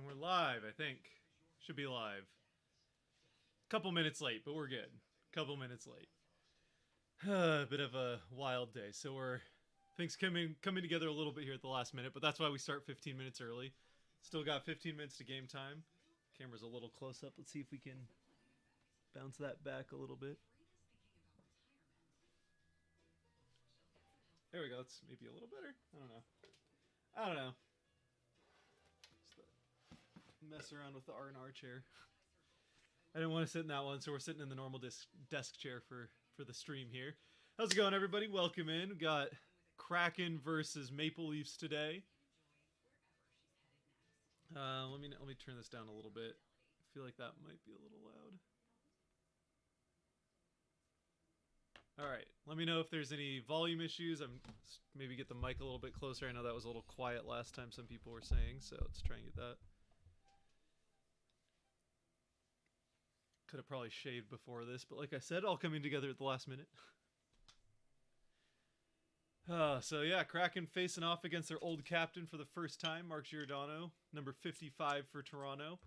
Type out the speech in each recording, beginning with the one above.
And we're live, I think. Should be live. Couple minutes late, but we're good. Couple minutes late. A bit of a wild day. So we're things coming together a little bit here at the last minute, but that's why we start 15 minutes early. Still got 15 minutes to game time. Camera's a little close up. Let's see if we can bounce that back a little bit. There we go. That's maybe a little better. I don't know. Just mess around with the R&R chair. I didn't want to sit in that one, so we're sitting in the normal desk chair for the stream here. How's it going, everybody? Welcome in. We got Kraken versus Maple Leafs today. Let me turn this down a little bit. I feel like that might be a little loud. All right. Let me know if there's any volume issues. Maybe get the mic a little bit closer. I know that was a little quiet last time, some people were saying, so let's try and get that. Could have probably shaved before this, but like I said, all coming together at the last minute. So yeah, Kraken facing off against their old captain for the first time, Mark Giordano, number 55 for Toronto.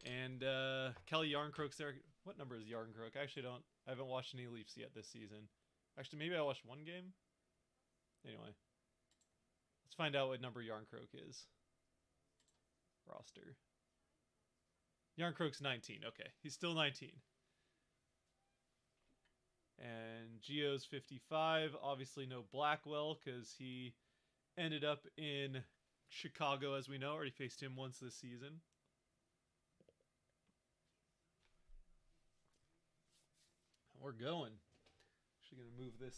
And Kelly Yarncroke's there. What number is Yarncroke? I haven't watched any Leafs yet this season. Actually, maybe I watched one game. Anyway, let's find out what number Yarncroke is. Roster. Yarncroke's 19. Okay, he's still 19. And Geo's 55. Obviously no Blackwell because he ended up in Chicago, as we know. Already faced him once this season. We're going. Actually going to move this.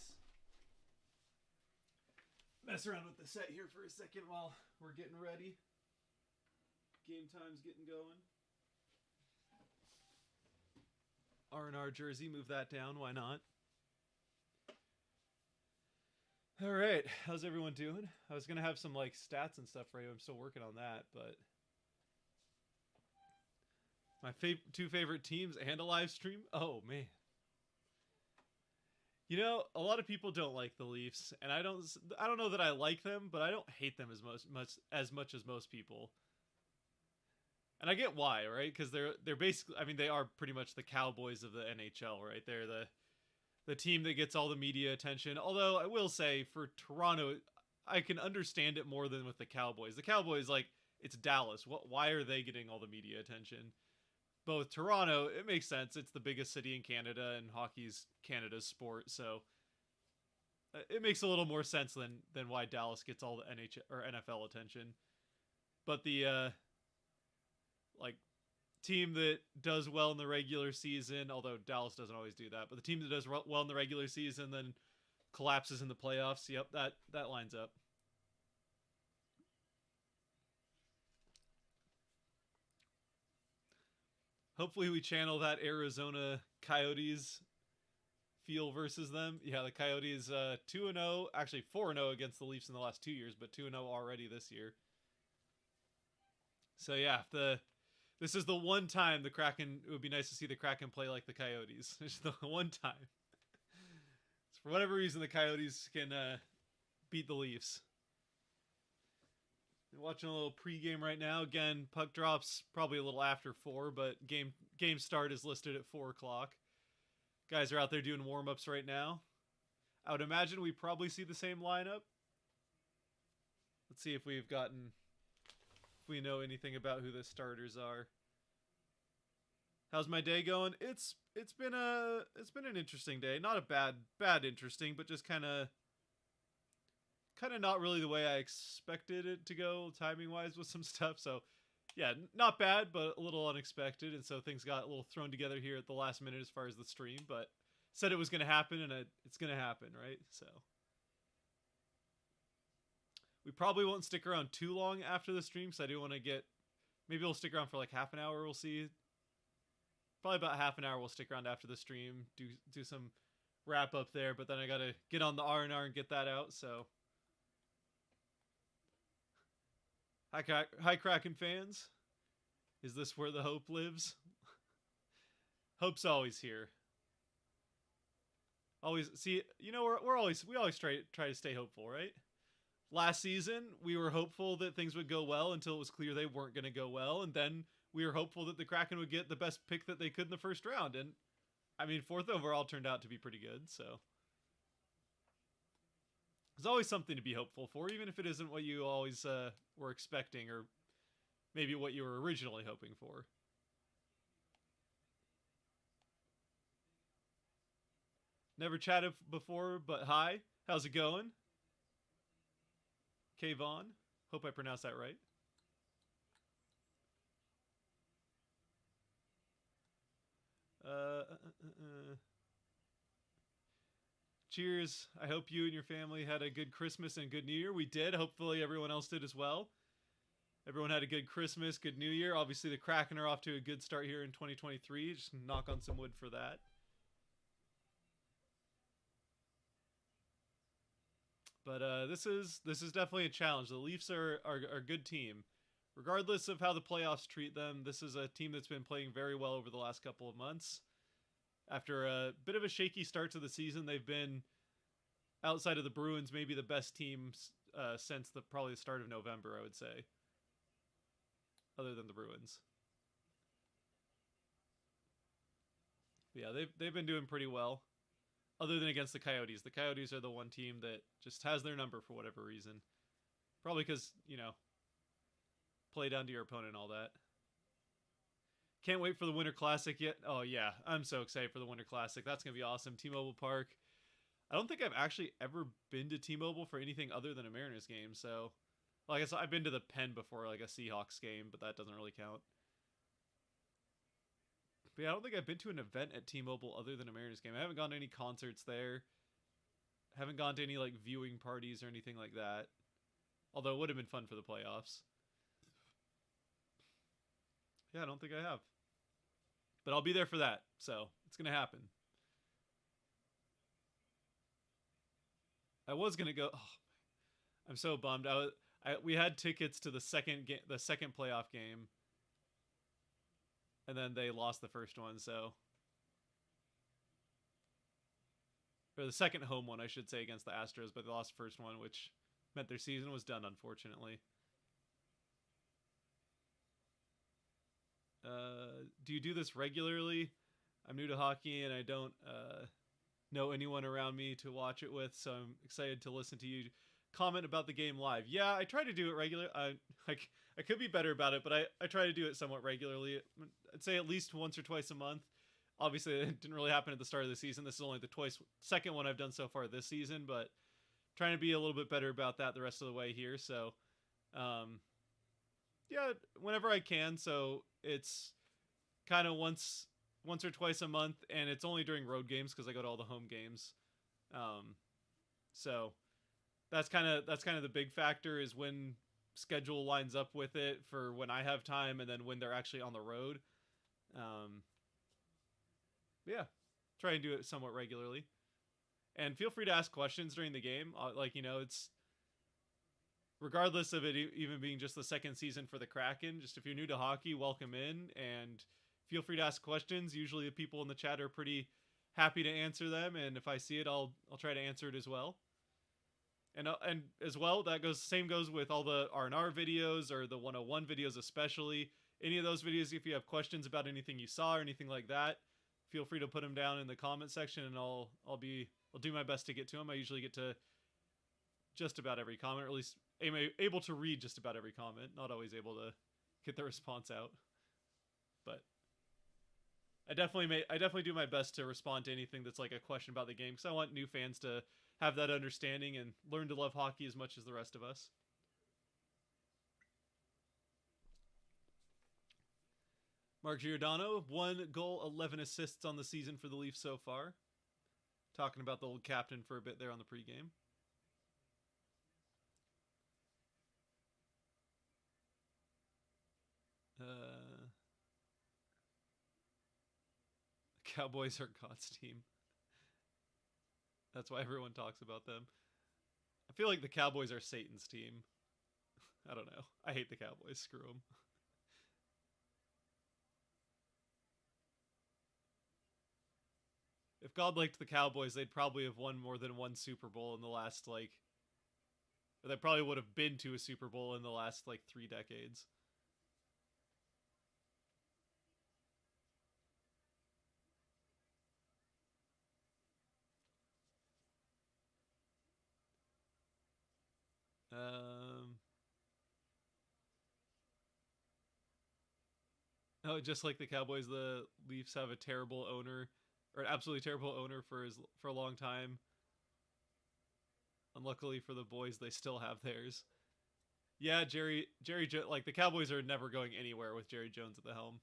Mess around with the set here for a second while we're getting ready. Game time's getting going. R&R jersey, move that down. Why not? All right, how's everyone doing? I was gonna have some like stats and stuff for you. I'm still working on that, but my two favorite teams and a live stream. Oh man, you know a lot of people don't like the Leafs, and I don't know that I like them, but I don't hate them as much as most people. And I get why, right? Because they're basically, I mean, they are pretty much the Cowboys of the NHL, right? They're the team that gets all the media attention. Although I will say for Toronto, I can understand it more than with the Cowboys. The Cowboys, like, it's Dallas. Why are they getting all the media attention? But with Toronto, it makes sense. It's the biggest city in Canada, and hockey's Canada's sport, so it makes a little more sense than why Dallas gets all the NHL or NFL attention. But the like team that does well in the regular season, although Dallas doesn't always do that, but the team that does well in the regular season then collapses in the playoffs. Yep, that lines up. Hopefully we channel that Arizona Coyotes feel versus them. Yeah, the Coyotes 2-0, actually 4-0 against the Leafs in the last 2 years, but 2-0 already this year. So yeah, this is the one time the Kraken, it would be nice to see the Kraken play like the Coyotes. It's the one time. So for whatever reason, the Coyotes can beat the Leafs. We're watching a little pregame right now. Again, puck drops probably a little after 4, but game start is listed at 4 o'clock. Guys are out there doing warm-ups right now. I would imagine we probably see the same lineup. Let's see if we know anything about who the starters are. How's my day going? It's been an interesting day. Not a bad interesting, but just kind of not really the way I expected it to go timing wise with some stuff. So yeah, not bad, but a little unexpected, and so things got a little thrown together here at the last minute as far as the stream. But said it was going to happen, and it's going to happen, right? So. We probably won't stick around too long after the stream, because I do want to get... Maybe we'll stick around for like half an hour, we'll see. Probably about half an hour we'll stick around after the stream, do some wrap up there, but then I gotta get on the R&R and get that out, so... Hi Kraken fans. Is this where the hope lives? Hope's always here. Always, see, you know, we always try to stay hopeful, right? last season, we were hopeful that things would go well until it was clear they weren't going to go well. And then we were hopeful that the Kraken would get the best pick that they could in the first round. And I mean, fourth overall turned out to be pretty good. So there's always something to be hopeful for, even if it isn't what you always were expecting or maybe what you were originally hoping for. Never chatted before, but hi. How's it going? Kayvon. Hope I pronounced that right. Cheers. I hope you and your family had a good Christmas and good New Year. We did. Hopefully everyone else did as well. Everyone had a good Christmas, good New Year. Obviously the Kraken are off to a good start here in 2023. Just knock on some wood for that. But this is definitely a challenge. The Leafs are a good team. Regardless of how the playoffs treat them, this is a team that's been playing very well over the last couple of months. After a bit of a shaky start to the season, they've been, outside of the Bruins, maybe the best team since probably the start of November, I would say. Other than the Bruins. But yeah, they've been doing pretty well. Other than against the Coyotes. The Coyotes are the one team that just has their number for whatever reason. Probably because, play down to your opponent and all that. Can't wait for the Winter Classic yet. Oh, yeah. I'm so excited for the Winter Classic. That's going to be awesome. T-Mobile Park. I don't think I've actually ever been to T-Mobile for anything other than a Mariners game. So, well, I guess I've been to the Pen before, like a Seahawks game, but that doesn't really count. But yeah, I don't think I've been to an event at T-Mobile other than a Mariners game. I haven't gone to any concerts there. Haven't gone to any like viewing parties or anything like that. Although it would have been fun for the playoffs. Yeah, I don't think I have. But I'll be there for that. So it's going to happen. I was going to go. Oh, I'm so bummed. We had tickets to the second playoff game. And then they lost the first one, so. Or the second home one, I should say, against the Astros, but they lost the first one, which meant their season was done, unfortunately. Do you do this regularly? I'm new to hockey, and I don't know anyone around me to watch it with, so I'm excited to listen to you comment about the game live. Yeah, I try to do it regularly. I could be better about it, but I try to do it somewhat regularly. I'd say at least once or twice a month. Obviously, it didn't really happen at the start of the season. This is only the second one I've done so far this season, but trying to be a little bit better about that the rest of the way here. So, yeah, whenever I can. So it's kind of once or twice a month, and it's only during road games because I go to all the home games. So that's kind of the big factor is when schedule lines up with it for when I have time and then when they're actually on the road. Yeah, try and do it somewhat regularly. And feel free to ask questions during the game. It's regardless of it even being just the second season for the Kraken, just if you're new to hockey, welcome in and feel free to ask questions. Usually the people in the chat are pretty happy to answer them, and if I see it, I'll try to answer it as well. And as well, same goes with all the R&R videos or the 101 videos especially. Any of those videos, if you have questions about anything you saw or anything like that, feel free to put them down in the comment section, and I'll do my best to get to them. I usually get to just about every comment, or at least am able to read just about every comment. Not always able to get the response out, but I definitely do my best to respond to anything that's like a question about the game, because I want new fans to have that understanding and learn to love hockey as much as the rest of us. Mark Giordano, 1 goal, 11 assists on the season for the Leafs so far. Talking about the old captain for a bit there on the pregame. Cowboys are God's team. That's why everyone talks about them. I feel like the Cowboys are Satan's team. I don't know. I hate the Cowboys. Screw them. If God liked the Cowboys, they'd probably have won more than one Super Bowl in the last, or that probably would have been to a Super Bowl in the last like 3 decades. Um, oh, just like the Cowboys, the Leafs have a terrible owner, or an absolutely terrible owner for a long time. Unluckily for the boys, they still have theirs. Yeah, like the Cowboys are never going anywhere with Jerry Jones at the helm.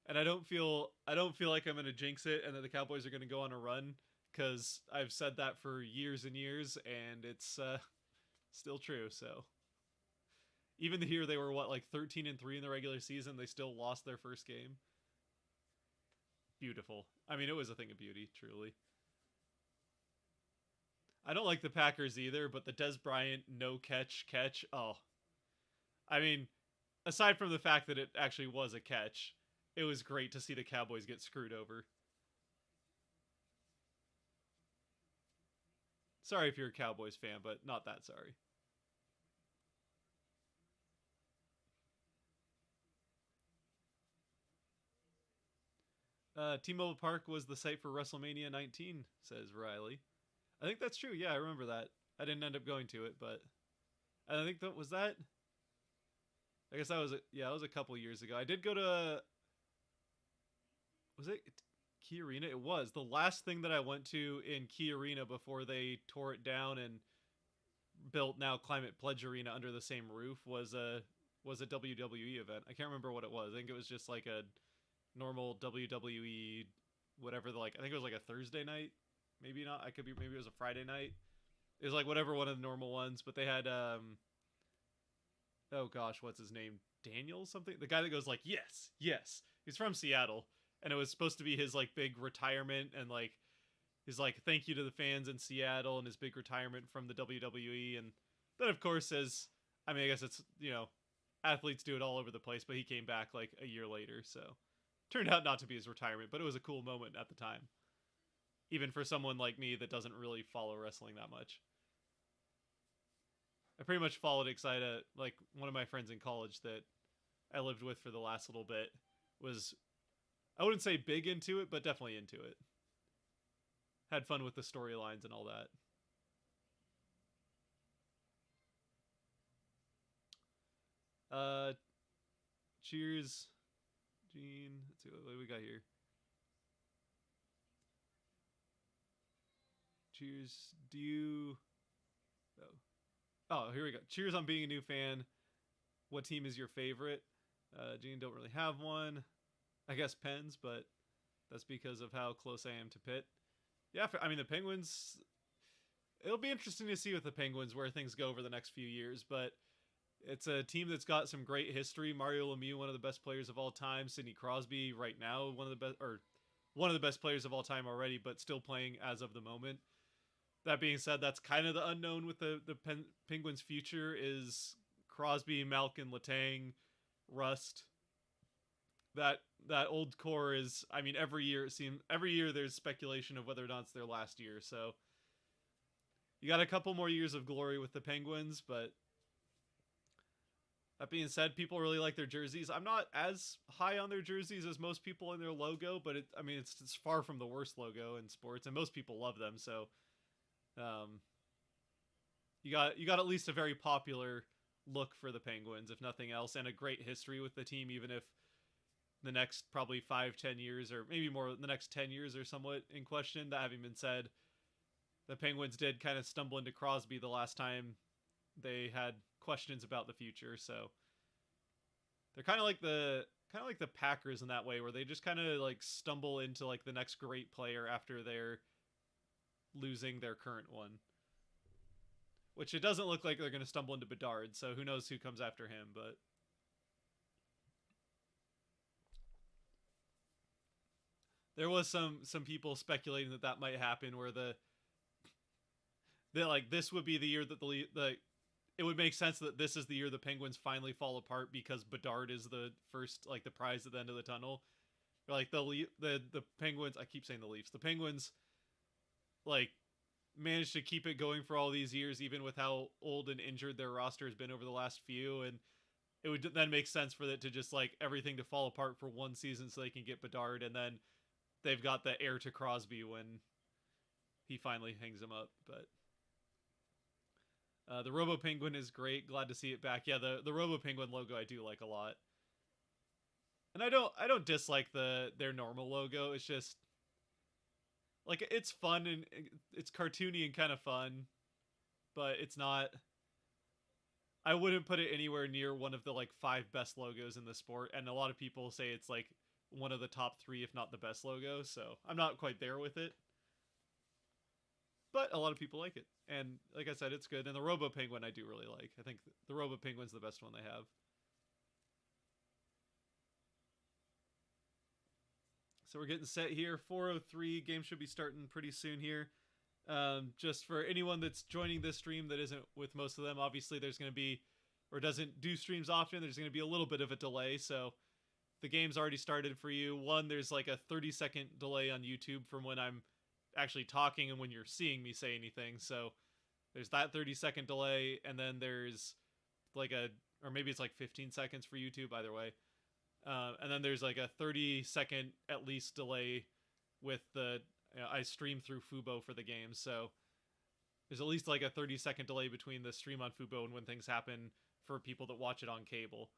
And I don't feel like I'm going to jinx it and that the Cowboys are going to go on a run because I've said that for years and years and it's still true. So even the year they were what, like 13-3 in the regular season, they still lost their first game. Beautiful. I mean, it was a thing of beauty, truly. I don't like the Packers either, but the Des Bryant no catch. Oh, I mean, aside from the fact that it actually was a catch, it was great to see the Cowboys get screwed over. Sorry if you're a Cowboys fan, but not that sorry. T-Mobile Park was the site for WrestleMania 19, says Riley. I think that's true. Yeah, I remember that. I didn't end up going to it, but I think that was that. I guess that was yeah, that was a couple years ago. I did go to was it Key Arena? It was the last thing that I went to in Key Arena before they tore it down and built now Climate Pledge Arena under the same roof was a WWE event. I can't remember what it was. I think it was just like a normal WWE whatever the like I think it was like a Thursday night. Maybe not. I could be maybe it was a Friday night. It was like whatever one of the normal ones, but they had oh gosh, what's his name? Daniel something? The guy that goes like, "Yes, yes." He's from Seattle and it was supposed to be his like big retirement and like his like thank you to the fans in Seattle and his big retirement from the WWE and then of course as I mean I guess it's, athletes do it all over the place, but he came back like a year later, so turned out not to be his retirement, but it was a cool moment at the time. Even for someone like me that doesn't really follow wrestling that much. I pretty much followed it because I had like one of my friends in college that I lived with for the last little bit was I wouldn't say big into it, but definitely into it. Had fun with the storylines and all that. Uh, cheers, Gene. Let's see what we got here. Cheers. Do you? Oh, oh, here we go. Cheers on being a new fan. What team is your favorite? Gene, don't really have one. I guess Pens, but that's because of how close I am to Pitt. Yeah, I mean the Penguins. It'll be interesting to see with the Penguins where things go over the next few years, but it's a team that's got some great history. Mario Lemieux, one of the best players of all time. Sidney Crosby, right now, one of the best, or one of the best players of all time already, but still playing as of the moment. That being said, that's kind of the unknown with the Penguins' future is Crosby, Malkin, Letang, Rust. That old core is. I mean, every year there's speculation of whether or not it's their last year. So you got a couple more years of glory with the Penguins, but that being said, people really like their jerseys. I'm not as high on their jerseys as most people in their logo, but I mean, it's far from the worst logo in sports, and most people love them. So, um, you got at least a very popular look for the Penguins, if nothing else, and a great history with the team. Even if the next probably 5-10 years, or maybe more, the next 10 years are somewhat in question. That having been said, the Penguins did kind of stumble into Crosby the last time they had questions about the future, so they're kind of like the Packers in that way, where they just kind of like stumble into like the next great player after they're losing their current one. Which it doesn't look like they're going to stumble into Bedard, so who knows who comes after him, but there was some people speculating that that might happen where the like this would be the year that the it would make sense that this is the year the Penguins finally fall apart because Bedard is the first like the prize at the end of the tunnel. Like the Penguins, I keep saying the Leafs. The Penguins like managed to keep it going for all these years, even with how old and injured their roster has been over the last few. And it would then make sense for it to just like everything to fall apart for one season so they can get Bedard, and then they've got the heir to Crosby when he finally hangs him up. But the Robo Penguin is great. Glad to see it back. Yeah, the Robo Penguin logo I do like a lot. And I don't dislike their normal logo. It's just like it's fun and it's cartoony and kind of fun, but it's not. I wouldn't put it anywhere near one of the like 5 best logos in the sport, and a lot of people say it's like one of the top 3, if not the best logo. So I'm not quite there with it, but a lot of people like it, and like I said, it's good. And the Robo Penguin I do really like. I think the Robo Penguin's the best one they have. So we're getting set here. 4:03. Game should be starting pretty soon here. Just for anyone that's joining this stream that isn't with most of them, obviously there's going to be, or doesn't do streams often, there's going to be a little bit of a delay. So the game's already started for you. One, there's like a 30-second delay on YouTube from when I'm actually talking and when you're seeing me say anything. So there's that 30-second delay, and then there's like or maybe it's like 15 seconds for YouTube, either way. And then there's like a 30-second at least delay with I stream through Fubo for the game, so there's at least like a 30-second delay between the stream on Fubo and when things happen for people that watch it on cable,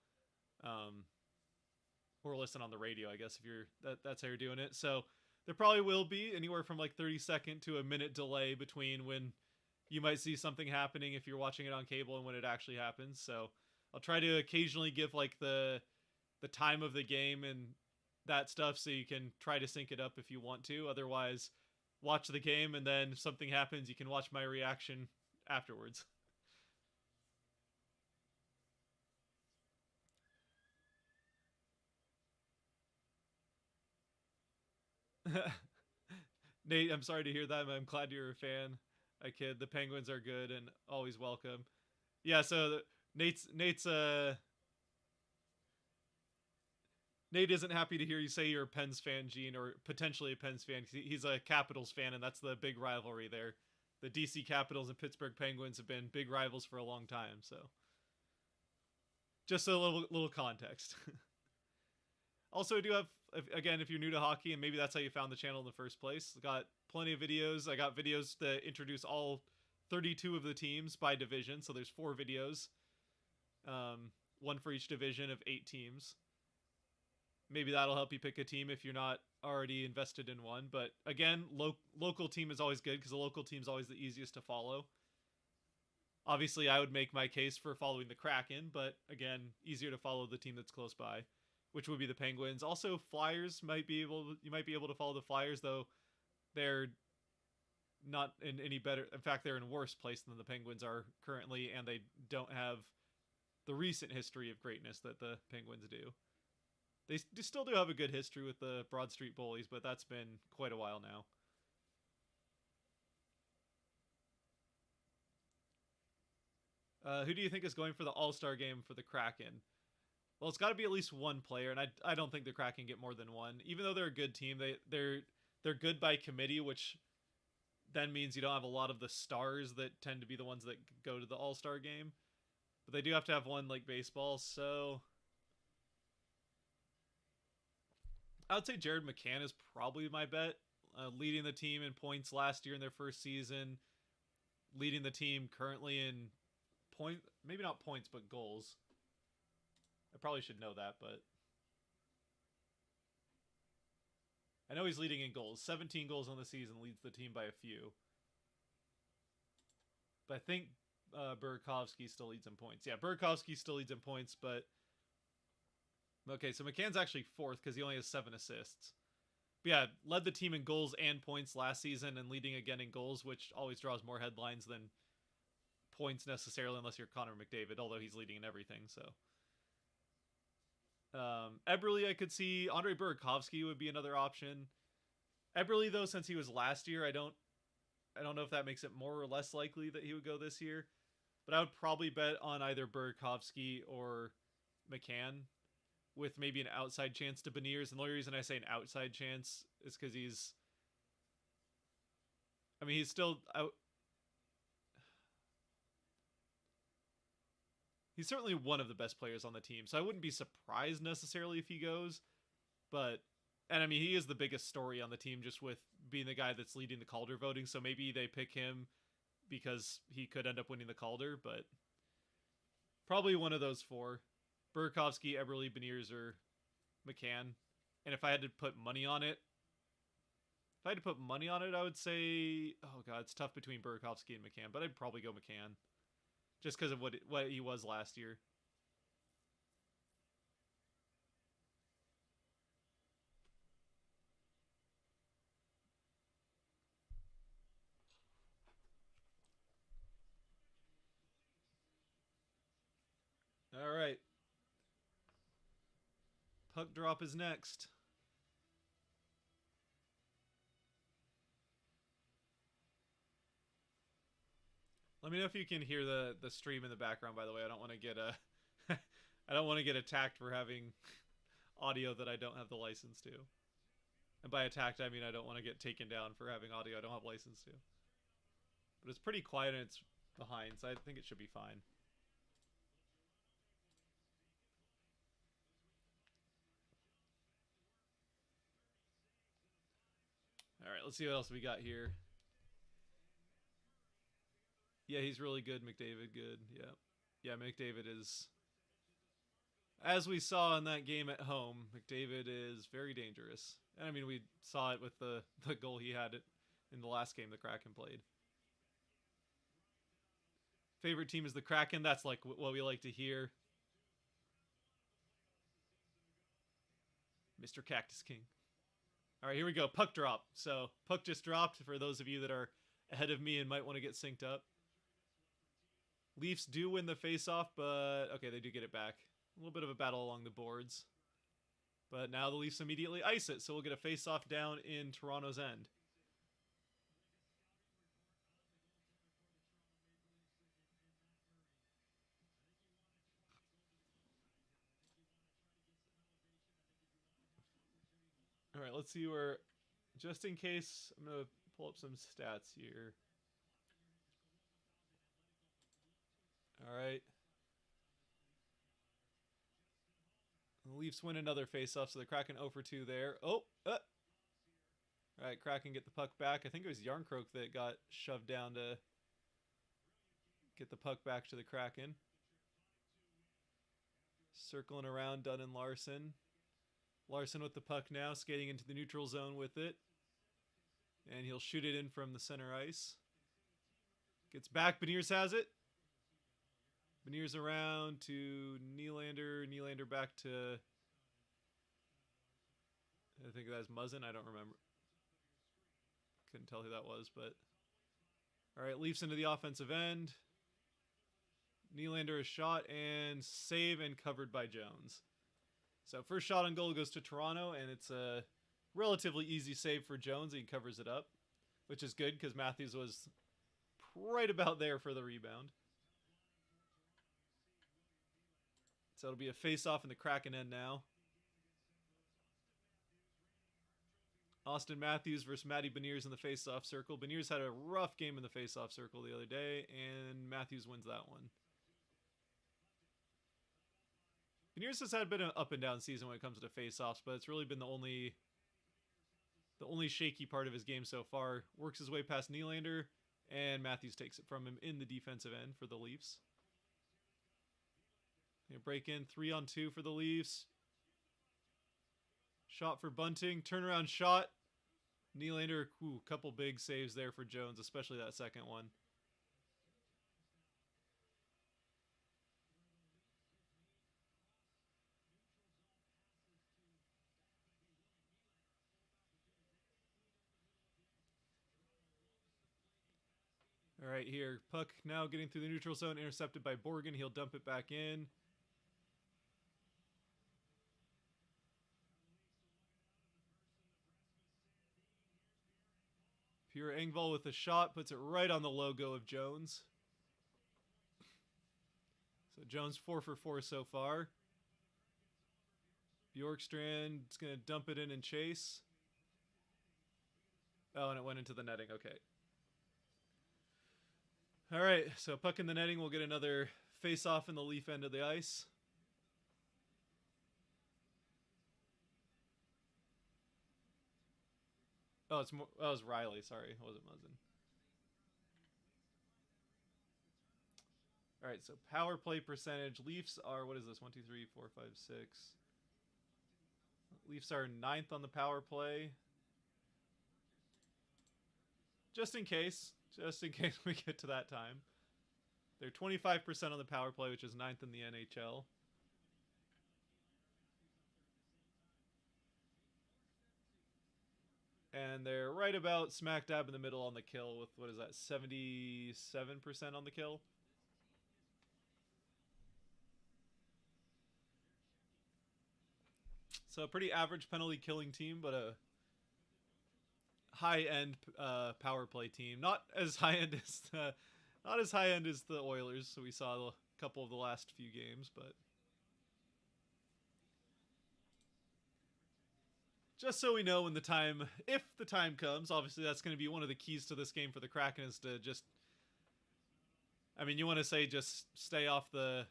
or listen on the radio, I guess, if that's how you're doing it. So there probably will be anywhere from like 30-second to a minute delay between when you might see something happening if you're watching it on cable and when it actually happens. So I'll try to occasionally give like the time of the game and that stuff so you can try to sync it up if you want to. Otherwise, watch the game, and then if something happens, you can watch my reaction afterwards. Nate, I'm sorry to hear that. I'm glad you're a fan. I kid. The Penguins are good and always welcome. Yeah, so Nate's Nate isn't happy to hear you say you're a Pens fan, Gene, or potentially a Pens fan. He's a Capitals fan, and that's the big rivalry there. The DC Capitals and Pittsburgh Penguins have been big rivals for a long time, so just a little context. Also, I do have, again, if you're new to hockey, and maybe that's how you found the channel in the first place, I got plenty of videos. I got videos that introduce all 32 of the teams by division, so there's 4 videos, one for each division of 8 teams. Maybe that'll help you pick a team if you're not already invested in one. But again, local team is always good because the local team is always the easiest to follow. Obviously, I would make my case for following the Kraken, but again, easier to follow the team that's close by, which would be the Penguins. Also, Flyers you might be able to follow the Flyers, though they're not in any better. In fact, they're in a worse place than the Penguins are currently, and they don't have the recent history of greatness that the Penguins do. They still do have a good history with the Broad Street Bullies, but that's been quite a while now. Who do you think is going for the All-Star game for the Kraken? Well, it's got to be at least one player, and I don't think the Kraken get more than one. Even though they're a good team, they're good by committee, which then means you don't have a lot of the stars that tend to be the ones that go to the All-Star game. But they do have to have one like baseball, so I would say Jared McCann is probably my bet. Leading the team in points last year in their first season. Leading the team currently in maybe not points, but goals. I probably should know that, but I know he's leading in goals. 17 goals on the season, leads the team by a few. But I think Burakovsky still leads in points. Yeah, Burakovsky still leads in points, but okay, so McCann's actually 4th because he only has 7 assists. But yeah, led the team in goals and points last season, and leading again in goals, which always draws more headlines than points necessarily, unless you're Connor McDavid, although he's leading in everything, so. Eberle, I could see. Andre Burakovsky would be another option. Eberle, though, since he was last year, I don't know if that makes it more or less likely that he would go this year. But I would probably bet on either Burakovsky or McCann, with maybe an outside chance to Beniers. And the only reason I say an outside chance is because he's still out. he's certainly one of the best players on the team, so I wouldn't be surprised necessarily if he goes. But, and I mean, he is the biggest story on the team just with being the guy that's leading the Calder voting, so maybe they pick him because he could end up winning the Calder, but probably one of those four. Burakovsky, Eberle, Beniers, or McCann. And if I had to put money on it, I would say, oh god, it's tough between Burakovsky and McCann, but I'd probably go McCann. Just because of what he was last year. All right. Puck drop is next. Let me know if you can hear the stream in the background. By the way, I don't want to get I don't want to get attacked for having audio that I don't have the license to. And by attacked, I mean I don't want to get taken down for having audio I don't have license to. But it's pretty quiet and it's behind, so I think it should be fine. All right, let's see what else we got here. Yeah, he's really good. McDavid, good. Yeah. Yeah, McDavid is... As we saw in that game at home, McDavid is very dangerous. And I mean, we saw it with the goal he had in the last game the Kraken played. Favorite team is the Kraken. That's like what we like to hear. Mr. Cactus King. All right, here we go. Puck drop. So, puck just dropped for those of you that are ahead of me and might want to get synced up. Leafs do win the faceoff, but okay, they do get it back. A little bit of a battle along the boards. But now the Leafs immediately ice it, so we'll get a faceoff down in Toronto's end. All right, let's see where, just in case, I'm going to pull up some stats here. All right. The Leafs win another faceoff, so the Kraken 0 for 2 there. Oh! All right, Kraken get the puck back. I think it was Yarncroke that got shoved down to get the puck back to the Kraken. Circling around Dunn and Larson. Larson with the puck now, skating into the neutral zone with it. And he'll shoot it in from the center ice. Gets back, Beniers has it. Beniers around to Nylander. Nylander back to... I think that's Muzzin. I don't remember. Couldn't tell who that was, but... Alright, Leafs into the offensive end. Nylander is shot and save and covered by Jones. So first shot on goal goes to Toronto, and it's a relatively easy save for Jones. He covers it up, which is good because Matthews was right about there for the rebound. So it'll be a face-off in the Kraken end now. Austin Matthews versus Matty Beniers in the face-off circle. Beniers had a rough game in the face-off circle the other day, and Matthews wins that one. Beniers has had a bit of an up and down season when it comes to face-offs, but it's really been the only shaky part of his game so far. Works his way past Nylander, and Matthews takes it from him in the defensive end for the Leafs. They break in 3-on-2 for the Leafs. Shot for Bunting. Turnaround shot. Nylander, couple big saves there for Jones, especially that second one. All right, here. Puck now getting through the neutral zone, intercepted by Borgen. He'll dump it back in. Pierre Engvall with a shot, puts it right on the logo of Jones. So Jones 4 for 4 so far. Bjorkstrand is going to dump it in and chase. Oh, and it went into the netting. Okay. All right, so puck in the netting. We'll get another face off in the Leaf end of the ice. Oh, it's more. Oh, it was Riley. Sorry, it wasn't Muzzin. All right, so power play percentage. Leafs are, what is this? 1, 2, 3, 4, 5, 6. Leafs are 9th on the power play. Just in case we get to that time. They're 25% on the power play, which is 9th in the NHL. And they're right about smack dab in the middle on the kill with, what is that, 77% on the kill? So a pretty average penalty killing team, but a high-end power play team. Not as high-end as the Oilers, so we saw a couple of the last few games, but just so we know when if the time comes, obviously that's going to be one of the keys to this game for the Kraken is to just, I mean, you want to say just stay off the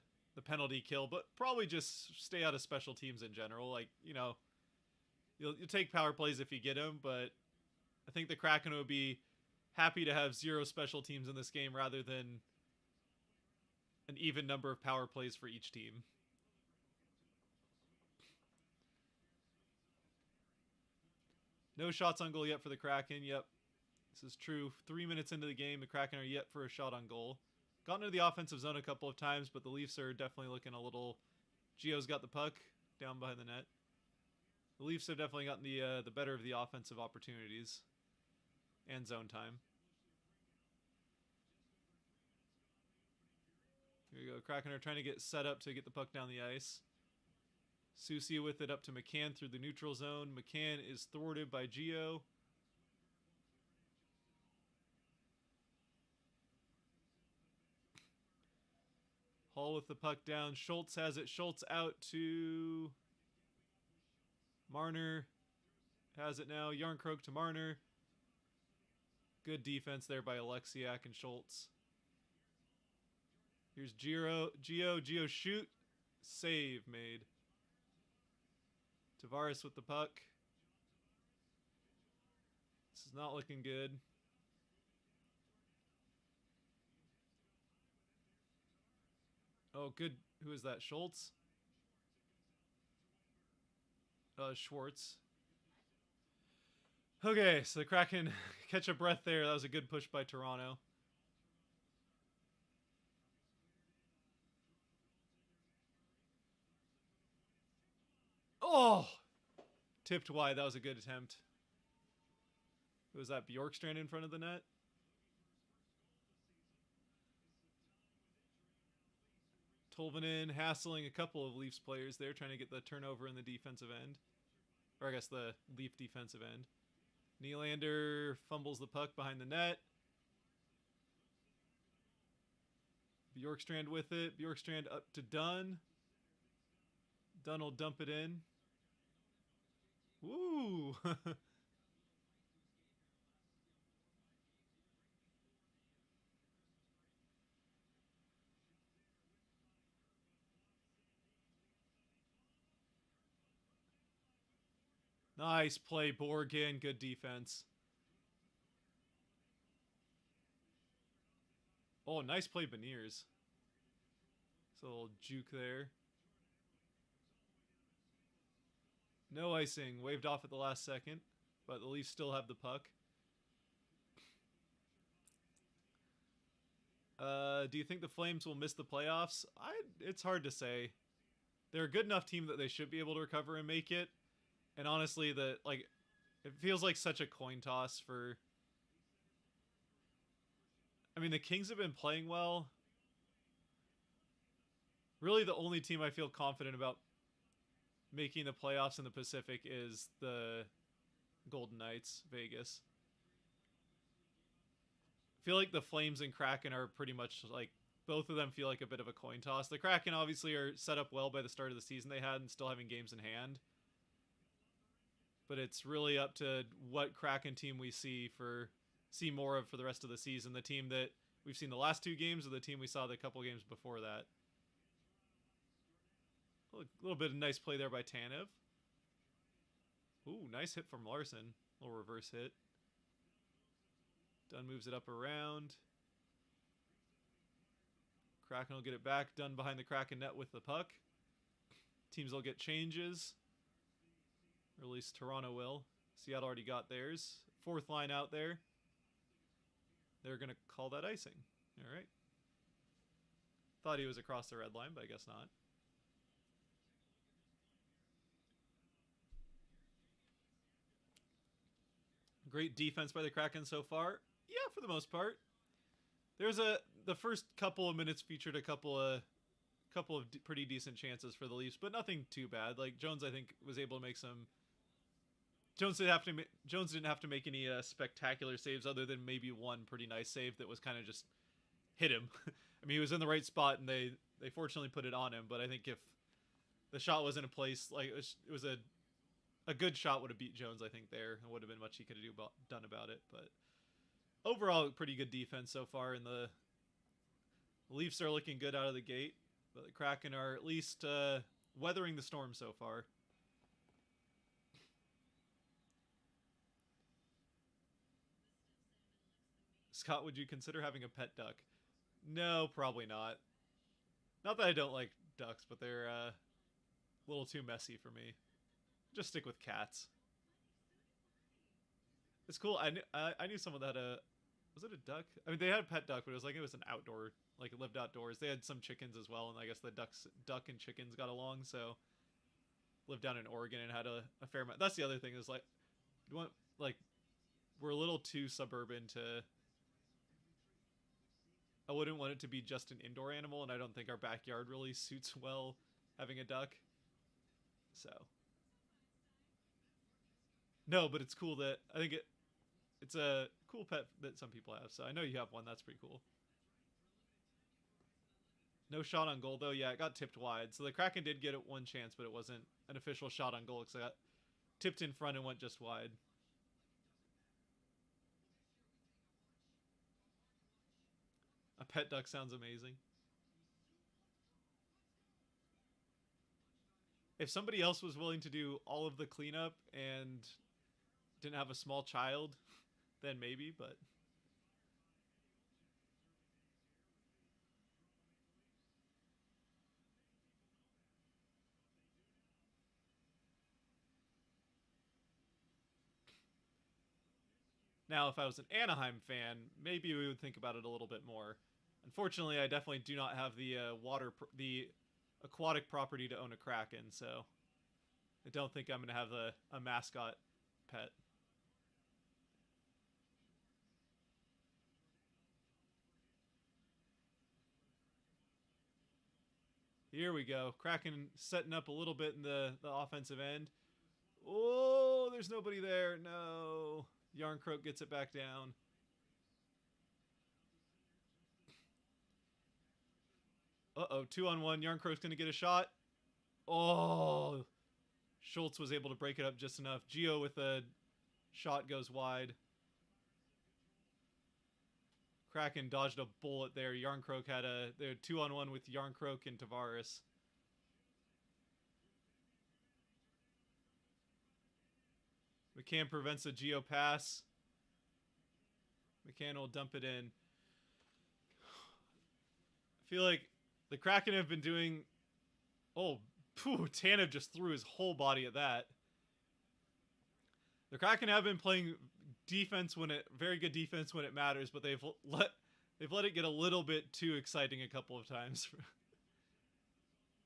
penalty kill, but probably just stay out of special teams in general. Like, you know, you'll take power plays if you get them, but I think the Kraken would be happy to have 0 special teams in this game rather than an even number of power plays for each team. No shots on goal yet for the Kraken. Yep, this is true. 3 minutes into the game, the Kraken are yet for a shot on goal. Gotten into the offensive zone a couple of times, but the Leafs are definitely looking a little... Geo's got the puck down behind the net. The Leafs have definitely gotten the better of the offensive opportunities and zone time. Here we go. Kraken are trying to get set up to get the puck down the ice. Soucy with it up to McCann through the neutral zone. McCann is thwarted by Geo. Hall with the puck down. Schultz has it. Schultz out to Marner. Has it now. Yarncroke to Marner. Good defense there by Alexiak and Schultz. Here's Geo. Geo shoot. Save made. Tavares with the puck. This is not looking good. Oh, good. Who is that? Schultz? Schwartz. Okay, so the Kraken catch a breath there. That was a good push by Toronto. Oh! Tipped wide. That was a good attempt. Who was that? Bjorkstrand in front of the net? Tolvanen hassling a couple of Leafs players there, trying to get the turnover in the defensive end. Or I guess the Leaf defensive end. Nylander fumbles the puck behind the net. Bjorkstrand with it. Bjorkstrand up to Dunn. Dunn will dump it in. Woo! Nice play, Borgen. Good defense. Oh, nice play, Beniers. It's a little juke there. No icing. Waved off at the last second, but the Leafs still have the puck. Do you think the Flames will miss the playoffs? It's hard to say. They're a good enough team that they should be able to recover and make it. And honestly, it feels like such a coin toss for... I mean, the Kings have been playing well. Really, the only team I feel confident about making the playoffs in the Pacific is the Golden Knights, Vegas. I feel like the Flames and Kraken are pretty much like... Both of them feel like a bit of a coin toss. The Kraken obviously are set up well by the start of the season they had and still having games in hand. But it's really up to what Kraken team we see more of for the rest of the season. The team that we've seen the last 2 games or the team we saw the couple games before that. A little bit of nice play there by Tanev. Ooh, nice hit from Larson. Little reverse hit. Dunn moves it up around. Kraken will get it back. Dunn behind the Kraken net with the puck. Teams will get changes. Or at least Toronto will. Seattle already got theirs. Fourth line out there. They're going to call that icing. All right. Thought he was across the red line, but I guess not. Great defense by the Kraken so far. Yeah, for the most part. The first couple of minutes featured a couple of pretty decent chances for the Leafs, but nothing too bad. Like Jones, I think was able to make some. Jones didn't have to make any spectacular saves other than maybe one pretty nice save that was kind of just hit him. I mean, he was in the right spot and they fortunately put it on him. But I think if the shot was in a place like it was a good shot would have beat Jones, I think there. It would have been much he could have done about it. But overall, pretty good defense so far. And the Leafs are looking good out of the gate. But the Kraken are at least weathering the storm so far. Scott, would you consider having a pet duck? No, probably not. Not that I don't like ducks, but they're a little too messy for me. Just stick with cats. It's cool. I knew someone that had a... Was it a duck? I mean, they had a pet duck, but it was an outdoor... Like, it lived outdoors. They had some chickens as well, and I guess the duck and chickens got along, so... Lived down in Oregon and had a fair amount... That's the other thing, is like... You want, like... We're a little too suburban to... I wouldn't want it to be just an indoor animal, and I don't think our backyard really suits well having a duck. So... No, but it's cool that... I think it's a cool pet that some people have, so I know you have one. That's pretty cool. No shot on goal, though. Yeah, it got tipped wide. So the Kraken did get it one chance, but it wasn't an official shot on goal because it got tipped in front and went just wide. A pet duck sounds amazing. If somebody else was willing to do all of the cleanup and didn't have a small child, then maybe, but... Now, if I was an Anaheim fan, maybe we would think about it a little bit more. Unfortunately, I definitely do not have the the aquatic property to own a Kraken, so I don't think I'm going to have a mascot pet. Here we go. Kraken setting up a little bit in the offensive end. Oh, there's nobody there. No. Yarncroke gets it back down. Uh-oh, 2-on-1. Yarncroke's going to get a shot. Oh, Schultz was able to break it up just enough. Geo with a shot goes wide. Kraken dodged a bullet there. Yarncroke had a 2-on-1 with Yarncroke and Tavares. McCann prevents a Geo pass. McCann will dump it in. I feel like the Kraken have been doing... Oh, Tanev just threw his whole body at that. The Kraken have been playing very good defense when it matters, but they've let it get a little bit too exciting a couple of times.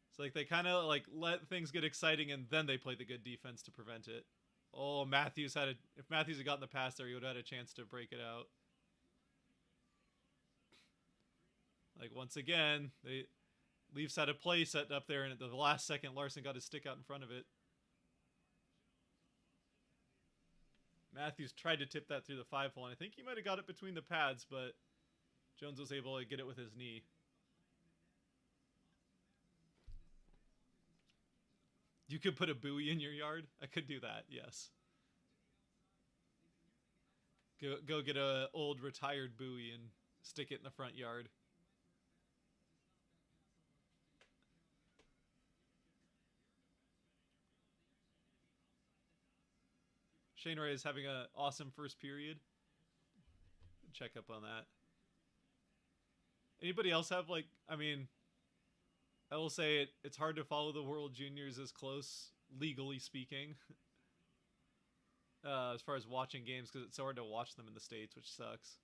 It's like they kind of like let things get exciting and then they play the good defense to prevent it. Oh, if Matthews had gotten the pass there, he would have had a chance to break it out. Like once again, the Leafs had a play set up there, and at the last second, Larson got his stick out in front of it. Matthews tried to tip that through the 5-hole, and I think he might have got it between the pads, but Jones was able to get it with his knee. You could put a buoy in your yard? I could do that, yes. Go get a old retired buoy and stick it in the front yard. Shane Ray is having an awesome first period. Check up on that. Anybody else have like? I mean, I will say it's hard to follow the World Juniors as close, legally speaking, as far as watching games because it's so hard to watch them in the States, which sucks.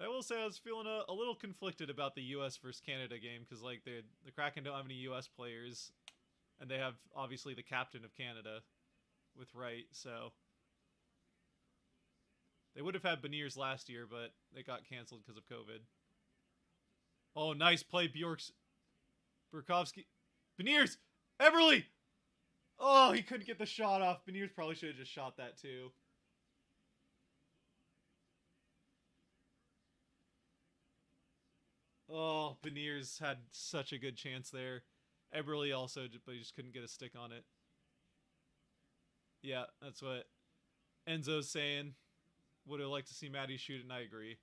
I will say I was feeling a little conflicted about the U.S. versus Canada game because like the Kraken don't have any U.S. players, and they have obviously the captain of Canada with Wright, so they would have had Beniers last year, but they got canceled because of COVID. Oh, nice play, Bjork's Burakovsky. Beniers! Eberle! Oh, he couldn't get the shot off. Beniers probably should have just shot that too. Oh, Beniers had such a good chance there. Eberle also, but he just couldn't get a stick on it. Yeah, that's what Enzo's saying. Would have liked to see Maddie shoot it, and I agree.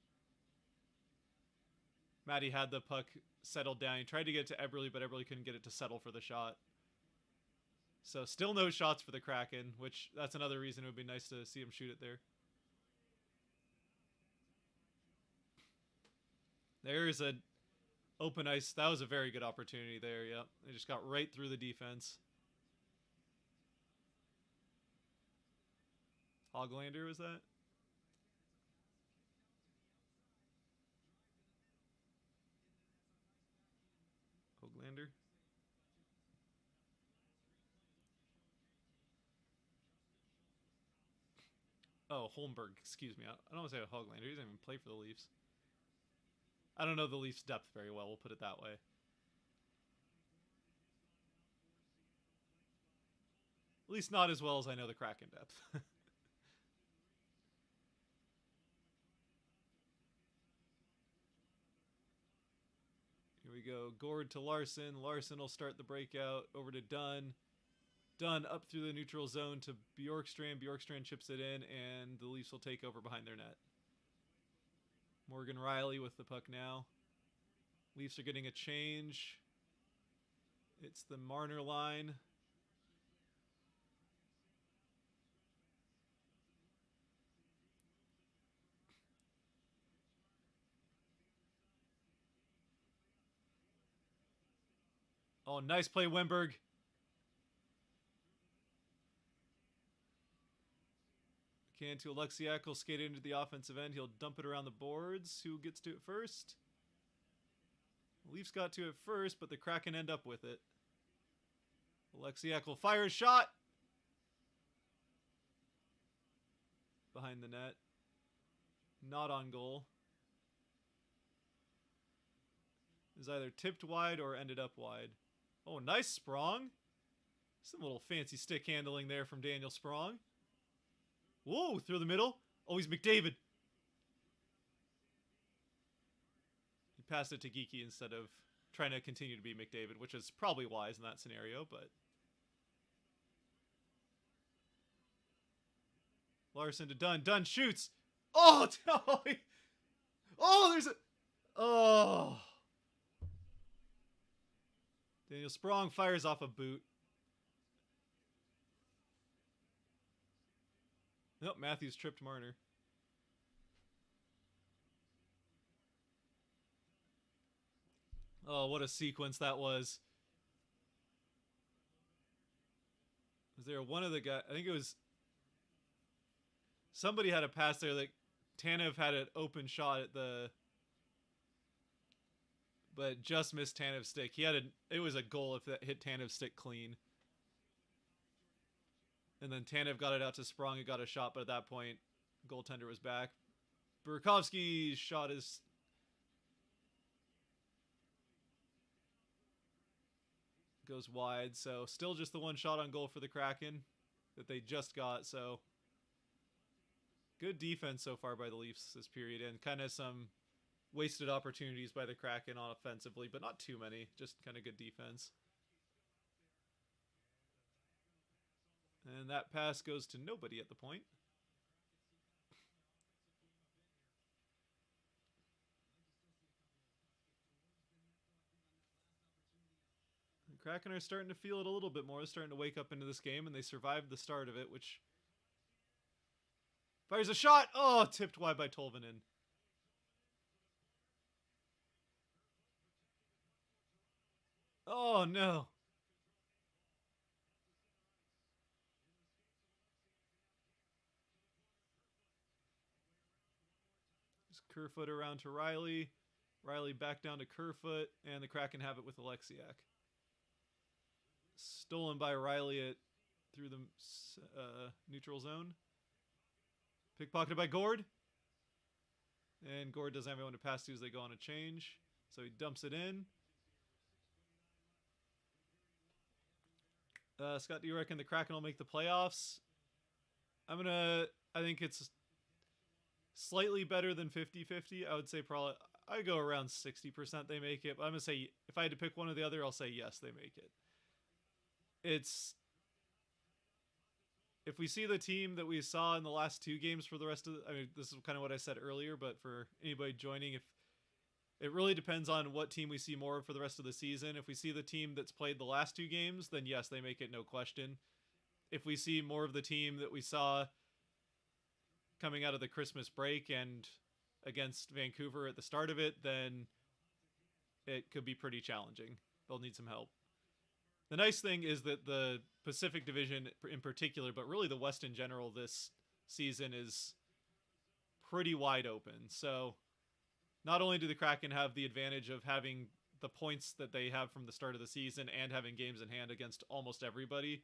Maddie had the puck settled down. He tried to get it to Eberle, but Eberle couldn't get it to settle for the shot. So still no shots for the Kraken, which that's another reason it would be nice to see him shoot it there. There's an open ice. That was a very good opportunity there. Yep. They just got right through the defense. Hoglander was that? Hoglander? Oh, Holmberg. Excuse me. I don't want to say Hoglander. He doesn't even play for the Leafs. I don't know the Leafs' depth very well. We'll put it that way. At least not as well as I know the Kraken depth. Here we go. Gord to Larson. Larson will start the breakout. Over to Dunn. Dunn up through the neutral zone to Bjorkstrand. Bjorkstrand chips it in, and the Leafs will take over behind their net. Morgan Riley with the puck now. Leafs are getting a change. It's the Marner line. Oh, nice play, Wemberg. Can to Alexiak will skate into the offensive end. He'll dump it around the boards. Who gets to it first? Leafs got to it first, but the Kraken end up with it. Alexiak will fire a shot. Behind the net. Not on goal. Is either tipped wide or ended up wide. Oh, nice Sprong. Some little fancy stick handling there from Daniel Sprong. Whoa, through the middle. Oh, he's McDavid. He passed it to Geeky instead of trying to continue to be McDavid, which is probably wise in that scenario, but... Larson to Dunn. Dunn shoots. Oh, no. Oh, there's a... Oh. Daniel Sprong fires off a boot. Nope, Matthews tripped Marner. Oh, what a sequence that was. Was there one of the guys? I think it was... Somebody had a pass there that Tanev had an open shot at the... But just missed Tanev's stick. It was a goal if that hit Tanev's stick clean. And then Tanev got it out to Sprong and got a shot, but at that point, goaltender was back. Burakovsky's shot is... goes wide, so still just the one shot on goal for the Kraken that they just got, so... Good defense so far by the Leafs this period, and kind of some wasted opportunities by the Kraken on offensively, but not too many. Just kind of good defense. And that pass goes to nobody at the point. The Kraken are starting to feel it a little bit more. They're starting to wake up into this game, and they survived the start of it, which Fires a shot. Oh, tipped wide by Tolvanen. Oh, no. Just Kerfoot around to Riley. Riley back down to Kerfoot, and the Kraken have it with Alexiak. Stolen by Riley through the neutral zone. Pickpocketed by Gord. And Gord doesn't have anyone to pass to as they go on a change. So he dumps it in. Scott, do you reckon the Kraken will make the playoffs? I think it's slightly better than 50-50. I would say probably, I go around 60% they make it. But I'm going to say, if I had to pick one or the other, I'll say yes, they make it. If we see the team that we saw in the last two games for the rest of this is kind of what I said earlier, but for anybody joining, if it really depends on what team we see more of for the rest of the season. If we see the team that's played the last two games, then yes, they make it, no question. If we see more of the team that we saw coming out of the Christmas break and against Vancouver at the start of it, then it could be pretty challenging. They'll need some help. The nice thing is that the Pacific Division in particular, but really the West in general this season, is pretty wide open. So not only do the Kraken have the advantage of having the points that they have from the start of the season and having games in hand against almost everybody,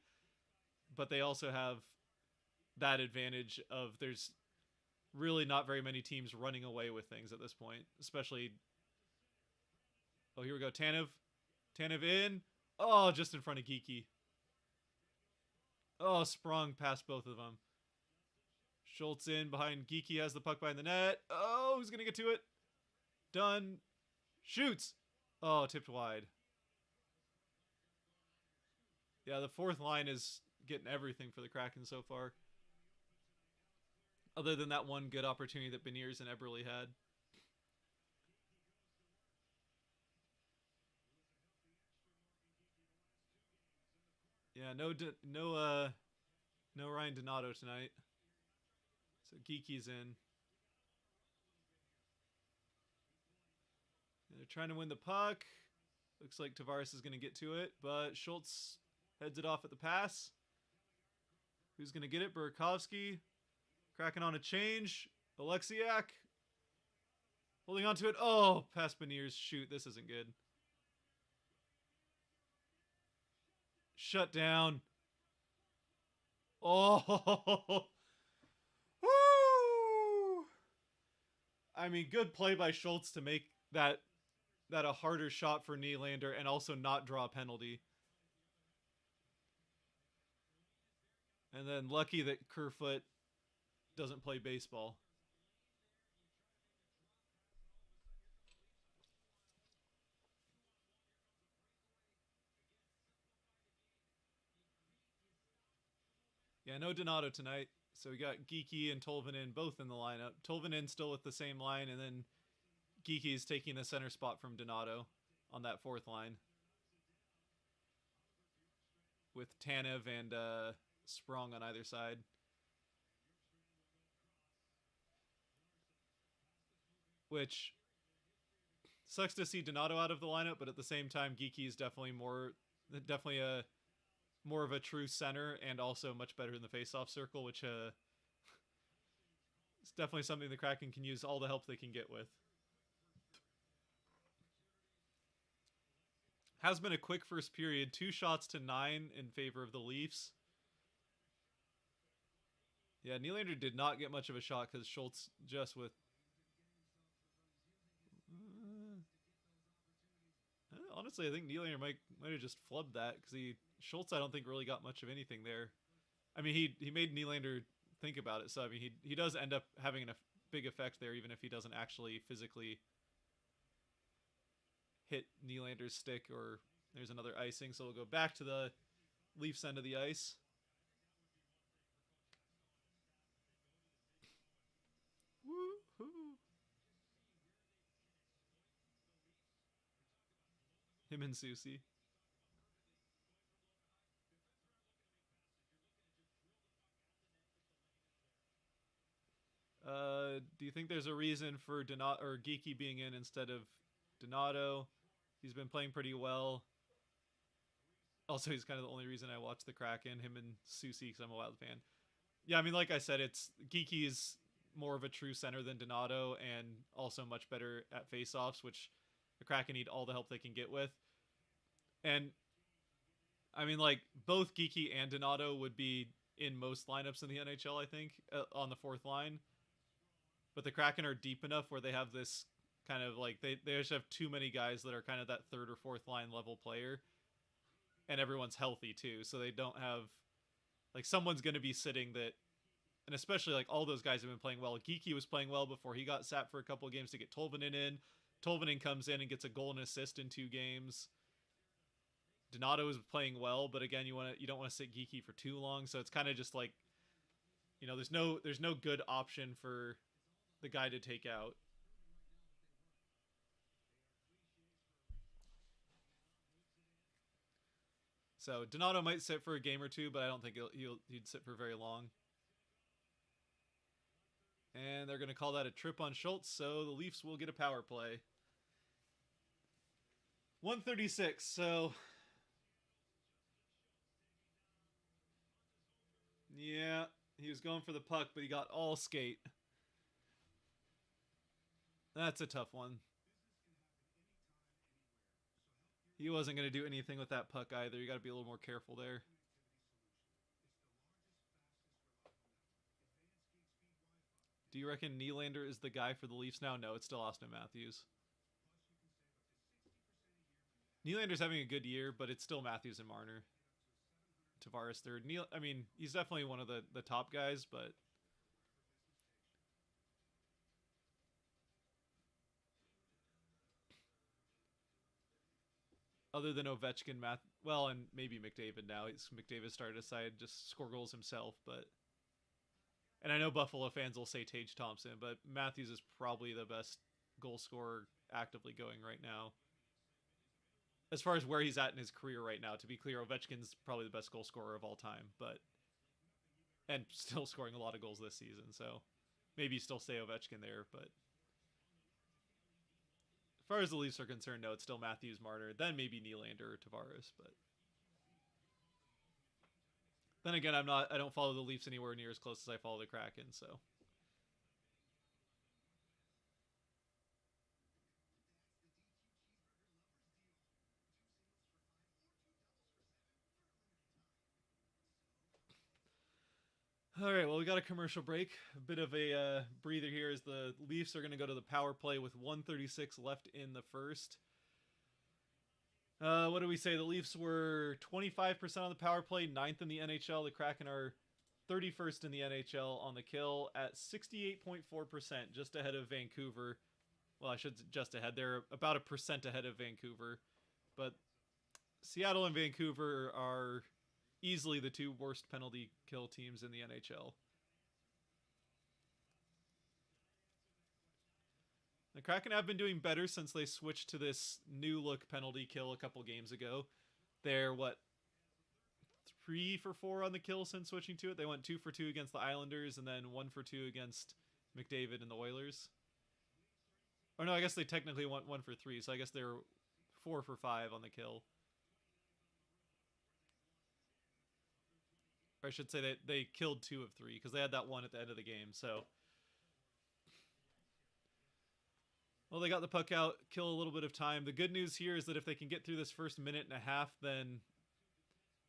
but they also have that advantage of there's really not very many teams running away with things at this point, especially... Oh, here we go. Tanev in. Oh, just in front of Geeky. Oh, sprung past both of them. Schultz in behind Geeky, has the puck behind the net. Oh, who's going to get to it? Done. Shoots. Oh, tipped wide. Yeah, the fourth line is getting everything for the Kraken so far. Other than that one good opportunity that Beniers and Eberle had. Yeah, no Ryan Donato tonight. So Geeky's in. And they're trying to win the puck. Looks like Tavares is going to get to it, but Schultz heads it off at the pass. Who's going to get it? Burakovsky. Kraken on a change. Alexiak. Holding on to it. Oh, past Beniers. Shoot, this isn't good. Shut down. Oh. Woo! I mean, good play by Schultz to make that a harder shot for Nylander and also not draw a penalty. And then lucky that Kerfoot doesn't play baseball. Yeah, no Donato tonight. So we got Geeky and Tolvanen both in the lineup. Tolvanen still with the same line, and then Geeky's taking the center spot from Donato on that fourth line. With Tanev and Sprong on either side. Which sucks to see Donato out of the lineup, but at the same time, Geeky is definitely more of a true center and also much better in the face-off circle, which is definitely something the Kraken can use all the help they can get with. Has been a quick first period. 2 shots to 9 in favor of the Leafs. Yeah, Nylander did not get much of a shot because Schultz just with... honestly, I think Nylander might have just flubbed that because Schultz, I don't think, really got much of anything there. I mean, he made Nylander think about it, so I mean, he does end up having a big effect there, even if he doesn't actually physically hit Nylander's stick, or there's another icing. So we'll go back to the Leafs end of the ice. Woo-hoo. Him and Susie. Do you think there's a reason for Donato or Geeky being in instead of Donato? He's been playing pretty well. Also, he's kind of the only reason I watch the Kraken, him and Susi, because I'm a Wild fan. Yeah, I mean, like I said, it's Geeky is more of a true center than Donato, and also much better at faceoffs, which the Kraken need all the help they can get with. And I mean, like both Geeky and Donato would be in most lineups in the NHL, I think, on the fourth line. But the Kraken are deep enough where they have this kind of like they just have too many guys that are kind of that third or fourth line level player, and everyone's healthy too, so they don't have like someone's going to be sitting that, and especially like all those guys have been playing well. Geeky was playing well before he got sat for a couple of games to get Tolvanen in. Tolvanen comes in and gets a goal and assist in 2 games. Donato is playing well, but again, you don't want to sit Geeky for too long, so it's kind of just like, you know, there's no good option for the guy to take out. So Donato might sit for a game or two, but I don't think he'd sit for very long. And they're going to call that a trip on Schultz, so the Leafs will get a power play. 136, so yeah, he was going for the puck, but he got all skate. That's a tough one. He wasn't going to do anything with that puck either. You got to be a little more careful there. Do you reckon Nylander is the guy for the Leafs now? No, it's still Austin Matthews. Nylander's having a good year, but it's still Matthews and Marner. Tavares third. I mean, he's definitely one of the top guys, but other than Ovechkin, and maybe McDavid now. McDavid started aside just score goals himself, but and I know Buffalo fans will say Tage Thompson, but Matthews is probably the best goal scorer actively going right now. As far as where he's at in his career right now, to be clear, Ovechkin's probably the best goal scorer of all time, but and still scoring a lot of goals this season, so maybe still say Ovechkin there, but as far as the Leafs are concerned, no, it's still Matthews, Marner, then maybe Nylander or Tavares, but then again, I don't follow the Leafs anywhere near as close as I follow the Kraken, so. All right, well, we got a commercial break. A bit of a breather here as the Leafs are going to go to the power play with 1:36 left in the first. What do we say? The Leafs were 25% on the power play, 9th in the NHL. The Kraken are 31st in the NHL on the kill at 68.4%, just ahead of Vancouver. Well, I should just ahead. They're about 1% ahead of Vancouver. But Seattle and Vancouver are easily the 2 worst penalty kill teams in the NHL. The Kraken have been doing better since they switched to this new look penalty kill a couple games ago. They're 3 for 4 on the kill since switching to it. They went 2 for 2 against the Islanders and then 1 for 2 against McDavid and the Oilers. Or no, I guess they technically went 1 for 3, so I guess they're 4 for 5 on the kill. Or I should say they killed 2 of 3 because they had that one at the end of the game. So, well, they got the puck out, kill a little bit of time. The good news here is that if they can get through this first minute and a half, then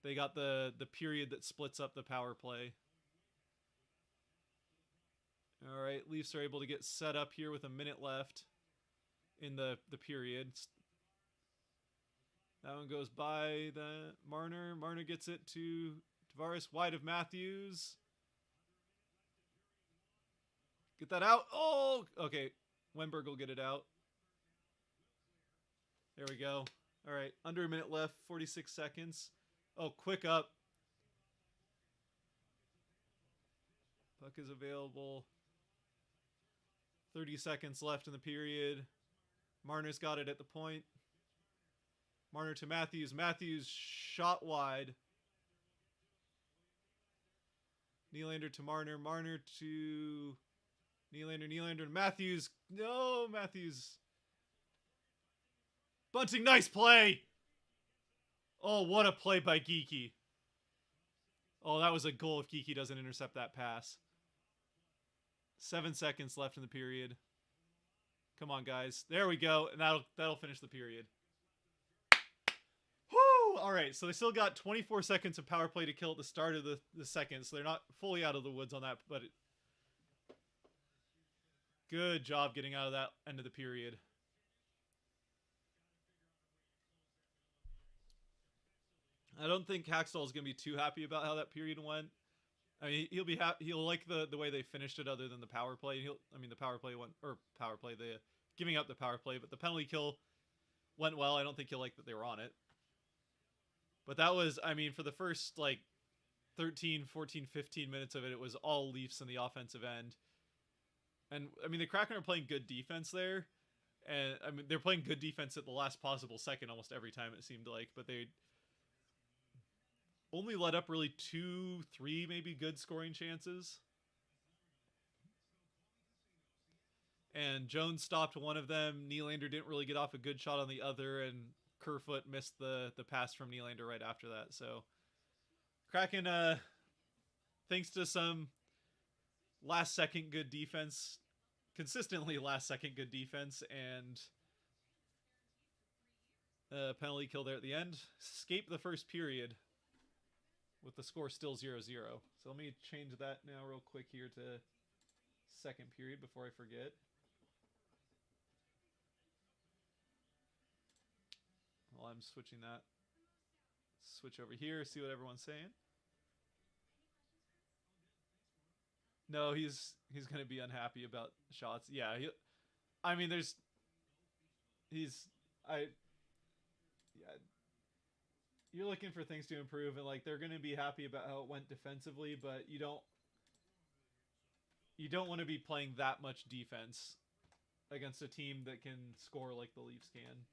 they got the period that splits up the power play. All right, Leafs are able to get set up here with a minute left in the period. That one goes by the Marner. Marner gets it to Tavares, wide of Matthews. Get that out. Oh, okay. Wenberg will get it out. There we go. All right, under a minute left, 46 seconds. Oh, quick up. Puck is available. 30 seconds left in the period. Marner's got it at the point. Marner to Matthews. Matthews shot wide. Nylander to Marner. Marner to Nylander, Matthews. No, Matthews. Bunting, nice play. Oh, what a play by Geeky. Oh, that was a goal if Geeky doesn't intercept that pass. 7 seconds left in the period. Come on, guys. There we go. And that'll finish the period. Woo! All right, so they still got 24 seconds of power play to kill at the start of the second, so they're not fully out of the woods on that, but good job getting out of that end of the period. I don't think Hackstall is going to be too happy about how that period went. I mean, he'll be he'll like the way they finished it, other than the power play. The power play went, or power play, the giving up the power play, but the penalty kill went well. I don't think he'll like that they were on it. But that was, I mean, for the first like 13, 14, 15 minutes of it, it was all Leafs in the offensive end. And I mean, the Kraken are playing good defense there. And I mean, they're playing good defense at the last possible second almost every time, it seemed like. But they only let up really 2, 3 maybe good scoring chances. And Jones stopped one of them. Nylander didn't really get off a good shot on the other. And Kerfoot missed the pass from Nylander right after that. So Kraken, thanks to some last second good defense, consistently last second good defense, and penalty kill there at the end, escape the first period with the score still 0-0. So let me change that now real quick here to second period before I forget. While I'm switching that, switch over here, see what everyone's saying. No, he's going to be unhappy about shots. Yeah, you're looking for things to improve, and like they're going to be happy about how it went defensively, but you don't want to be playing that much defense against a team that can score like the Leafs can.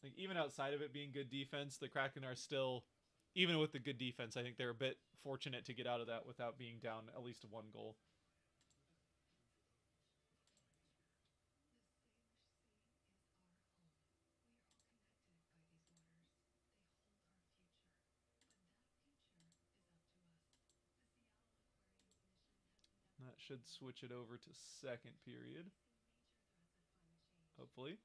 Like, even outside of it being good defense, the Kraken are still, even with the good defense, I think they're a bit fortunate to get out of that without being down at least 1 goal. That should switch it over to second period. Hopefully.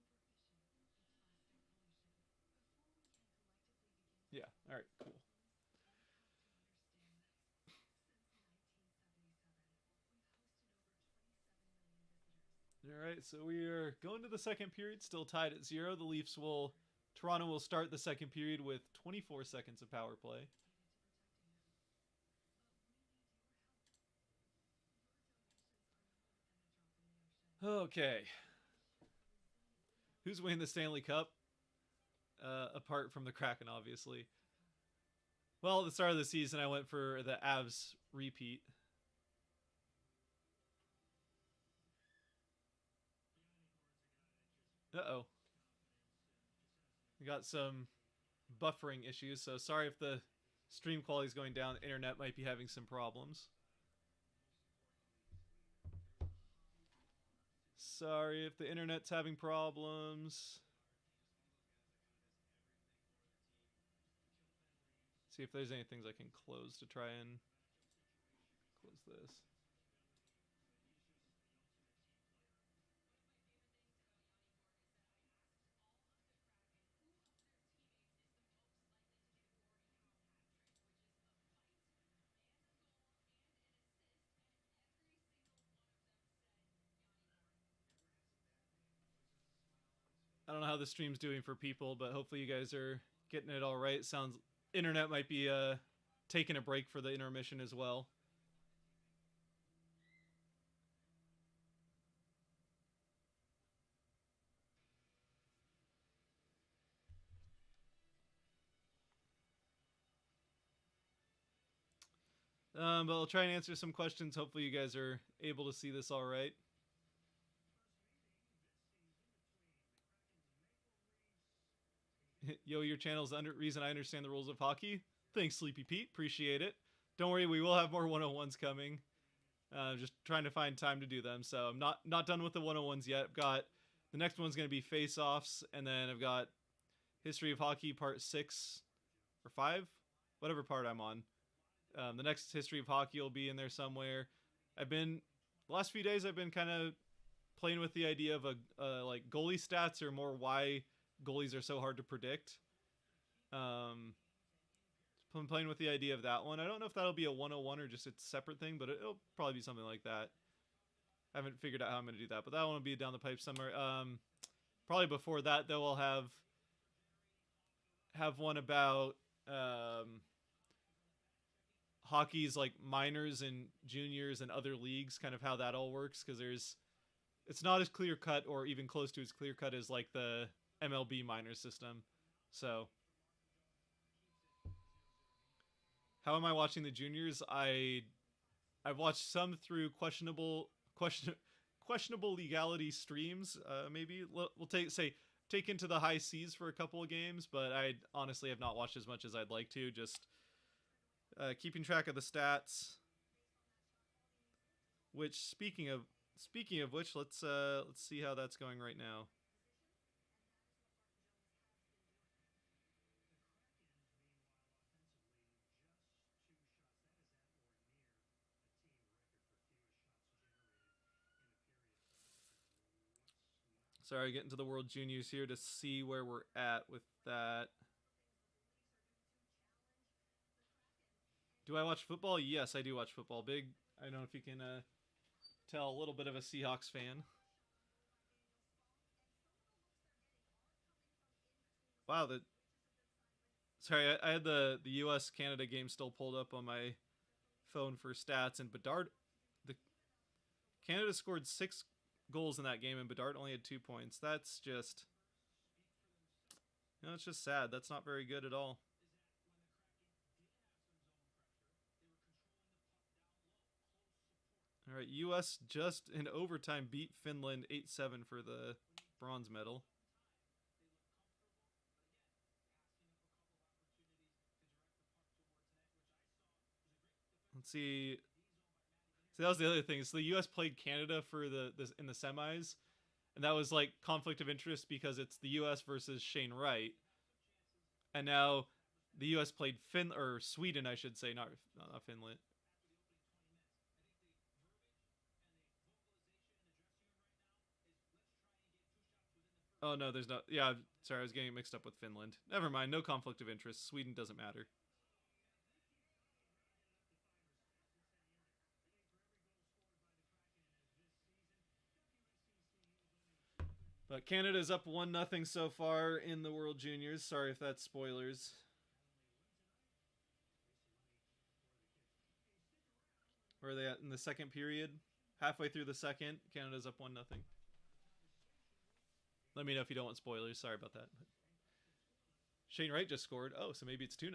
Yeah, alright, cool. Alright, so we are going to the second period, still tied at 0. Toronto will start the second period with 24 seconds of power play. Okay. Who's winning the Stanley Cup? Apart from the Kraken, obviously. Well, at the start of the season, I went for the Avs repeat. Uh-oh. We got some buffering issues, so sorry if the stream quality is going down. The internet might be having some problems. Sorry if the internet's having problems. See if there's any things I can close to try and close this. I don't know how the stream's doing for people, but hopefully you guys are getting it all right. Sounds internet might be taking a break for the intermission as well. But I'll try and answer some questions. Hopefully you guys are able to see this all right. Yo, your channel's the reason I understand the rules of hockey. Thanks, Sleepy Pete. Appreciate it. Don't worry, we will have more 101s coming. Just trying to find time to do them. So I'm not done with the 101s yet. I've got the next one's going to be face-offs, and then I've got History of Hockey Part 6 or 5, whatever part I'm on. The next History of Hockey will be in there somewhere. The last few days I've been kind of playing with the idea of like goalie stats, or more why goalies are so hard to predict. I'm playing with the idea of that one. I don't know if that'll be a 101 or just a separate thing, but it'll probably be something like that. I haven't figured out how I'm going to do that, but that one will be down the pipe somewhere. Probably before that, though, I'll have one about hockey's like minors and juniors and other leagues, kind of how that all works, because it's not as clear cut or even close to as clear cut as like the MLB minor system. So how am I watching the juniors? I've watched some through questionable legality streams. Maybe we'll take into the high seas for a couple of games, but I honestly have not watched as much as I'd like to. Just keeping track of the stats. Which speaking of which, let's see how that's going right now. Sorry, getting to the World Juniors here to see where we're at with that. Do I watch football? Yes, I do watch football. I don't know if you can tell, a little bit of a Seahawks fan. Wow, sorry, I had the U.S. Canada game still pulled up on my phone for stats, and the Canada scored 6 goals in that game, and Bedard only had 2 points. That's just, it's just sad. That's not very good at all. All right, U.S. just in overtime beat Finland 8-7 for the bronze medal. Let's see. So that was the other thing. So the U.S. played Canada for in the semis, and that was like conflict of interest because it's the U.S. versus Shane Wright, and now the U.S. played Sweden, I should say, not Finland. Oh no, there's no. Yeah, sorry, I was getting mixed up with Finland. Never mind, no conflict of interest. Sweden doesn't matter. But Canada's up 1-0 so far in the World Juniors. Sorry if that's spoilers. Where are they at in the second period? Halfway through the second, Canada's up 1-0. Let me know if you don't want spoilers. Sorry about that. Shane Wright just scored. Oh, so maybe it's 2-0.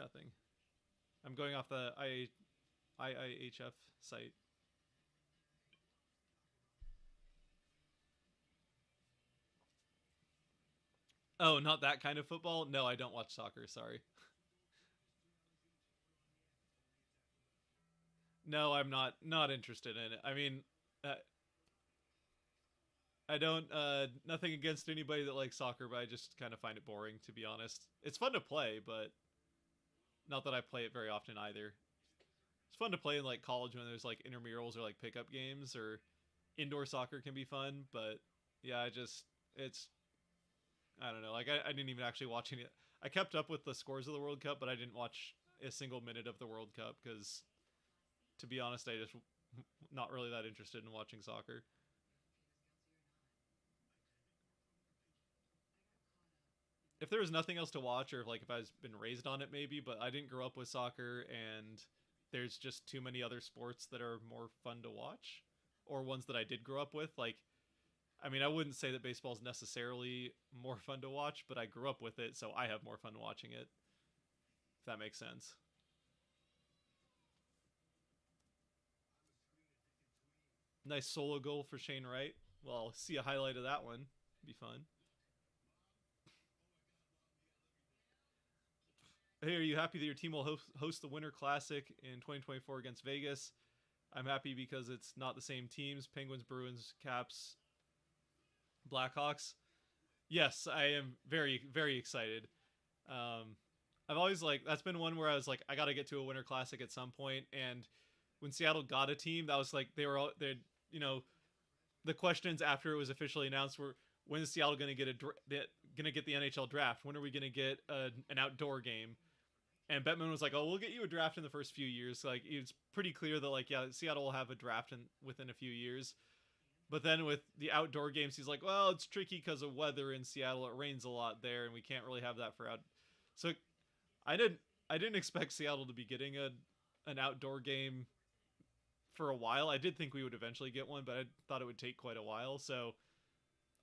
I'm going off the IIHF site. Oh, not that kind of football? No, I don't watch soccer. Sorry. No, I'm not interested in it. I mean, uh, I don't nothing against anybody that likes soccer, but I just kind of find it boring, to be honest. It's fun to play, but not that I play it very often either. It's fun to play in like college when there's like intramurals or like pickup games, or indoor soccer can be fun, but yeah, it's I don't know. Like I didn't even actually watch any. I kept up with the scores of the World Cup, but I didn't watch a single minute of the World Cup because, to be honest, I just not really that interested in watching soccer. If there was nothing else to watch, or if, like if I was been raised on it, maybe. But I didn't grow up with soccer, and there's just too many other sports that are more fun to watch, or ones that I did grow up with. Like, I mean, I wouldn't say that baseball is necessarily more fun to watch, but I grew up with it, so I have more fun watching it. If that makes sense. Nice solo goal for Shane Wright. Well, I'll see a highlight of that one. Be fun. Hey, are you happy that your team will host the Winter Classic in 2024 against Vegas? I'm happy because it's not the same teams: Penguins, Bruins, Caps, Blackhawks. Yes, I am very, very excited. Um, I've always like that's been one where I was like, I got to get to a Winter Classic at some point. And when Seattle got a team, that was like they were all they, you know, the questions after it was officially announced were, when is Seattle going to get going to get the NHL draft? When are we going to get an outdoor game? And Bettman was like, "Oh, we'll get you a draft in the first few years." Like it's pretty clear that like yeah, Seattle will have a draft within a few years. But then with the outdoor games, he's like, "Well, it's tricky because of weather in Seattle. It rains a lot there, and we can't really have that for out." So I didn't I didn't expect Seattle to be getting an outdoor game for a while. I did think we would eventually get one, but I thought it would take quite a while. So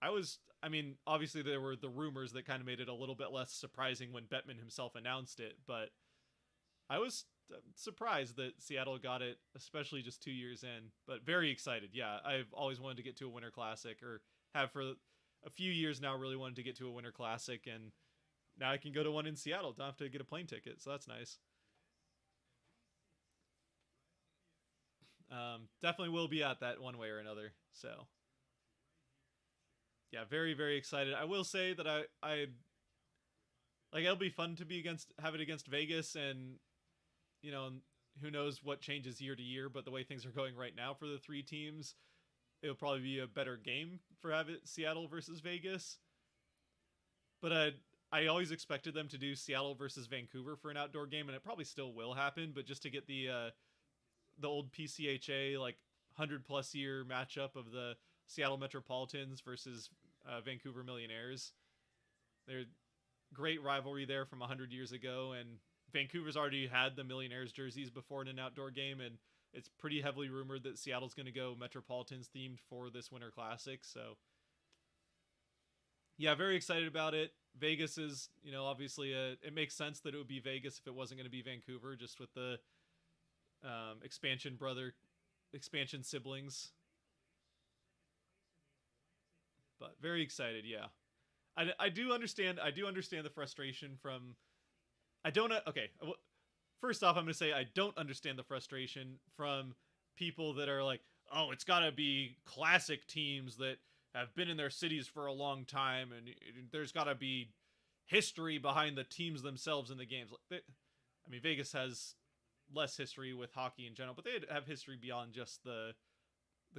I mean, obviously there were the rumors that kind of made it a little bit less surprising when Bettman himself announced it, but I was surprised that Seattle got it, especially just 2 years in, but very excited. Yeah, I've always wanted to get to a Winter Classic, or have for a few years now really wanted to get to a Winter Classic, and now I can go to one in Seattle. Don't have to get a plane ticket, so that's nice. Definitely will be at that one way or another. So yeah, very very excited. I will say that I like it'll be fun to be against have it against Vegas, and you know who knows what changes year to year. But the way things are going right now for the three teams, it'll probably be a better game for have it Seattle versus Vegas. But I always expected them to do Seattle versus Vancouver for an outdoor game, and it probably still will happen. But just to get the old PCHA like 100+ year matchup of the Seattle Metropolitans versus Vancouver Millionaires. They're great rivalry there from 100 years ago, and Vancouver's already had the Millionaires jerseys before in an outdoor game, and it's pretty heavily rumored that Seattle's going to go Metropolitans themed for this Winter Classic. So yeah, very excited about it. Vegas is, obviously it makes sense that it would be Vegas if it wasn't going to be Vancouver, just with the expansion siblings. But very excited, yeah. I do understand. I do understand the frustration from. I don't. Okay. First off, I'm going to say I don't understand the frustration from people that are like, "Oh, it's got to be classic teams that have been in their cities for a long time, and there's got to be history behind the teams themselves in the games." I mean, Vegas has less history with hockey in general, but they have history beyond just the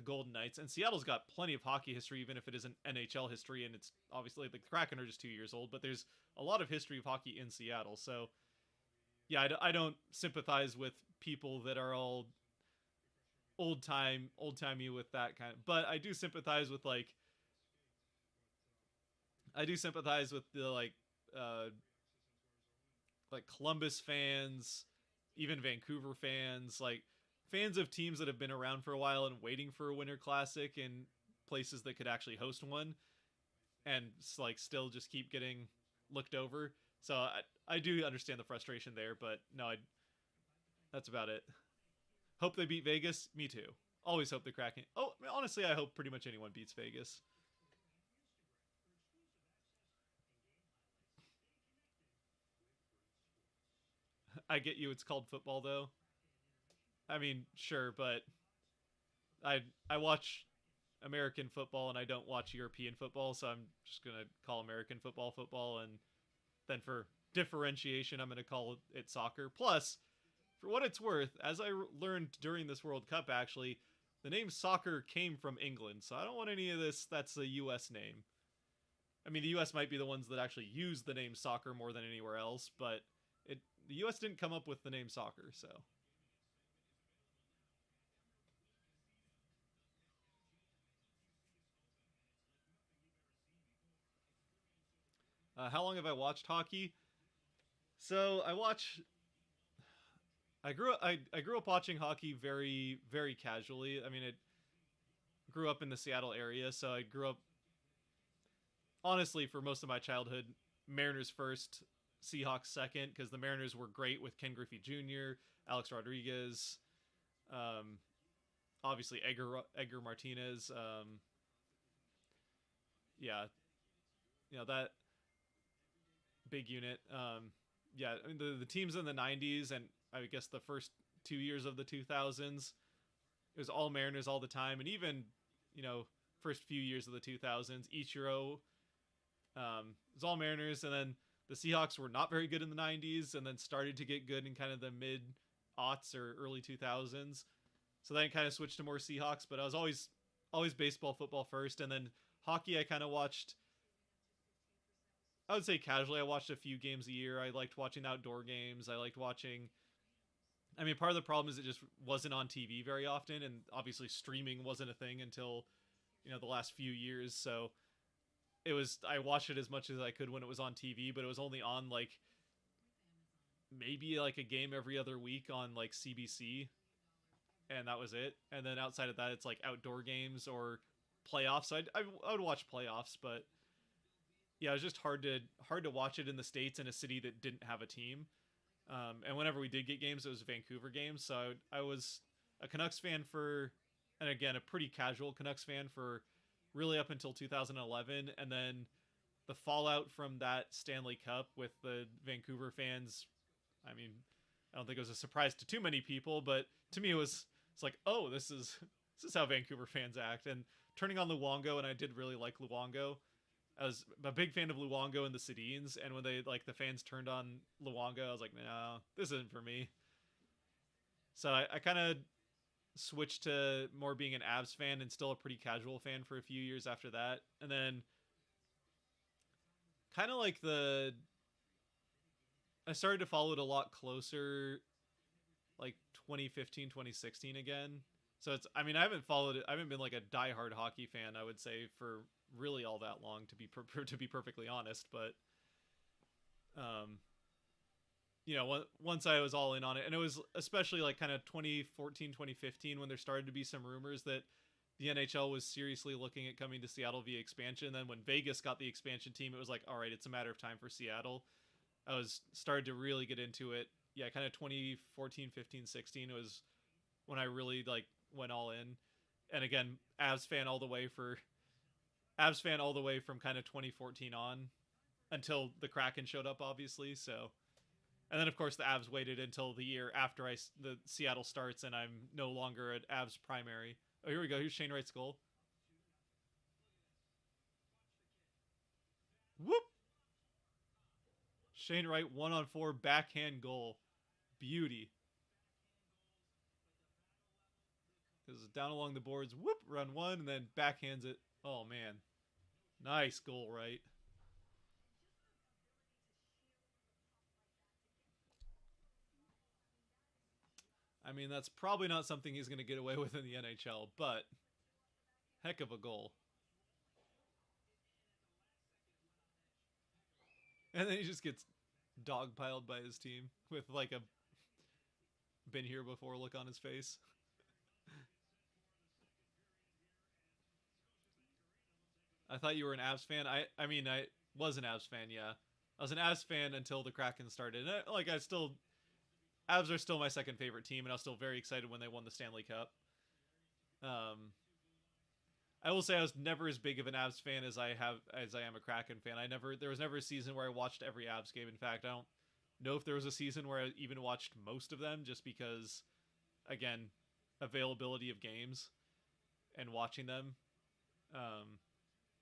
Golden Knights. And Seattle's got plenty of hockey history, even if it isn't NHL history, and it's obviously the Kraken are just 2 years old, but there's a lot of history of hockey in Seattle. So yeah, I don't sympathize with people that are all old timey with that kind of, but I do sympathize with the like Columbus fans, even Vancouver fans, like fans of teams that have been around for a while and waiting for a Winter Classic in places that could actually host one, and like still just keep getting looked over. So I do understand the frustration there, but no, that's about it. Hope they beat Vegas. Me too. Always hope the Kraken. Oh, honestly, I hope pretty much anyone beats Vegas. I get you. It's called football, though. I mean, sure, but I watch American football and I don't watch European football, so I'm just gonna call American football football, and then for differentiation, I'm gonna call it soccer. Plus, for what it's worth, as I learned during this World Cup, actually, the name soccer came from England, so I don't want any of this. That's a U.S. name. I mean, the U.S. might be the ones that actually use the name soccer more than anywhere else, but the U.S. didn't come up with the name soccer, so. How long have I watched hockey? So I grew up watching hockey very very casually. I mean, it grew up in the Seattle area, so I grew up honestly for most of my childhood Mariners first, Seahawks second, because the Mariners were great with Ken Griffey Jr., Alex Rodriguez, um, obviously Edgar Martinez. Yeah, that big unit. Yeah, I mean, the teams in the '90s and I guess the first 2 years of the 2000s. it was all Mariners all the time, and even you know first few years of the 2000s, Ichiro, it was all Mariners, and then the Seahawks were not very good in the 90s, and then started to get good in kind of the mid aughts or early 2000s. So then it kind of switched to more Seahawks, but I was always baseball, football first, and then hockey I kind of watched. I would say casually. I watched a few games a year. I liked watching outdoor games. I liked watching. I mean, part of the problem is it just wasn't on TV very often, and obviously streaming wasn't a thing until the last few years. So I watched it as much as I could when it was on TV, but it was only on like maybe like a game every other week on like CBC, and that was it. And then outside of that, it's like outdoor games or playoffs. I would watch playoffs, but yeah, it was just hard to watch it in the States in a city that didn't have a team. And whenever we did get games, it was Vancouver games. So I was a Canucks fan and again, a pretty casual Canucks fan for really up until 2011. And then the fallout from that Stanley Cup with the Vancouver fans, I mean, I don't think it was a surprise to too many people, but to me it's like, oh, this is how Vancouver fans act. And turning on Luongo, and I did really like Luongo. I was a big fan of Luongo and the Sedins, and when the fans turned on Luongo, I was like, no, this isn't for me. So I kind of switched to more being an Avs fan and still a pretty casual fan for a few years after that. And then kind of like I started to follow it a lot closer like 2015, 2016 again. So I mean, I haven't followed it. I haven't been like a diehard hockey fan, I would say, for really all that long, to be perfectly honest. But once I was all in on it, and it was especially like kind of 2014, 2015 when there started to be some rumors that the NHL was seriously looking at coming to Seattle via expansion. And then when Vegas got the expansion team, it was like, all right, it's a matter of time for Seattle. I was started to really get into it. Yeah, kind of 2014, 15, 16 was when I really like went all in. And again, Avs fan all the way from kind of 2014 on until the Kraken showed up, obviously. So, and then of course the Avs waited until the year after the Seattle starts, and I'm no longer an Avs primary. Oh, here we go. Here's Shane Wright's goal. Whoop! Shane Wright 1-on-4 backhand goal. Beauty. This is down along the boards. Whoop! Run one, and then backhands it. Oh man, nice goal, Wright. I mean, that's probably not something he's going to get away with in the NHL, but heck of a goal. And then he just gets dogpiled by his team with like a been here before look on his face. I thought you were an Avs fan. I mean, I was an Avs fan, yeah. I was an Avs fan until the Kraken started. And Avs are still my second favorite team, and I was still very excited when they won the Stanley Cup. Um, I will say I was never as big of an Avs fan as I am a Kraken fan. There was never a season where I watched every Avs game. In fact, I don't know if there was a season where I even watched most of them, just because, again, availability of games and watching them.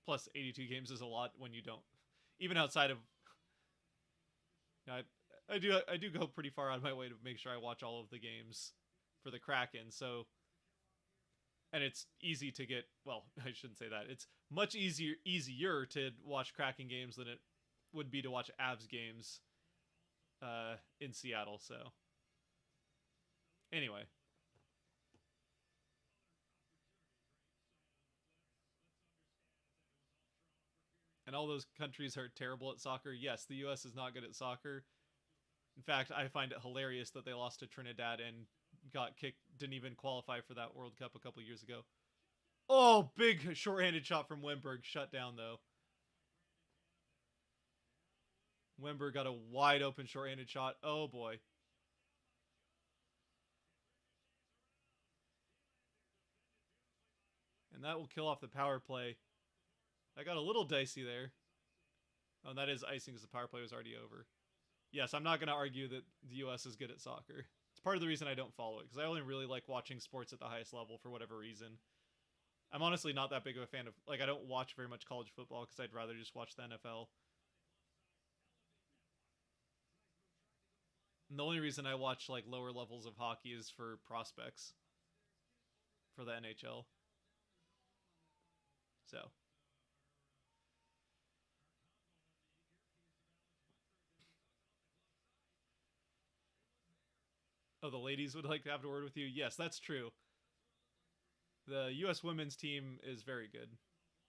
Plus, 82 games is a lot when you don't, even outside of. I do go pretty far out of my way to make sure I watch all of the games for the Kraken. So, and it's easy to get. Well, I shouldn't say that. It's much easier to watch Kraken games than it would be to watch Avs games in Seattle. So, anyway. And all those countries are terrible at soccer. Yes, the U.S. is not good at soccer. In fact, I find it hilarious that they lost to Trinidad and got kicked, didn't even qualify for that World Cup a couple years ago. Oh, big shorthanded shot from Wemberg. Shut down, though. Wemberg got a wide open shorthanded shot. Oh, boy. And that will kill off the power play. I got a little dicey there. Oh, and that is icing because the power play was already over. Yes, I'm not going to argue that the U.S. is good at soccer. It's It's part of the reason I don't follow it, because I only really like watching sports at the highest level for whatever reason. I'm honestly not that big of a fan of, like, I don't watch very much college football because I'd rather just watch the NFL. And the only reason I watch like lower levels of hockey is for prospects for the NHL. So, oh, the ladies would like to have a word with you. Yes, that's true. The U.S. women's team is very good,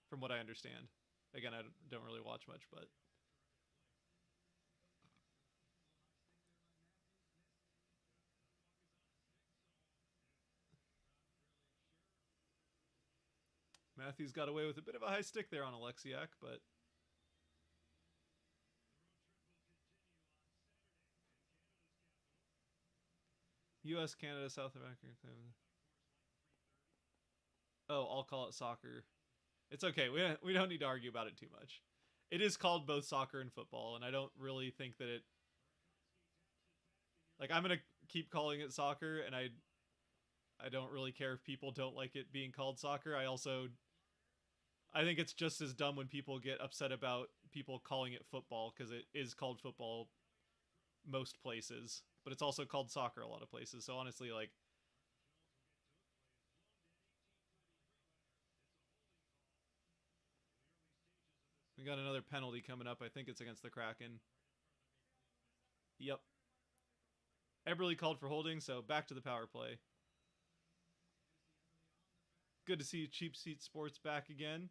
from what I understand. Again, I don't really watch much, but Matthews got away with a bit of a high stick there on Alexiak, but U.S., Canada, South America. Oh, I'll call it soccer. It's okay. We don't need to argue about it too much. It is called both soccer and football, and I don't really think that it. Like, I'm gonna keep calling it soccer, and I don't really care if people don't like it being called soccer. I think it's just as dumb when people get upset about people calling it football, because it is called football most places, but it's also called soccer a lot of places. So honestly, like, we got another penalty coming up. I think it's against the Kraken. Yep. Eberle called for holding, so back to the power play. Good to see Cheap Seat Sports back again.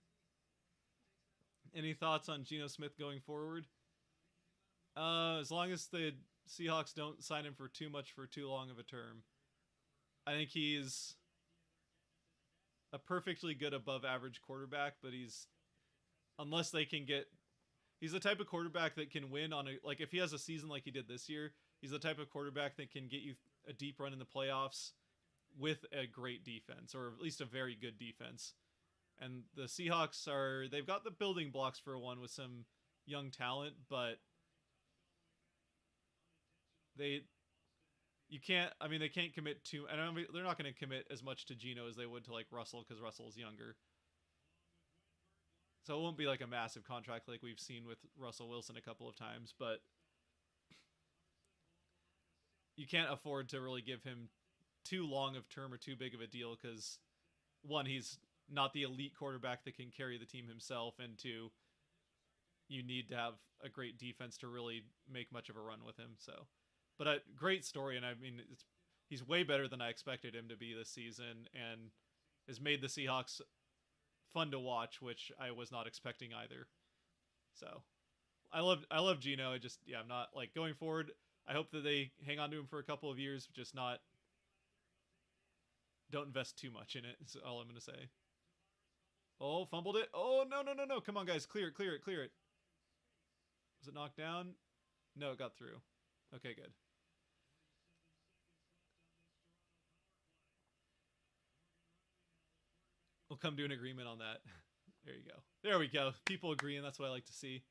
Any thoughts on Geno Smith going forward? As long as the Seahawks don't sign him for too much for too long of a term. I think he's a perfectly good above average quarterback, but unless they can get he's the type of quarterback that can win on a, like, if he has a season like he did this year, he's the type of quarterback that can get you a deep run in the playoffs with a great defense, or at least a very good defense. And the Seahawks they've got the building blocks for one with some young talent, but they you can't I mean they can't commit to, and I mean, they're not going to commit as much to Geno as they would to like Russell, because Russell's younger. So it won't be like a massive contract like we've seen with Russell Wilson a couple of times, but you can't afford to really give him too long of term or too big of a deal, because one, he's not the elite quarterback that can carry the team himself, and two, you need to have a great defense to really make much of a run with him. So, but a great story, and I mean, he's way better than I expected him to be this season, and has made the Seahawks fun to watch, which I was not expecting either. So, I love Geno. I'm not like going forward. I hope that they hang on to him for a couple of years, just not don't invest too much in it. Is all I'm gonna say. Oh, fumbled it. Oh, no, no, no, no. Come on, guys. Clear it, clear it, clear it. Was it knocked down? No, it got through. Okay, good. We'll come to an agreement on that. There you go. There we go. People agreeing. That's what I like to see.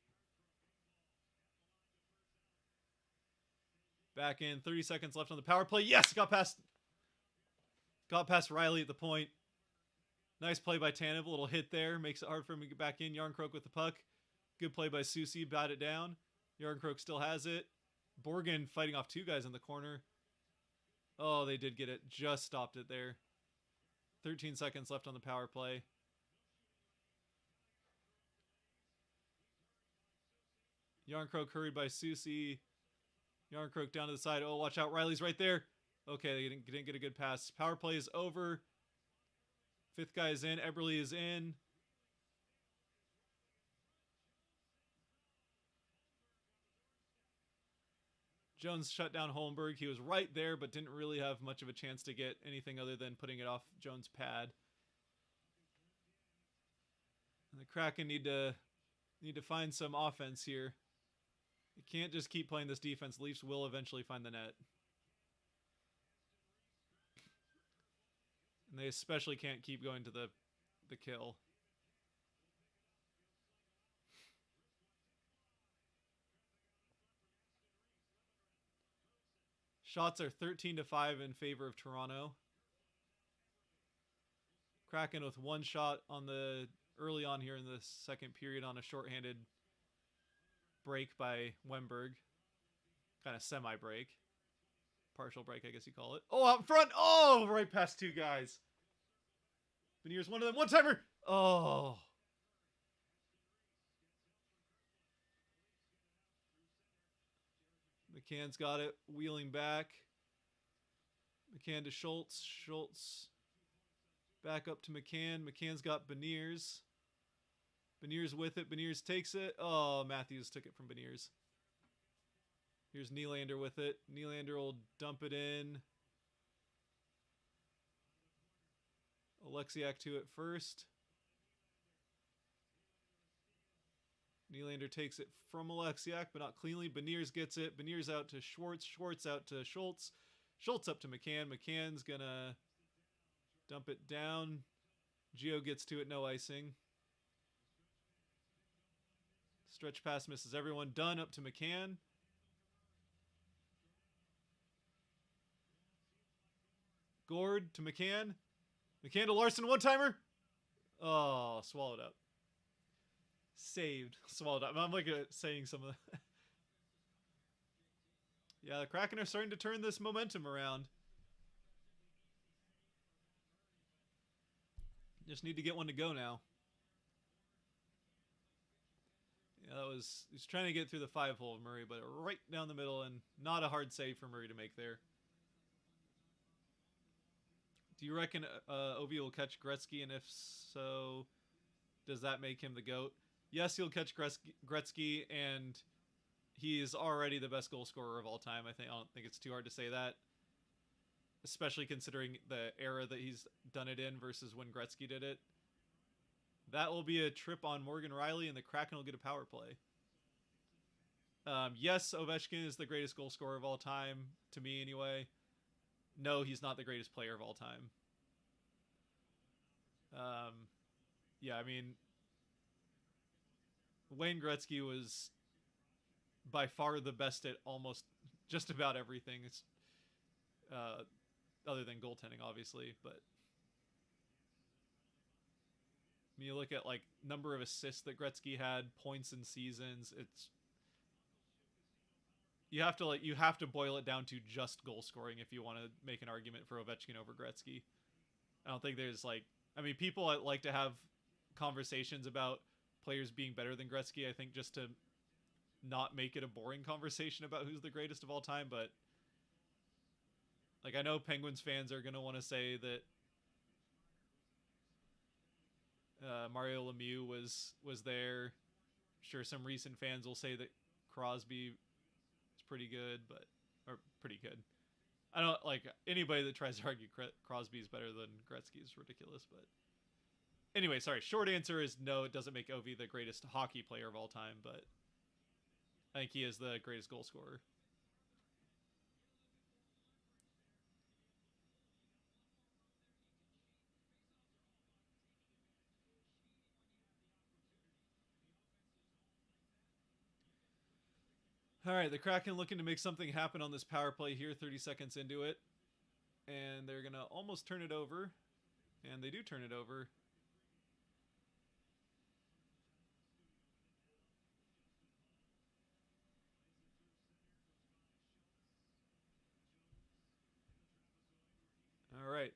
Back in. 30 seconds left on the power play. Yes! Got past Riley at the point. Nice play by Tanev. A little hit there. Makes it hard for him to get back in. Yarncroke with the puck. Good play by Susie. Bat it down. Yarncroke still has it. Borgen fighting off two guys in the corner. Oh, they did get it. Just stopped it there. 13 seconds left on the power play. Yarncroke hurried by Susie. Yarncroke down to the side. Oh, watch out. Riley's right there. Okay, they didn't get a good pass. Power play is over. Fifth guy is in. Eberle is in. Jones shut down Holmberg. He was right there, but didn't really have much of a chance to get anything other than putting it off Jones' pad. And the Kraken need to find some offense here. You can't just keep playing this defense. Leafs will eventually find the net. And they especially can't keep going to the kill. Shots are 13-5 in favor of Toronto. Kraken with one shot on the early on here in the second period on a shorthanded break by Wemberg. Kind of semi-break. Partial break, I guess you call it. Oh, out in front. Oh, right past two guys. Beniers, one of them. One-timer. Oh. McCann's got it. Wheeling back. McCann to Schultz. Schultz back up to McCann. McCann's got Beniers. Beniers with it. Beniers takes it. Oh, Matthews took it from Beniers. Here's Nylander with it. Nylander will dump it in. Alexiak to it first. Nylander takes it from Alexiak, but not cleanly. Beniers gets it. Beniers out to Schwartz. Schwartz out to Schultz. Schultz up to McCann. McCann's gonna dump it down. Geo gets to it, no icing. Stretch pass misses everyone. Done up to McCann. Gord to McCann. McCann to Larson, one-timer. Oh, swallowed up. Saved. Swallowed up. I'm like saying some of the... Yeah, the Kraken are starting to turn this momentum around. Just need to get one to go now. Yeah, he's trying to get through the 5-hole of Murray, but right down the middle, and not a hard save for Murray to make there. Do you reckon Ovi will catch Gretzky, and if so, does that make him the GOAT? Yes, he'll catch Gretzky, and he is already the best goal scorer of all time. I don't think it's too hard to say that, especially considering the era that he's done it in versus when Gretzky did it. That will be a trip on Morgan Riley, and the Kraken will get a power play. Yes, Ovechkin is the greatest goal scorer of all time, to me anyway. No, he's not the greatest player of all time. Yeah, I mean, Wayne Gretzky was by far the best at almost just about everything. It's other than goaltending, obviously, but when you look at like number of assists that Gretzky had, points in seasons, you have to boil it down to just goal scoring if you want to make an argument for Ovechkin over Gretzky. I don't think there's people like to have conversations about players being better than Gretzky, I think, just to not make it a boring conversation about who's the greatest of all time, but I know Penguins fans are going to want to say that Mario Lemieux was there. Sure, some recent fans will say that Crosby is pretty good, or pretty good. I don't anybody that tries to argue Crosby is better than Gretzky is ridiculous, but anyway, sorry. Short answer is no, it doesn't make Ovi the greatest hockey player of all time, but I think he is the greatest goal scorer. All right, the Kraken looking to make something happen on this power play here, 30 seconds into it. And they're going to almost turn it over. And they do turn it over. All right.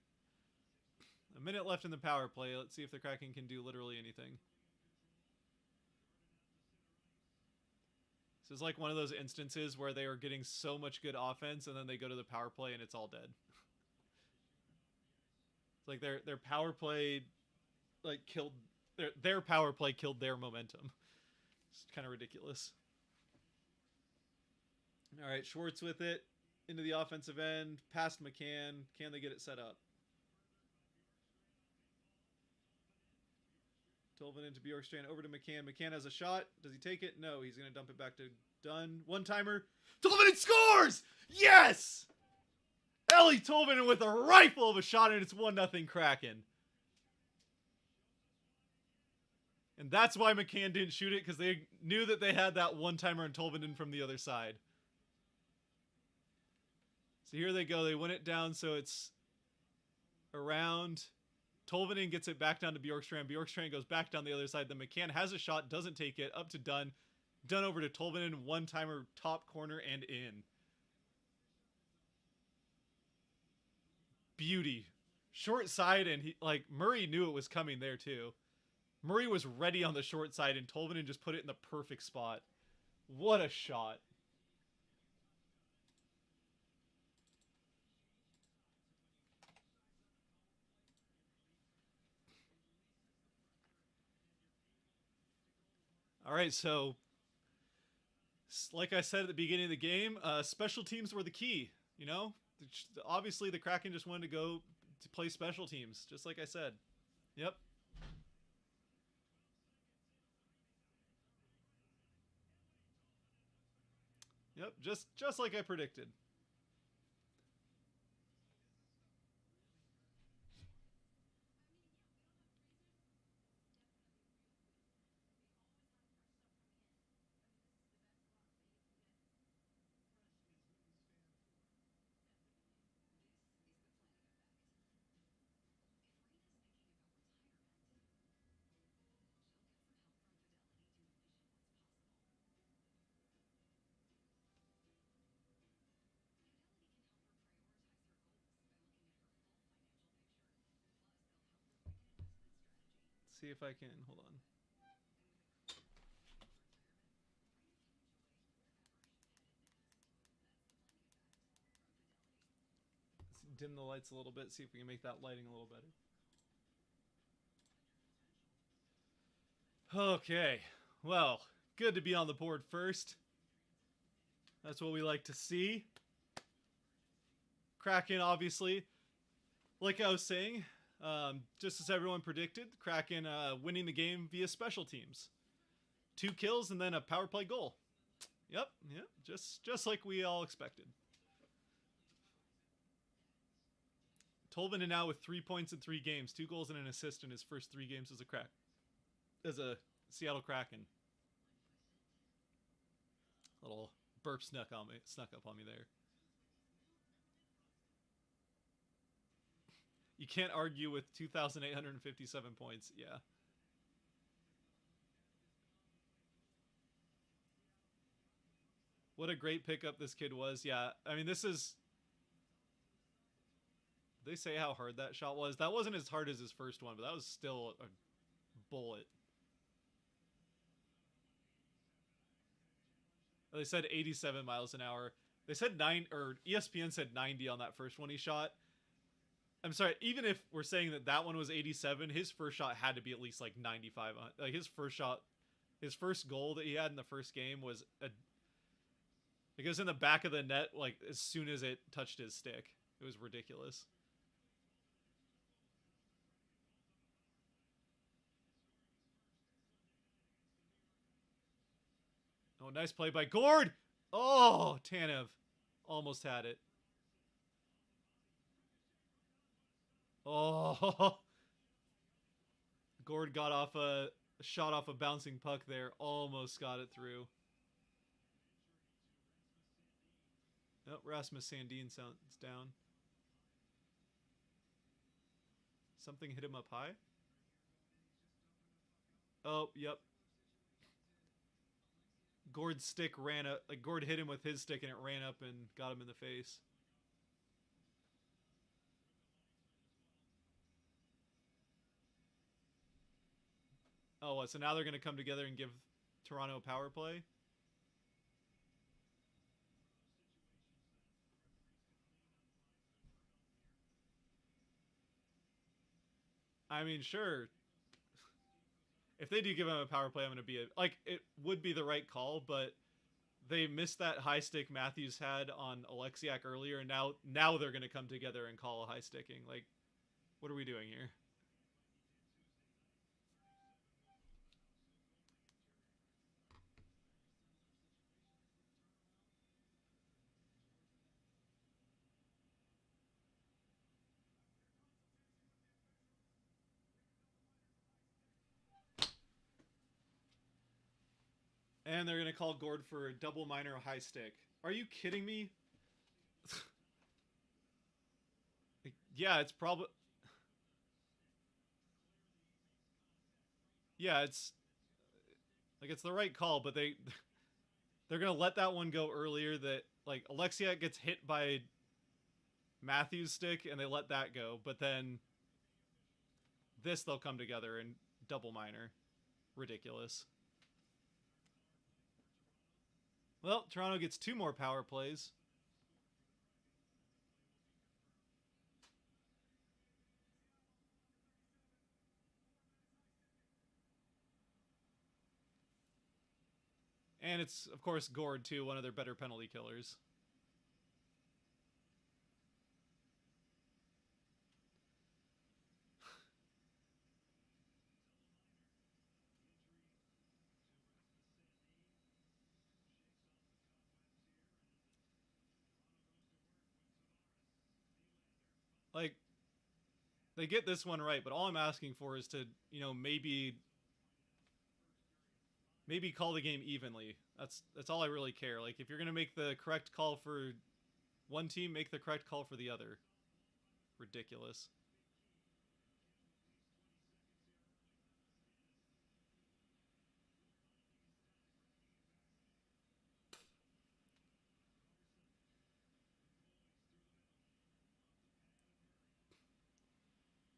A minute left in the power play. Let's see if the Kraken can do literally anything. This is like one of those instances where they are getting so much good offense and then they go to the power play and it's all dead. It's like their power play killed their power play killed their momentum. It's kind of ridiculous. All right, Schwartz with it into the offensive end, past McCann. Can they get it set up? Tolvanen into Bjorkstrand, over to McCann. McCann has a shot. Does he take it? No, he's going to dump it back to Dunn. One-timer. Tolvanen scores! Yes! Ellie Tolvanen with a rifle of a shot, and it's 1-0 Kraken. And that's why McCann didn't shoot it, because they knew that they had that one-timer on Tolvanen from the other side. So here they go. They win it down, so it's around. Tolvanen gets it back down to Bjorkstrand. Bjorkstrand goes back down the other side. Then McCann has a shot, doesn't take it. Up to Dunn. Dunn over to Tolvanen. One-timer, top corner, and in. Beauty. Short side, and Murray knew it was coming there, too. Murray was ready on the short side, and Tolvanen just put it in the perfect spot. What a shot. All right, so like I said at the beginning of the game, special teams were the key. You know, obviously the Kraken just wanted to go to play special teams, just like I said. Yep. Yep, just like I predicted. Let's see if I can hold on. Let's dim the lights a little bit, see if we can make that lighting a little better. Okay, well, good to be on the board first. That's what we like to see. Kraken, obviously, like I was saying, just as everyone predicted, Kraken winning the game via special teams. 2 kills and then a power play goal. Yep, just like we all expected. Tolvanen now with 3 points in 3 games, 2 goals and an assist in his first 3 games as a Seattle Kraken. Little burp snuck up on me there. You can't argue with 2,857 points. Yeah. What a great pickup this kid was. Yeah, I mean, this is... They say how hard that shot was. That wasn't as hard as his first one, but that was still a bullet. They said 87 miles an hour. They said ESPN said 90 on that first one he shot. I'm sorry, even if we're saying that one was 87, his first shot had to be at least like 95. Like his first goal that he had in the first game was it was in the back of the net like as soon as it touched his stick. It was ridiculous. Oh, nice play by Gord. Oh, Tanev almost had it. Oh, Gord got off a shot off a bouncing puck there. Almost got it through. Oh, Rasmus Sandin sounds down. Something hit him up high. Oh, yep. Gord's stick ran up. Like Gord hit him with his stick and it ran up and got him in the face. Oh, what? So now they're going to come together and give Toronto a power play? I mean, sure. If they do give him a power play, I'm going to be it would be the right call, but they missed that high stick Matthews had on Alexiak earlier, and now they're going to come together and call a high sticking. Like, what are we doing here? And they're going to call Gord for a double minor high stick. Are you kidding me? Yeah, it's probably yeah, it's like it's the right call, but they're gonna let that one go earlier. That like Alexiak gets hit by Matthews' stick, and they let that go. But then this they'll come together and double minor. Ridiculous. Well, Toronto gets 2 more power plays. And it's, of course, Gord, too, one of their better penalty killers. Like, they get this one right, but all I'm asking for is to, maybe call the game evenly. That's all I really care. Like, if you're going to make the correct call for one team, make the correct call for the other. Ridiculous.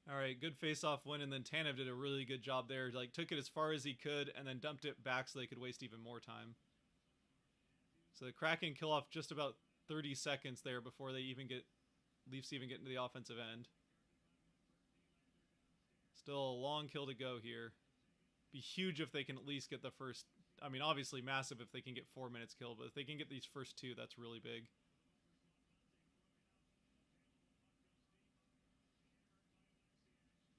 All right, good face-off win, and then Tanev did a really good job there. Like, took it as far as he could, and then dumped it back so they could waste even more time. So the Kraken kill off just about 30 seconds there before they even get Leafs even get into the offensive end. Still a long kill to go here. Be huge if they can at least get the first. I mean, obviously massive if they can get 4 minutes killed, but if they can get these first 2, that's really big.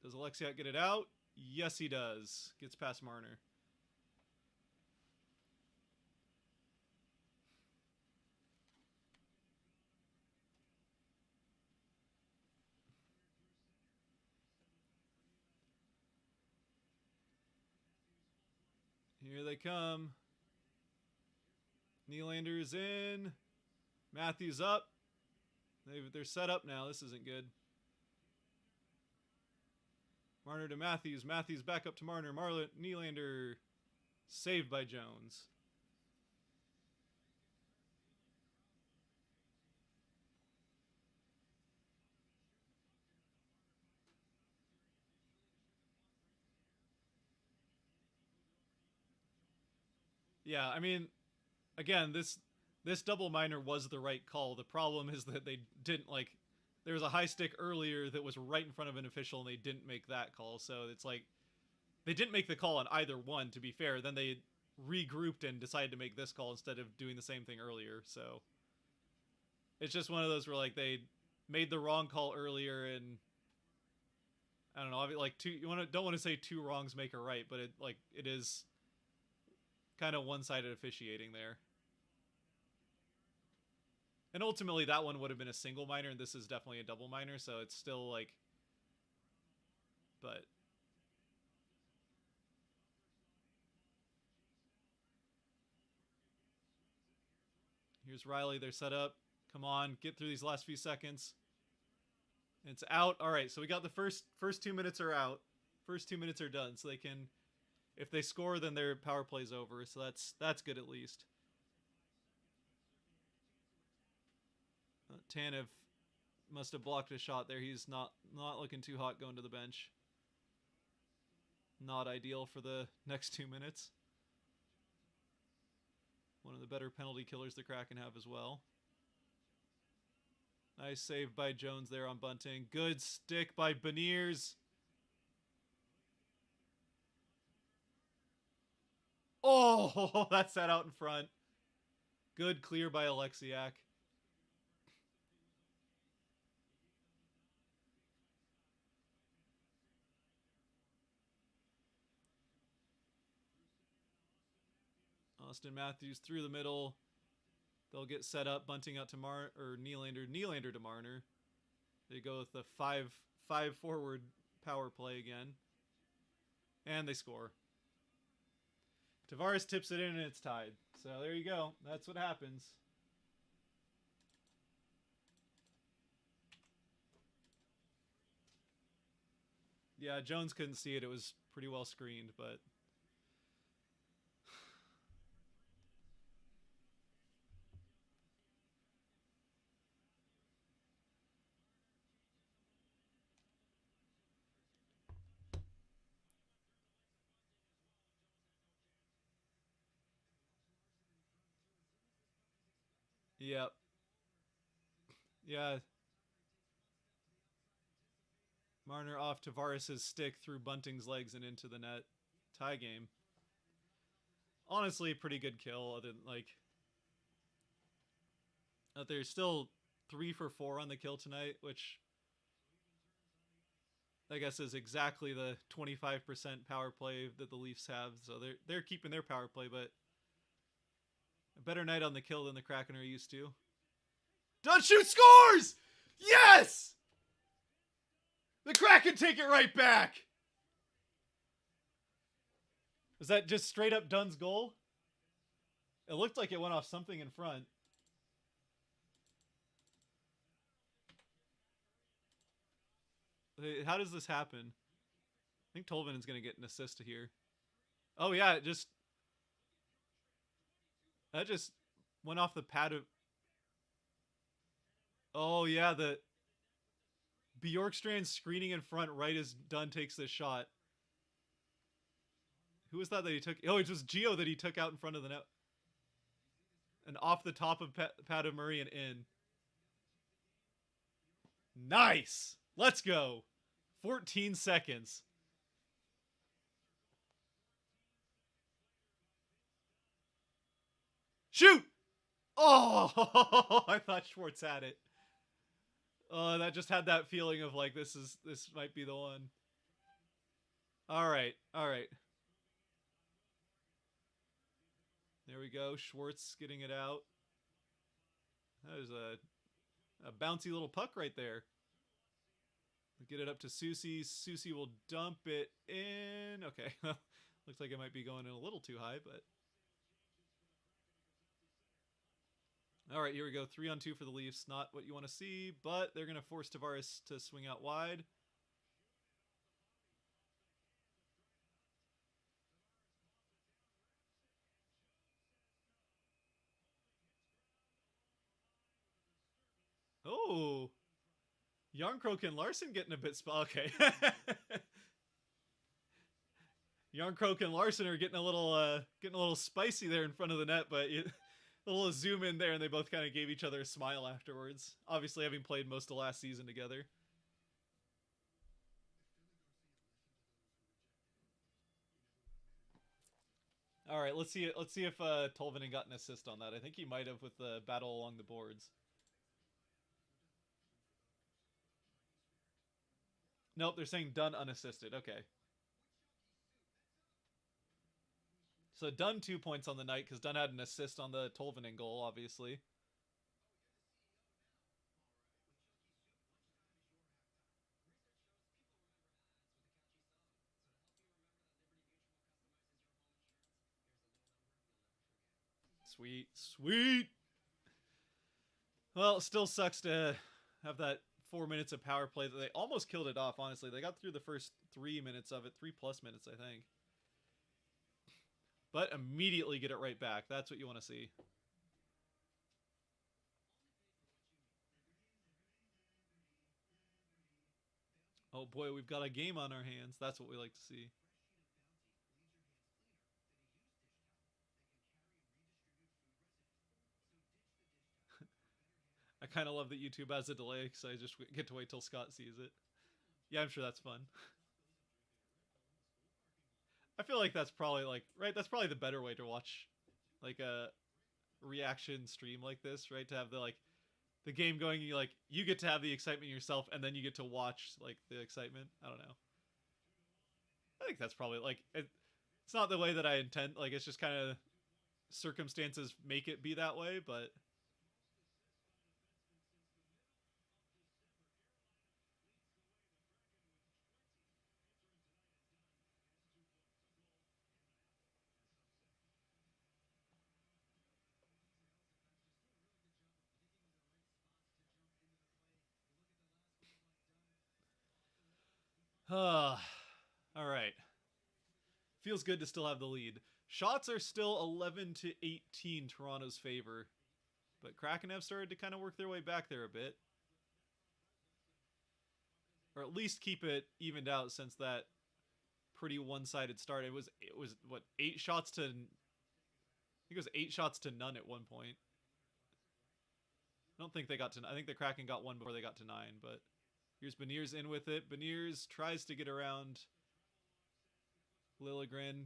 Does Alexiak get it out? Yes, he does. Gets past Marner. Here they come. Nylander's in. Matthews up. They're set up now. This isn't good. Marner to Matthews. Matthews back up to Marner. Nylander saved by Jones. Yeah, I mean, again, this double minor was the right call. The problem is that they didn't like. There was a high stick earlier that was right in front of an official, and they didn't make that call. So it's like they didn't make the call on either one. To be fair, then they regrouped and decided to make this call instead of doing the same thing earlier. So it's just one of those where like they made the wrong call earlier, and I don't know. Like don't want to say 2 wrongs make a right, but it is kind of one-sided officiating there. And ultimately, that one would have been a single minor, and this is definitely a double minor, so it's still like. But. Here's Riley. They're set up. Come on, get through these last few seconds. It's out. All right, so we got the first 2 minutes are out. First 2 minutes are done, so they can. If they score, then their power play's over. So that's good at least. Tanev must have blocked a shot there. He's not looking too hot going to the bench. Not ideal for the next 2 minutes. One of the better penalty killers the Kraken have as well. Nice save by Jones there on Bunting. Good stick by Beniers. Oh, that's that out in front. Good clear by Alexiak. Austin Matthews through the middle. They'll get set up. Bunting out to Nylander to Marner. They go with the five forward power play again. And they score. Tavares tips it in and it's tied. So there you go. That's what happens. Yeah, Jones couldn't see it. It was pretty well screened, but yeah, yeah. Marner off Tavares' stick through Bunting's legs and into the net. Tie game. Honestly, pretty good kill. Other than like, they're still 3 for 4 on the kill tonight, which I guess is exactly the 25% power play that the Leafs have. So they're keeping their power play, but a better night on the kill than the Kraken are used to. Dunshute scores! Yes! The Kraken take it right back. Was that just straight up Dunn's goal? It looked like it went off something in front. How does this happen? I think Tolvanen's going to get an assist here. Oh yeah, that just went off the pad of. Oh yeah, the Bjorkstrand screening in front right as Dunn takes the shot. Who was that he took? Oh, it was Geo that he took out in front of the net. And off the top of pad of Murray and in. Nice. Let's go. 14 seconds. Shoot! Oh, I thought Schwartz had it. Oh, that just had that feeling of like this might be the one. All right. There we go. Schwartz getting it out. That is a bouncy little puck right there. Get it up to Susie. Susie will dump it in. Okay. Looks like it might be going in a little too high, but. All right, here we go. 3-on-2 for the Leafs. Not what you want to see, but they're going to force Tavares to swing out wide. Oh, Yarncroke and Larson getting a bit okay. Yarncroke and Larson are getting a little spicy there in front of the net, but a little zoom in there, and they both kind of gave each other a smile afterwards. Obviously, having played most of last season together. All right, let's see it. Let's see if Tolvanen got an assist on that. I think he might have with the battle along the boards. Nope, they're saying Dunn unassisted. Okay. So Dunn 2 points on the night because Dunn had an assist on the Tolvanen goal, obviously. Sweet. Well, it still sucks to have that 4 minutes of power play that they almost killed it off, honestly. They got through the first 3 minutes of it, 3+ minutes, I think. But immediately get it right back. That's what you want to see. Oh boy, we've got a game on our hands. That's what we like to see. I kind of love that YouTube has a delay because I just get to wait till Scott sees it. Yeah, I'm sure that's fun. I feel like that's probably like right. That's probably the better way to watch like a reaction stream like this, right? To have the game going, you get to have the excitement yourself, and then you get to watch like the excitement. I don't know. I think that's probably it's not the way that I intend. Like it's just kind of circumstances make it be that way, but All right. Feels good to still have the lead. Shots are still 11-18 Toronto's favor, but Kraken have started to kind of work their way back there a bit, or at least keep it evened out since that pretty one-sided start. It was what, 8 shots to, I think it was 8 shots to none at one point. I don't think they got to. I think the Kraken got one before they got to 9. But here's Beniers in with it. Beniers tries to get around Liljegren.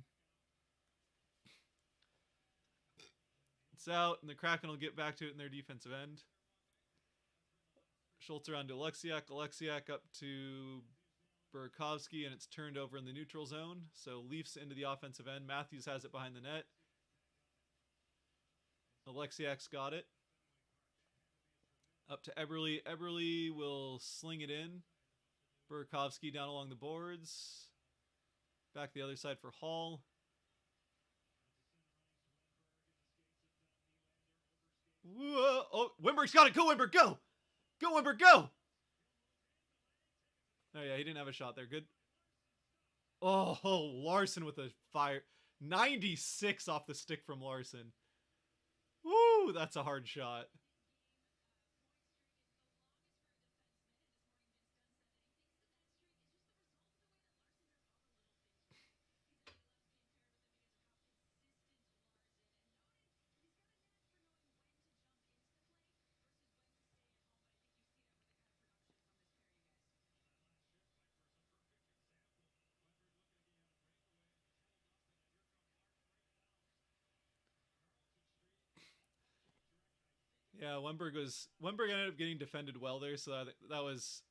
It's out, and the Kraken will get back to it in their defensive end. Schultz around to Alexiak. Alexiak up to Burakovsky, and it's turned over in the neutral zone. So Leafs into the offensive end. Matthews has it behind the net. Alexiak's got it. Up to Eberle. Eberle will sling it in. Burakovsky down along the boards. Back the other side for Hall. Whoa. Oh, Wimberg's got it. Go, Wimberg, go! Go, Wimberg, go! Oh, yeah, he didn't have a shot there. Good. Oh, Larson with a fire. 96 off the stick from Larson. Woo, that's a hard shot. Yeah, Wemberg ended up getting defended well there, so that was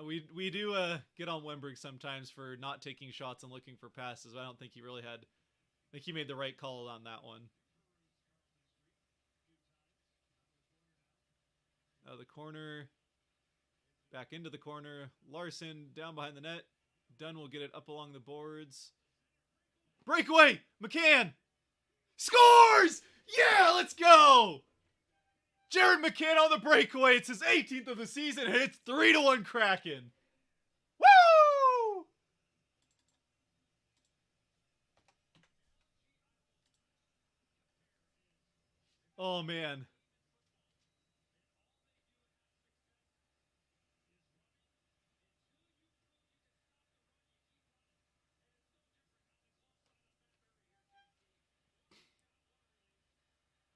we do get on Wemberg sometimes for not taking shots and looking for passes. But I don't think he really had. I think he made the right call on that one. Out of the corner, back into the corner. Larson down behind the net. Dunn will get it up along the boards. Breakaway, McCann scores! Yeah, let's go! Jared McCann on the breakaway. It's his 18th of the season, and it's 3-1 Kraken. Woo! Oh, man.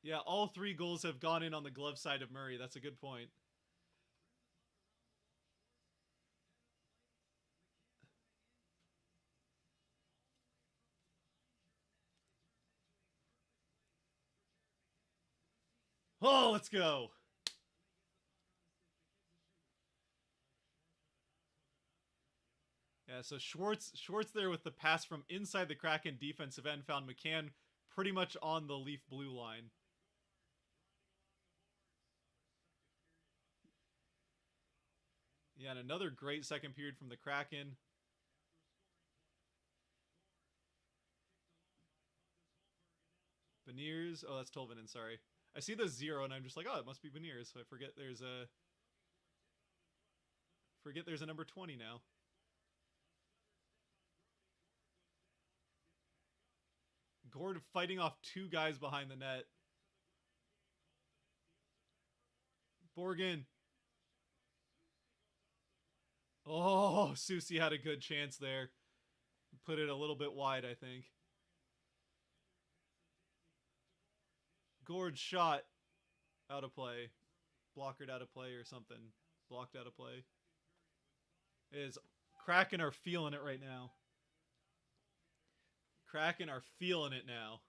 Yeah, all 3 goals have gone in on the glove side of Murray. That's a good point. Oh, let's go. Yeah, so Schwartz there with the pass from inside the Kraken defensive end found McCann pretty much on the Leaf blue line. Yeah, and another great second period from the Kraken. Beniers. Oh, that's Tolvanen, sorry. I see the 0 and I'm just like, oh, it must be Beniers. So I forget there's a number 20 now. Gord fighting off 2 guys behind the net. Borgen. Oh, Susie had a good chance there. Put it a little bit wide, I think. Gord's shot out of play. Blockered out of play or something. Blocked out of play. Is Kraken are feeling it right now. Kraken are feeling it now.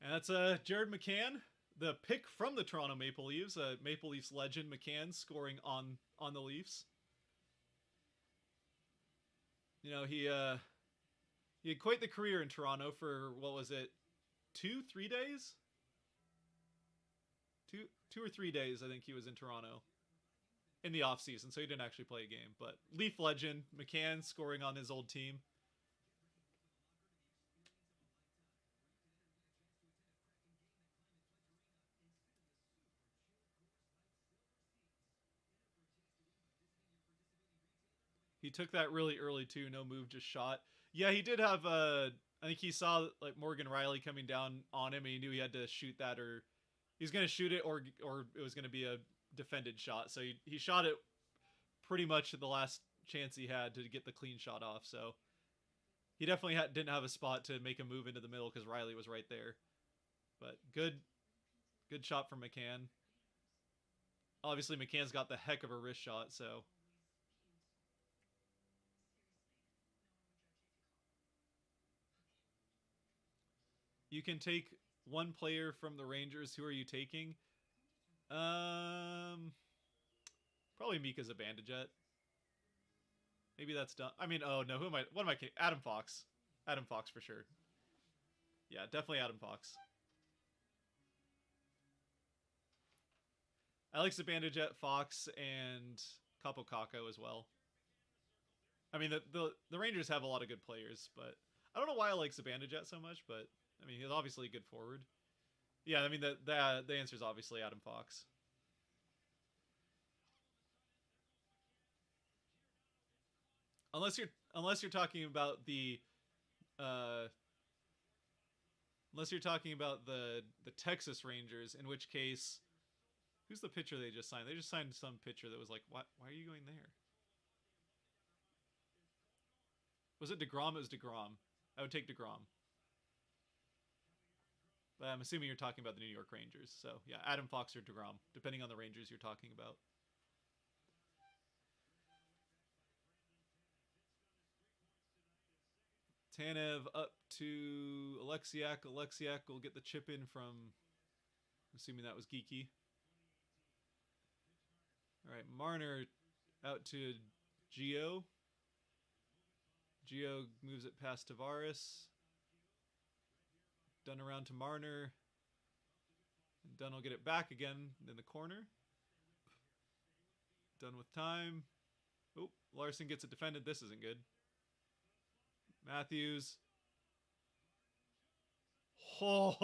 And that's Jared McCann, the pick from the Toronto Maple Leafs, Maple Leafs legend McCann scoring on the Leafs. You know, he had quite the career in Toronto for, what was it, 2-3 days? Two or 3 days, I think he was in Toronto in the offseason, so he didn't actually play a game. But Leaf legend, McCann scoring on his old team. He took that really early too. No move, just shot. Yeah, he did have I think he saw like Morgan Riley coming down on him, and he knew he had to shoot that, or he's gonna shoot it, or it was gonna be a defended shot. So he shot it pretty much at the last chance he had to get the clean shot off. So he definitely didn't have a spot to make a move into the middle because Riley was right there. But good shot from McCann. Obviously, McCann's got the heck of a wrist shot, so. You can take one player from the Rangers. Who are you taking? Probably Mika Zibanejad. Maybe that's done. I mean, oh no, who am I? What am I? Adam Fox. Adam Fox for sure. Yeah, definitely Adam Fox. I like Zibanejad, Fox, and Capo Caco as well. I mean, the Rangers have a lot of good players, but I don't know why I like Zibanejad so much, but I mean, he's obviously a good forward. Yeah, I mean, the answer is obviously Adam Fox. Unless you're talking about the uh unless you're talking about the Texas Rangers, in which case who's the pitcher they just signed? They just signed some pitcher that was like, why are you going there? Was it DeGrom? It was DeGrom. I would take DeGrom. But I'm assuming you're talking about the New York Rangers. So, yeah, Adam Fox or DeGrom, depending on the Rangers you're talking about. Tanev up to Alexiak. Alexiak will get the chip in from, assuming that was Geeky. All right, Marner out to Geo. Geo moves it past Tavares. Dunn around to Marner. And Dunn will get it back again in the corner. Done with time. Oh, Larson gets it defended. This isn't good. Matthews. Oh,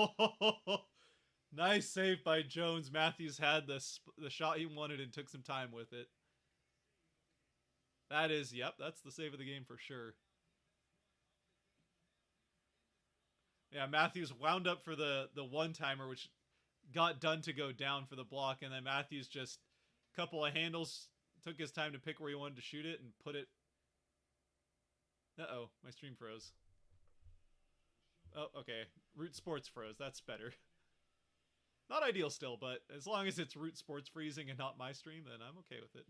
nice save by Jones. Matthews had the shot he wanted and took some time with it. That is, yep, that's the save of the game for sure. Yeah, Matthews wound up for the one-timer, which got Dunn to go down for the block, and then Matthews just a couple of handles, took his time to pick where he wanted to shoot it, and put it... Uh-oh, my stream froze. Oh, okay. Root Sports froze. That's better. Not ideal still, but as long as it's Root Sports freezing and not my stream, then I'm okay with it.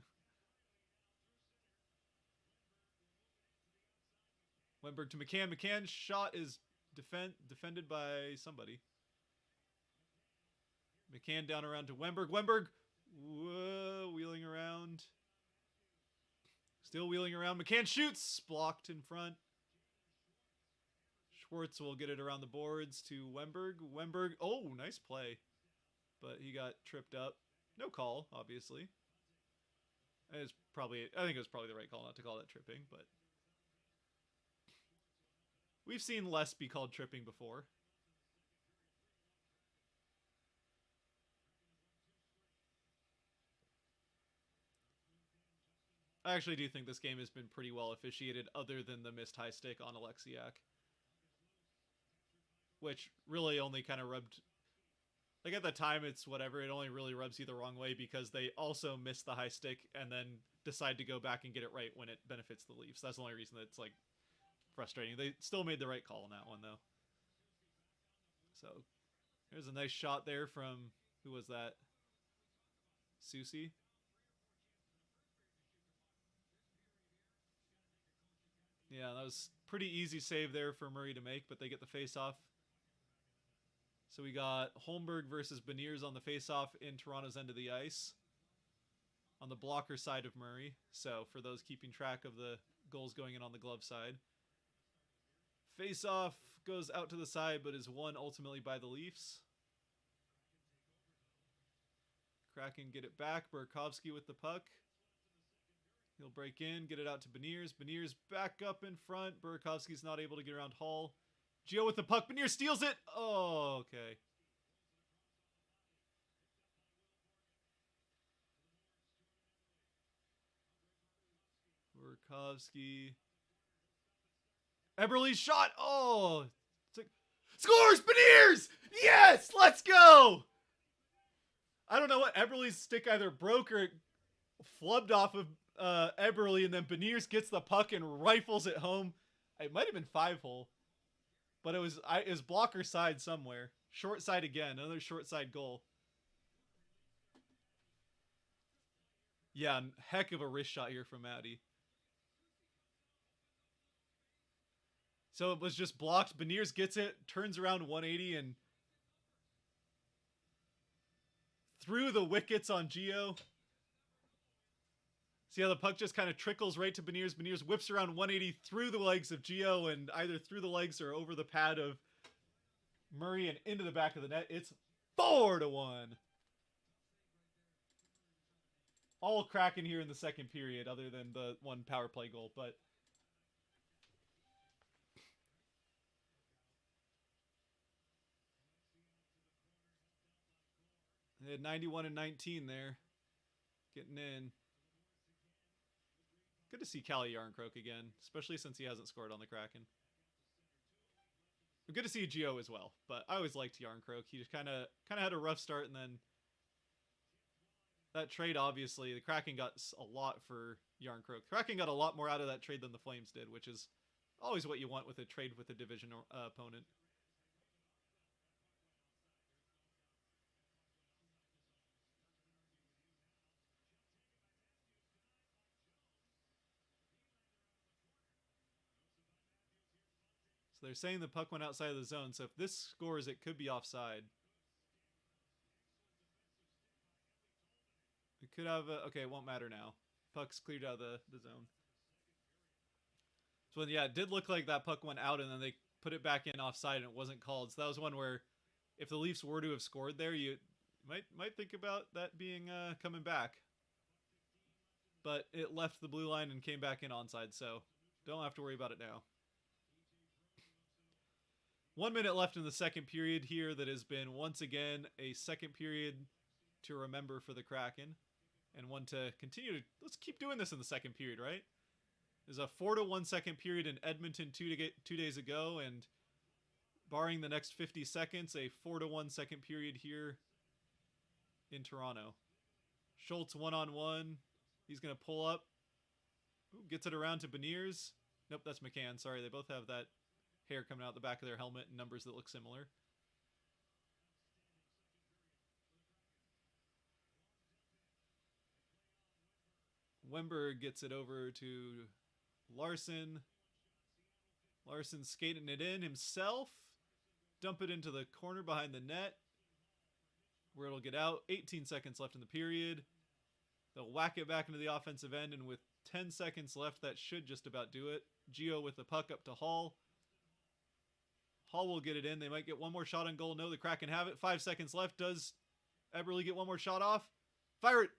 Wemberg to McCann. McCann's shot is defended by somebody. McCann down around to Wemberg. Wemberg, whoa, wheeling around. Still wheeling around. McCann shoots. Blocked in front. Schwartz will get it around the boards to Wemberg. Wemberg, oh, nice play. But he got tripped up. No call, obviously. I think it was probably the right call not to call that tripping, but... We've seen less be called tripping before. I actually do think this game has been pretty well officiated, other than the missed high stick on Alexiak. Which really only kind of rubbed... Like, at the time, it's whatever. It only really rubs you the wrong way because they also miss the high stick and then decide to go back and get it right when it benefits the Leafs. That's the only reason that it's, like, frustrating. They still made the right call on that one, though. So, there's a nice shot there from... Who was that? Susie? Yeah, that was pretty easy save there for Murray to make, but they get the face-off. So we got Holmberg versus Beniers on the face-off in Toronto's end of the ice. On the blocker side of Murray. So for those keeping track of the goals going in on the glove side. Face-off goes out to the side, but is won ultimately by the Leafs. Kraken get it back. Burakovsky with the puck. He'll break in, get it out to Beniers. Beniers back up in front. Burakovsky's not able to get around Hall. Gio with the puck. Beniers steals it. Oh, okay. Burakovsky. Eberle's shot. Oh, scores! Beniers! Yes, let's go. I don't know what Eberle's stick either broke or flubbed off of Eberle, and then Beniers gets the puck and rifles it home. It might have been 5-hole, but it was blocker side somewhere. Short side again, another short side goal. Yeah, heck of a wrist shot here from Maddie. So it was just blocked. Beniers gets it, turns around 180, and through the wickets on Geo. See how the puck just kind of trickles right to Beniers. Beniers whips around 180 through the legs of Geo, and either through the legs or over the pad of Murray and into the back of the net. It's 4-1. All Kraken here in the second period, other than the one power play goal, but they had 91 and 19 there, getting in. Good to see Calle Yarncroke again, especially since he hasn't scored on the Kraken. Good to see Geo as well, but I always liked Yarncroke. He just kind of had a rough start, and then that trade, obviously, the Kraken got a lot for Yarncroke. The Kraken got a lot more out of that trade than the Flames did, which is always what you want with a trade with a division opponent. So they're saying the puck went outside of the zone, so if this scores, it could be offside. We could have okay, it won't matter now. Puck's cleared out of the zone. So yeah, it did look like that puck went out and then they put it back in offside and it wasn't called. So that was one where if the Leafs were to have scored there, you might think about that being coming back. But it left the blue line and came back in onside, so don't have to worry about it now. 1 minute left in the second period here. That has been once again a second period to remember for the Kraken. And one to continue to, let's keep doing this in the second period, right? There's a 4-1 second period in Edmonton 2 days ago, and barring the next 50 seconds, a 4-1 second period here in Toronto. Schultz one-on-one. He's going to pull up. Ooh, gets it around to Beniers. Nope, that's McCann. Sorry, they both have that hair coming out the back of their helmet and numbers that look similar. Wember gets it over to Larson. Larson skating it in himself. Dump it into the corner behind the net, where it'll get out. 18 seconds left in the period. They'll whack it back into the offensive end, and with 10 seconds left, that should just about do it. Geo with the puck up to Hall. Hall will get it in. They might get one more shot on goal. No, the Kraken have it. 5 seconds left. Does Eberle get one more shot off? Fire it.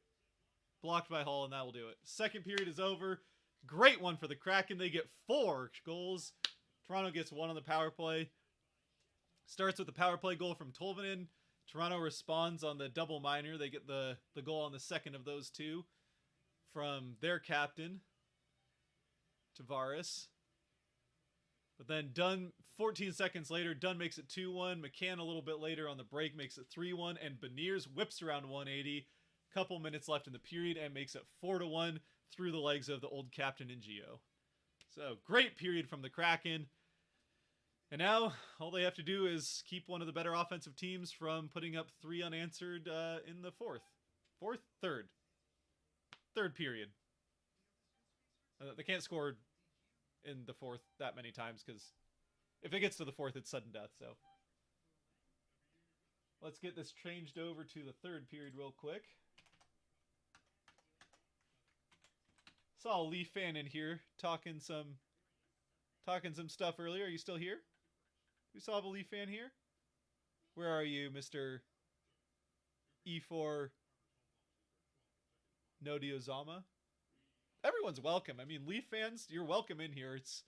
Blocked by Hall, and that will do it. Second period is over. Great one for the Kraken. They get 4 goals. Toronto gets 1 on the power play. Starts with the power play goal from Tolvanen. Toronto responds on the double minor. They get the goal on the second of those two from their captain, Tavares. But then Dunn, 14 seconds later, Dunn makes it 2-1. McCann a little bit later on the break makes it 3-1. And Beniers whips around 180. Couple minutes left in the period and makes it 4-1 through the legs of the old captain in Geo. So great period from the Kraken. And now all they have to do is keep one of the better offensive teams from putting up 3 unanswered in the third period. They can't score in the fourth that many times because if it gets to the fourth, it's sudden death. So let's get this changed over to the third period real quick. Saw a Leaf fan in here talking some stuff earlier. Are you still here? We still have a Leaf fan here? Where are you, Mr. E4 Nodiozama? Everyone's welcome. I mean, Leaf fans, you're welcome in here. It's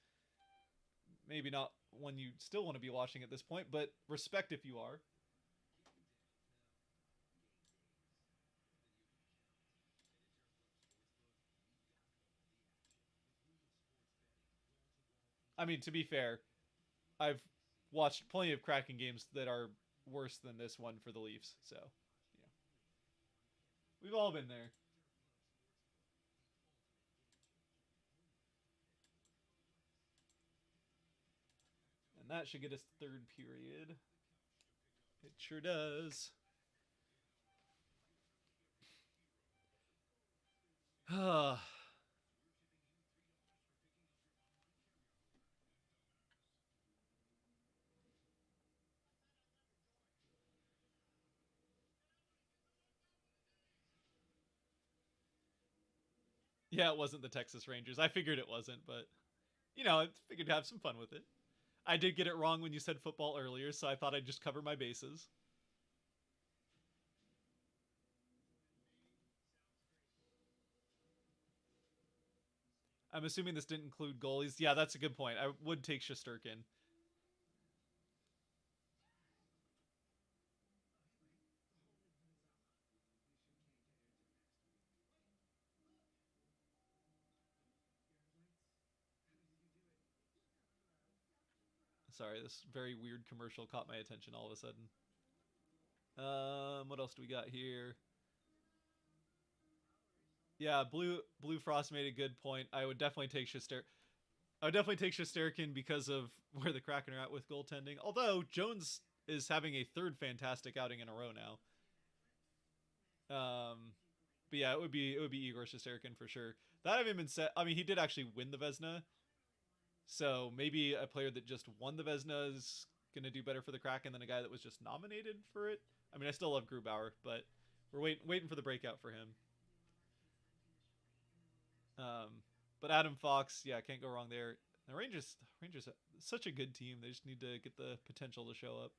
maybe not one you still want to be watching at this point, but respect if you are. I mean, to be fair, I've watched plenty of Kraken games that are worse than this one for the Leafs. So, yeah, we've all been there. And that should get us third period. It sure does. Yeah, it wasn't the Texas Rangers. I figured it wasn't, but I figured to have some fun with it. I did get it wrong when you said football earlier, so I thought I'd just cover my bases. I'm assuming this didn't include goalies. Yeah, that's a good point. I would take Shesterkin. Sorry, this very weird commercial caught my attention all of a sudden. What else do we got here? Yeah, Blue Frost made a good point. I would definitely take Shesterkin because of where the Kraken are at with goaltending. Although Jones is having a third fantastic outing in a row now. But yeah, it would be Igor Shesterkin for sure. That having been said, I mean he did actually win the Vezina, so maybe a player that just won the Vezina is gonna do better for the Kraken than a guy that was just nominated for it. I mean, I still love Grubauer, but we're waiting for the breakout for him. But Adam Fox, yeah, can't go wrong there. The Rangers, such a good team. They just need to get the potential to show up.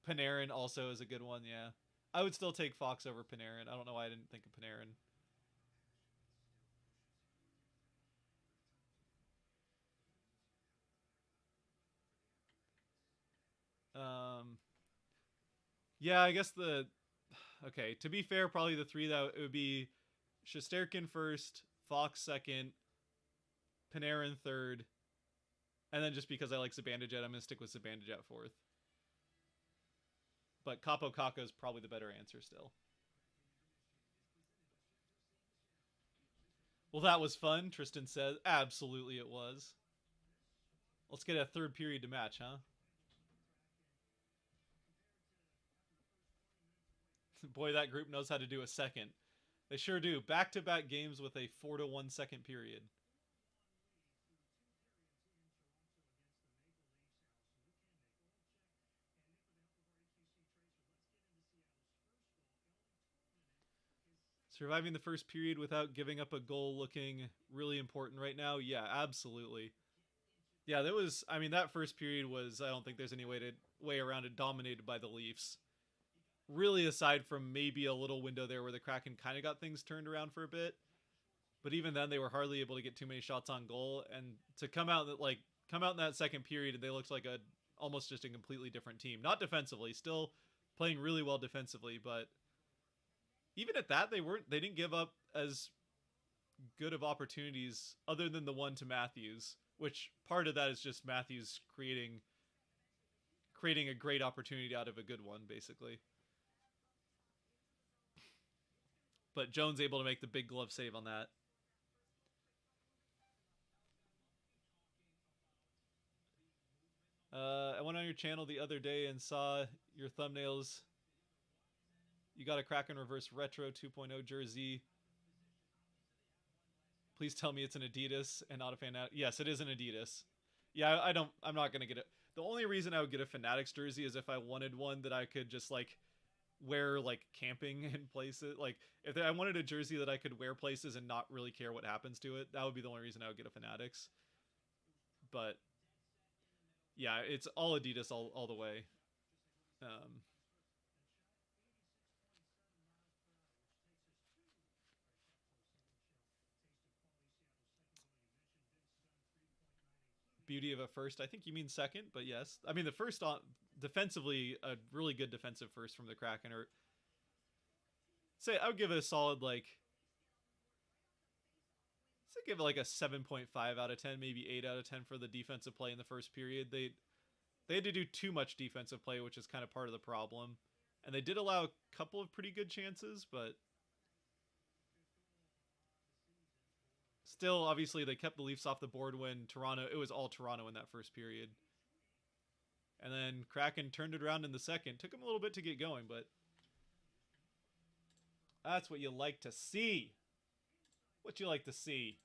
Panarin also is a good one. Yeah, I would still take Fox over Panarin. I don't know why I didn't think of Panarin. Um, yeah, I guess the okay. To be fair, probably the three that it would be Shesterkin first, Fox second, Panarin third, and then just because I like Zibanejad, I'm gonna stick with Zibanejad fourth. But Capo Caca is probably the better answer still. Well, that was fun. Tristan says, absolutely it was. Let's get a third period to match, huh? Boy, that group knows how to do a second. They sure do. Back-to-back games with a 4-1 second period. Surviving the first period without giving up a goal looking really important right now. Yeah, absolutely. Yeah, that was. I mean, that first period was. I don't think there's any way around it. Dominated by the Leafs. Really, aside from maybe a little window there where the Kraken kind of got things turned around for a bit, but even then they were hardly able to get too many shots on goal. And to come out in that second period, and they looked like a almost just a completely different team. Not defensively, still playing really well defensively, but even at that, they didn't give up as good of opportunities other than the one to Matthews, which part of that is just Matthews creating a great opportunity out of a good one, basically. But Jones able to make the big glove save on that. I went on your channel the other day and saw your thumbnails. You got a Kraken Reverse Retro 2.0 jersey. Please tell me it's an Adidas and not a Fanatics. Yes, it is an Adidas. Yeah, I don't. I'm not gonna get it. The only reason I would get a Fanatics jersey is if I wanted one that I could just like wear like camping in places. Like if I wanted a jersey that I could wear places and not really care what happens to it, that would be the only reason I would get a Fanatics. But yeah, it's all Adidas all the way. Um, Beauty of a first. I think you mean second, but yes. I mean the first on defensively a really good defensive first from the Kraken. Or say I would give it a solid like So I give it like a 7.5 out of 10, maybe 8 out of 10 for the defensive play in the first period. They had to do too much defensive play, which is kind of part of the problem. And they did allow a couple of pretty good chances, but still, obviously, they kept the Leafs off the board when it was all Toronto in that first period. And then Kraken turned it around in the second. Took them a little bit to get going, but that's what you like to see. What you like to see.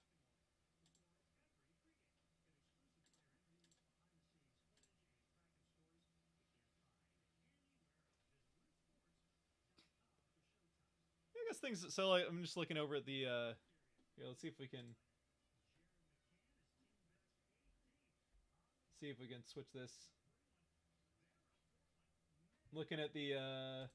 I guess things. So like, I'm just looking over at the. Here, let's see if we can. See if we can switch this. Looking at the.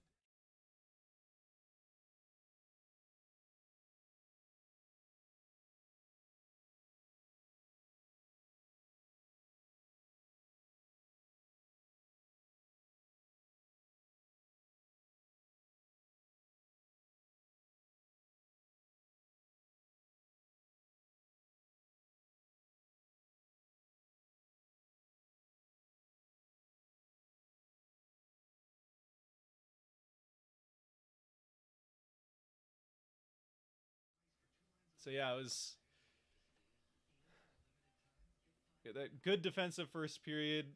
So yeah, it was that good defensive first period.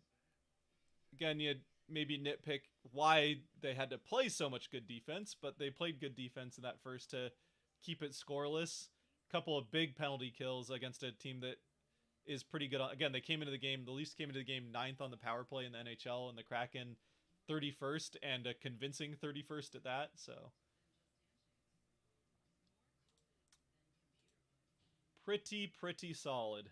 Again, you maybe nitpick why they had to play so much good defense, but they played good defense in that first to keep it scoreless. Couple of big penalty kills against a team that is pretty good. Again, they came into the game. The Leafs came into the game ninth on the power play in the NHL, and the Kraken 31st, and a convincing 31st at that. So pretty solid.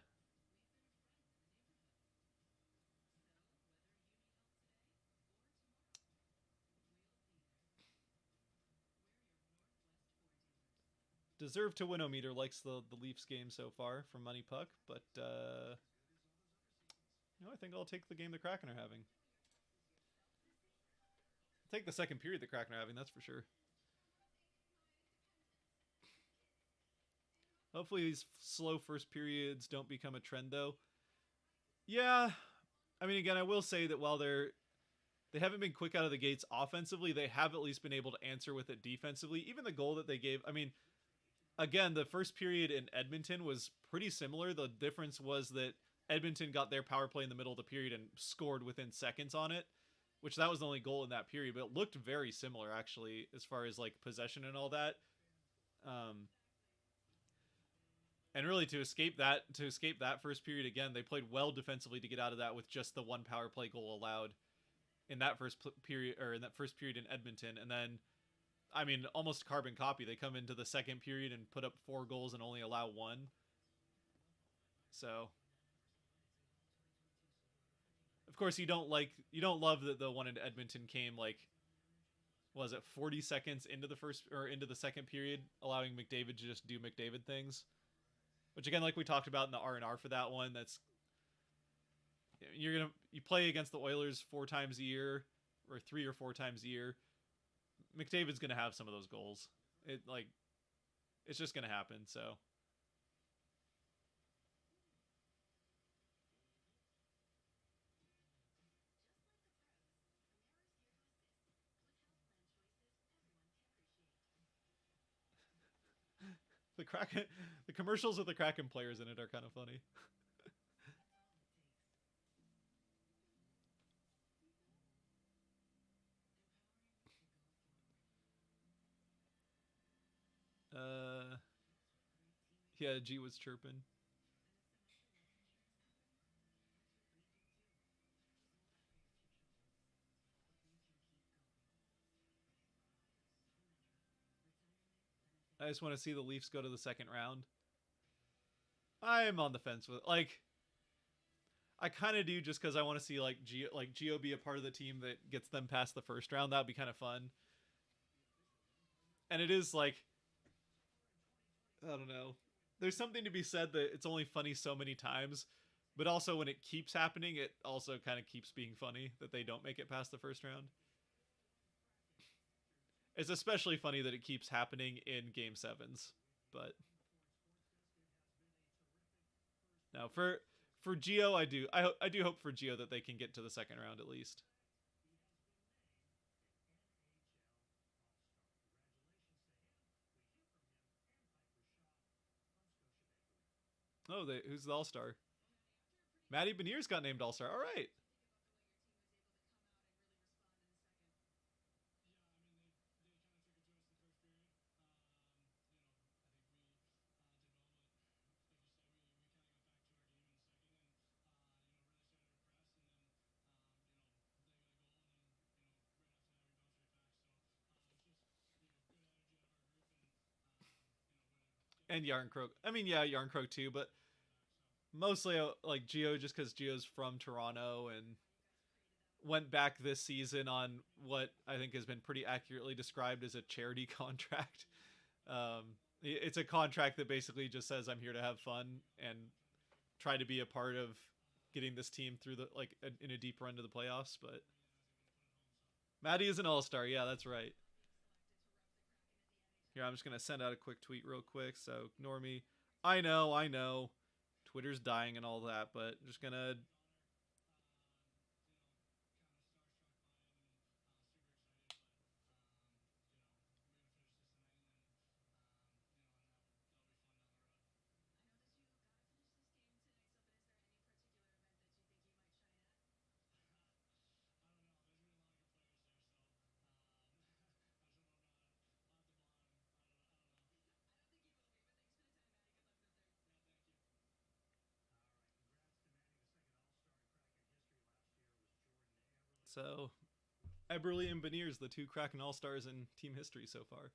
Deserve to win-o-meter likes the Leafs game so far from Money Puck, but I think I'll take the game the Kraken are having. I'll take the second period the Kraken are having, that's for sure. Hopefully these slow first periods don't become a trend, though. Yeah, I mean, again, I will say that while they haven't been quick out of the gates offensively, they have at least been able to answer with it defensively. Even the goal that they gave, I mean, again, the first period in Edmonton was pretty similar. The difference was that Edmonton got their power play in the middle of the period and scored within seconds on it, which that was the only goal in that period, but it looked very similar actually as far as like possession and all that. And really to escape that first period again, they played well defensively to get out of that with just the one power play goal allowed in that first period in Edmonton. And then I mean, almost carbon copy. They come into the second period and put up 4 goals and only allow 1. So, of course, you don't love that the one in Edmonton came like, was it 40 seconds into the second period, allowing McDavid to just do McDavid things, which again, like we talked about in the R&R for that one, that's you play against the Oilers 4 times a year or 3 or 4 times a year. McDavid's gonna have some of those goals. It's just gonna happen. So the Kraken, the commercials with the Kraken players in it are kind of funny. uh, yeah, G was chirping. I just want to see the Leafs go to the second round. I'm on the fence with I kind of do just because I want to see Geo be a part of the team that gets them past the first round. That would be kind of fun. And it is like, I don't know. There's something to be said that it's only funny so many times, but also when it keeps happening, it also kind of keeps being funny that they don't make it past the first round. It's especially funny that it keeps happening in game sevens, but Now for Geo, I do hope for Geo that they can get to the second round at least. Oh, who's the All Star? Matty Beniers got named All Star. All right. And Yarn Croak. I mean, yeah, Yarn Croak too, but mostly like Geo just because Geo's from Toronto and went back this season on what I think has been pretty accurately described as a charity contract. It's a contract that basically just says I'm here to have fun and try to be a part of getting this team through the like in a deep run to the playoffs. But Maddie is an all-star. Yeah, that's right. Here, I'm just gonna send out a quick tweet real quick. So ignore me. I know. Twitter's dying and all that, but I'm just gonna. So Eberle and Beniers, the two Kraken All Stars in team history so far.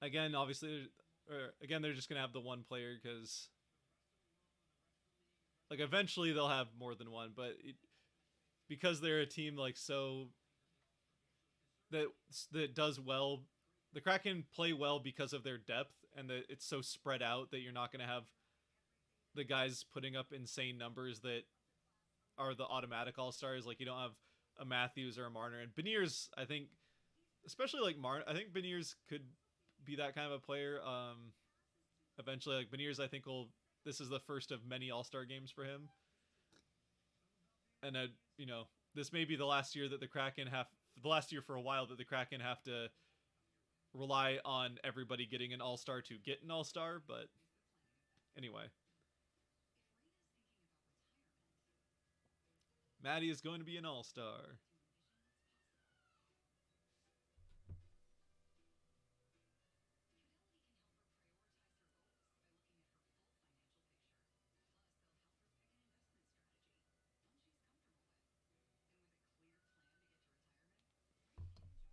Again, obviously, again they're just gonna have the one player because like eventually they'll have more than one, but because they're a team like so that that does well. The Kraken play well because of their depth and that it's so spread out that you're not going to have the guys putting up insane numbers that are the automatic all stars. Like you don't have a Matthews or a Marner and Beniers. I think, especially like Marner, I think Beniers could be that kind of a player. Eventually, like Beniers, I think will. This is the first of many All Star games for him, and you know this may be the last year that the Kraken have the last year for a while that the Kraken have to rely on everybody getting an All Star to get an All Star. But anyway, Maddie is going to be an All Star.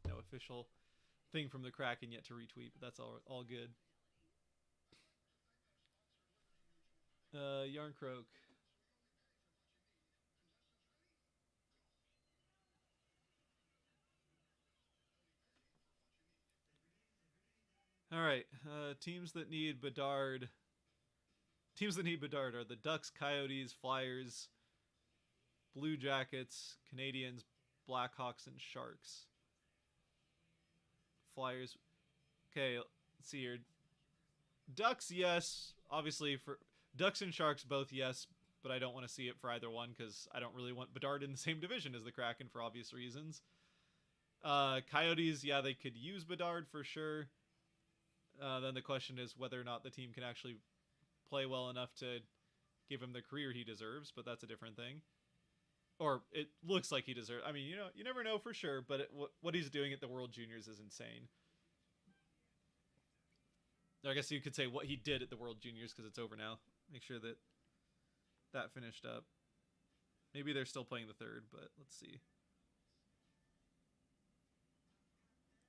No official thing from the Kraken yet to retweet, but that's all good. Yarn Croak. All right, teams that need Bedard. Teams that need Bedard are the Ducks, Coyotes, Flyers, Blue Jackets, Canadians, Blackhawks, and Sharks. Flyers. Okay, let's see here. Ducks, yes. Obviously, for Ducks and Sharks, both yes, but I don't want to see it for either one because I don't really want Bedard in the same division as the Kraken for obvious reasons. Coyotes, yeah, they could use Bedard for sure. Then the question is whether or not the team can actually play well enough to give him the career he deserves, but that's a different thing. Or it looks like he deserves. I mean, you never know for sure, but what he's doing at the World Juniors is insane. I guess you could say what he did at the World Juniors because it's over now. Make sure that that finished up. Maybe they're still playing the third, but let's see.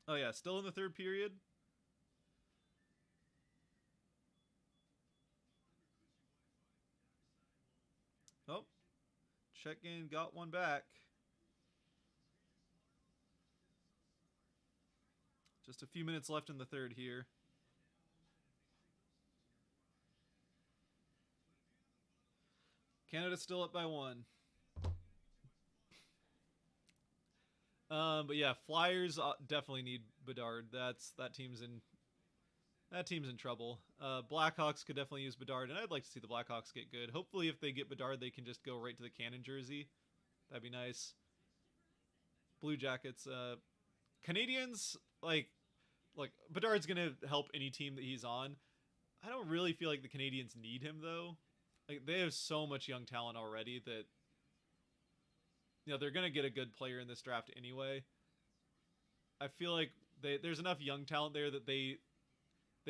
Oh yeah, still in the third period. Oh, check in, got one back. Just a few minutes left in the third here. Canada's still up by one. But yeah, Flyers definitely need Bedard. That team's in That team's in trouble. Blackhawks could definitely use Bedard, and I'd like to see the Blackhawks get good. Hopefully, if they get Bedard, they can just go right to the Cannon jersey. That'd be nice. Blue Jackets. Canadians, like Bedard's gonna help any team that he's on. I don't really feel like the Canadians need him though. Like they have so much young talent already that they're gonna get a good player in this draft anyway. I feel like there's enough young talent there that they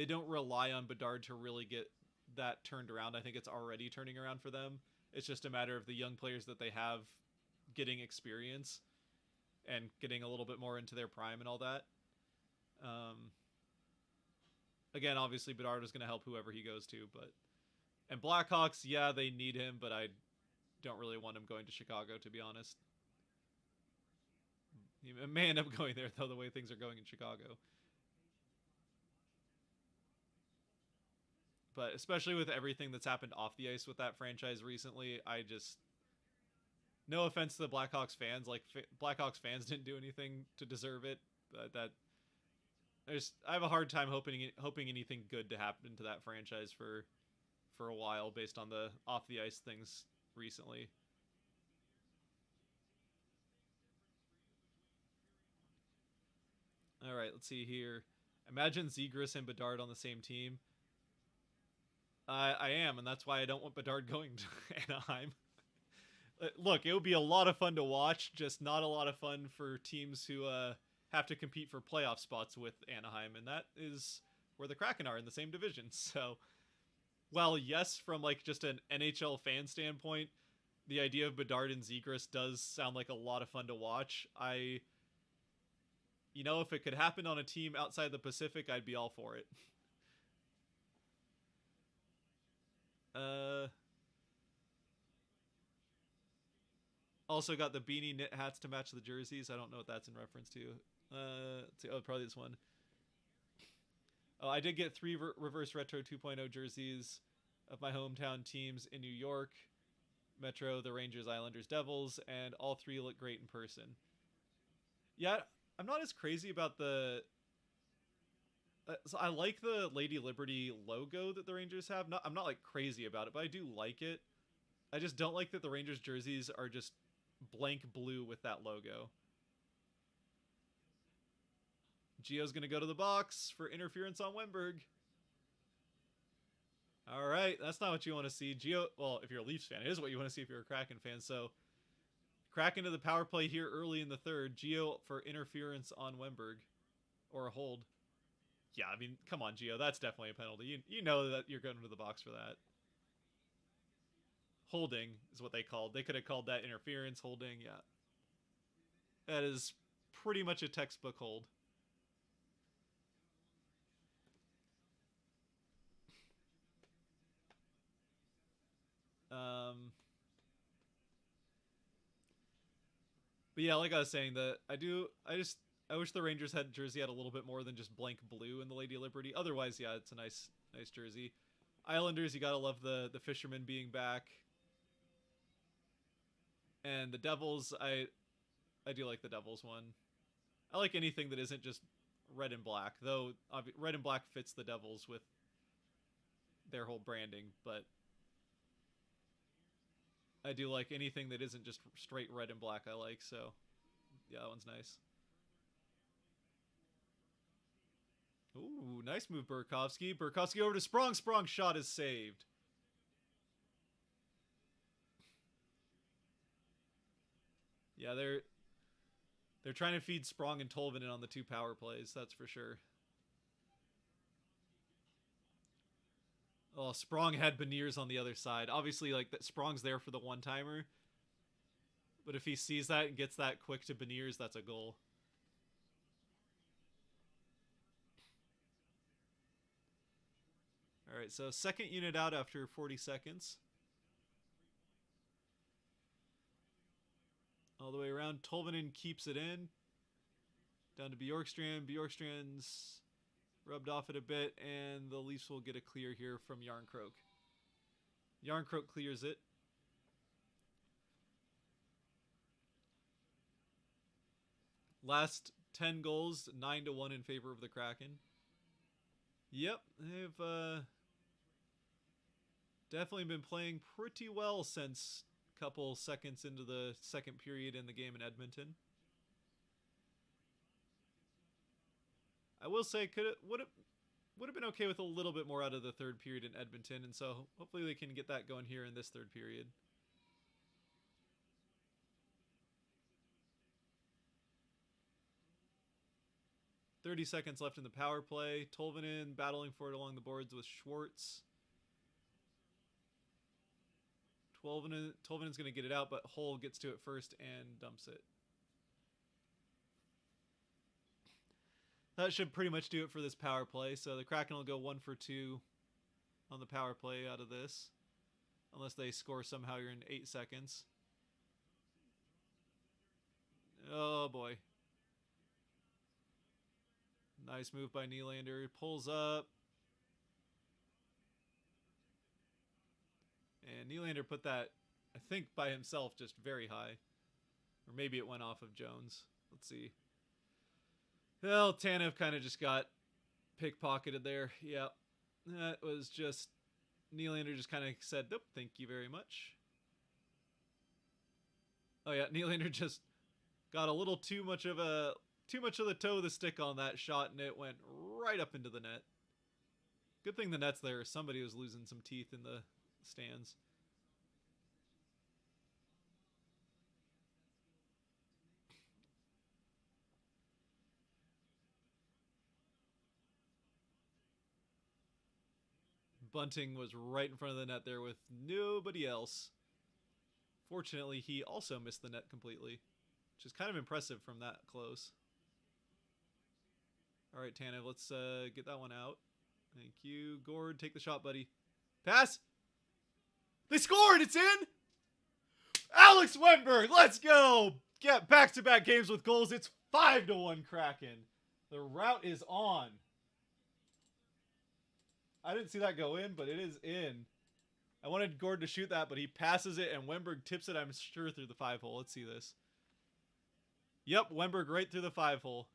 don't rely on Bedard to really get that turned around. I think it's already turning around for them. It's just a matter of the young players that they have getting experience and getting a little bit more into their prime and all that. Again, obviously Bedard is going to help whoever he goes to, and Blackhawks, yeah, they need him, but I don't really want him going to Chicago, to be honest. He may end up going there, though, the way things are going in Chicago. But especially with everything that's happened off the ice with that franchise recently, no offense to the Blackhawks fans, like Blackhawks fans didn't do anything to deserve it. I have a hard time hoping anything good to happen to that franchise for a while based on the off the ice things recently. All right, let's see here. Imagine Zegras and Bedard on the same team. I am, and that's why I don't want Bedard going to Anaheim. Look, it would be a lot of fun to watch, just not a lot of fun for teams who have to compete for playoff spots with Anaheim, and that is where the Kraken are in the same division. So, while yes, from like just an NHL fan standpoint, the idea of Bedard and Zegras does sound like a lot of fun to watch. If it could happen on a team outside the Pacific, I'd be all for it. Also got the beanie knit hats to match the jerseys. I don't know what that's in reference to. Let's see. Oh, probably this one. Oh, I did get 3 reverse retro 2.0 jerseys of my hometown teams in New York, Metro, the Rangers, Islanders, Devils, and all 3 look great in person. Yeah, I'm not as crazy about so I like the Lady Liberty logo that the Rangers have. I'm not like crazy about it, but I do like it. I just don't like that the Rangers jerseys are just blank blue with that logo. Geo's going to go to the box for interference on Wenberg. All right, that's not what you want to see. Geo, well, if you're a Leafs fan, it is what you want to see if you're a Kraken fan. So, Kraken to the power play here early in the third. Geo for interference on Wenberg. Or a hold. Yeah, I mean, come on, Geo. That's definitely a penalty. You know that you're going to the box for that. Holding is what they called. They could have called that interference, holding, yeah. That is pretty much a textbook hold. But yeah, like I was saying, I wish the Rangers had jersey had a little bit more than just blank blue in the Lady Liberty. Otherwise, yeah, it's a nice jersey. Islanders, you gotta love the fishermen being back. And the Devils, I do like the Devils one. I like anything that isn't just red and black, though red and black fits the Devils with their whole branding, but I do like anything that isn't just straight red and black I like, so yeah, that one's nice. Ooh, nice move, Burakovsky. Burakovsky over to Sprong. Sprong shot is saved. Yeah, they're trying to feed Sprong and Tolvanen on the 2 power plays, that's for sure. Oh, Sprong had Beniers on the other side. Obviously, like that Sprong's there for the one-timer. But if he sees that and gets that quick to Beniers, that's a goal. All right, so second unit out after 40 seconds. All the way around. Tolvanen keeps it in. Down to Bjorkstrand. Bjorkstrand's rubbed off it a bit, and the Leafs will get a clear here from Yarncroke. Yarncroke clears it. Last 10 goals, 9-1 in favor of the Kraken. Yep, they've definitely been playing pretty well since a couple seconds into the second period in the game in Edmonton. I will say, could it would have been okay with a little bit more out of the third period in Edmonton, and so hopefully they can get that going here in this third period. 30 seconds left in the power play. Tolvanen battling for it along the boards with Schwartz. Tolvanen's going to get it out, but Hull gets to it first and dumps it. That should pretty much do it for this power play. So the Kraken will go 1 for 2 on the power play out of this. Unless they score somehow here in 8 seconds. Oh boy. Nice move by Nylander. Pulls up. And Nylander put that, I think, by himself just very high. Or maybe it went off of Jones. Let's see. Well, Tanev kind of just got pickpocketed there. Yep. That was just... Nylander just kind of said, nope, thank you very much. Oh yeah, Nylander just got a little too much of the toe of the stick on that shot, and it went right up into the net. Good thing the net's there. Somebody was losing some teeth in the stands. Bunting was right in front of the net there with nobody else. Fortunately, he also missed the net completely, which is kind of impressive from that close. All right, Tanev, let's get that one out. Thank you. Gord, take the shot, buddy. Pass. They scored. It's in. Alex Wennberg, let's go. Get back-to-back games with goals. It's 5-1 Kraken. The route is on. I didn't see that go in, but it is in. I wanted Gord to shoot that, but he passes it, and Wennberg tips it, I'm sure, through the 5-hole. Let's see this. Yep, Wennberg right through the 5-hole.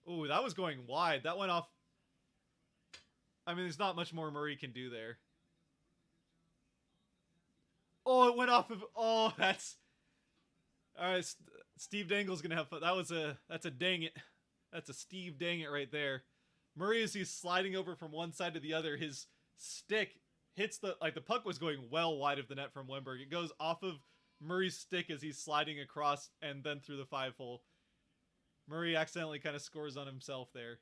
Ooh, that was going wide. That went off. I mean, there's not much more Murray can do there. Oh, it went off of... Oh, that's... All right, Steve Dangle's going to have fun. That's a dang it. That's a Steve dang it right there. Murray, as he's sliding over from one side to the other, his stick hits the puck was going well wide of the net from Wennberg. It goes off of Murray's stick as he's sliding across and then through the 5-hole. Murray accidentally kind of scores on himself there.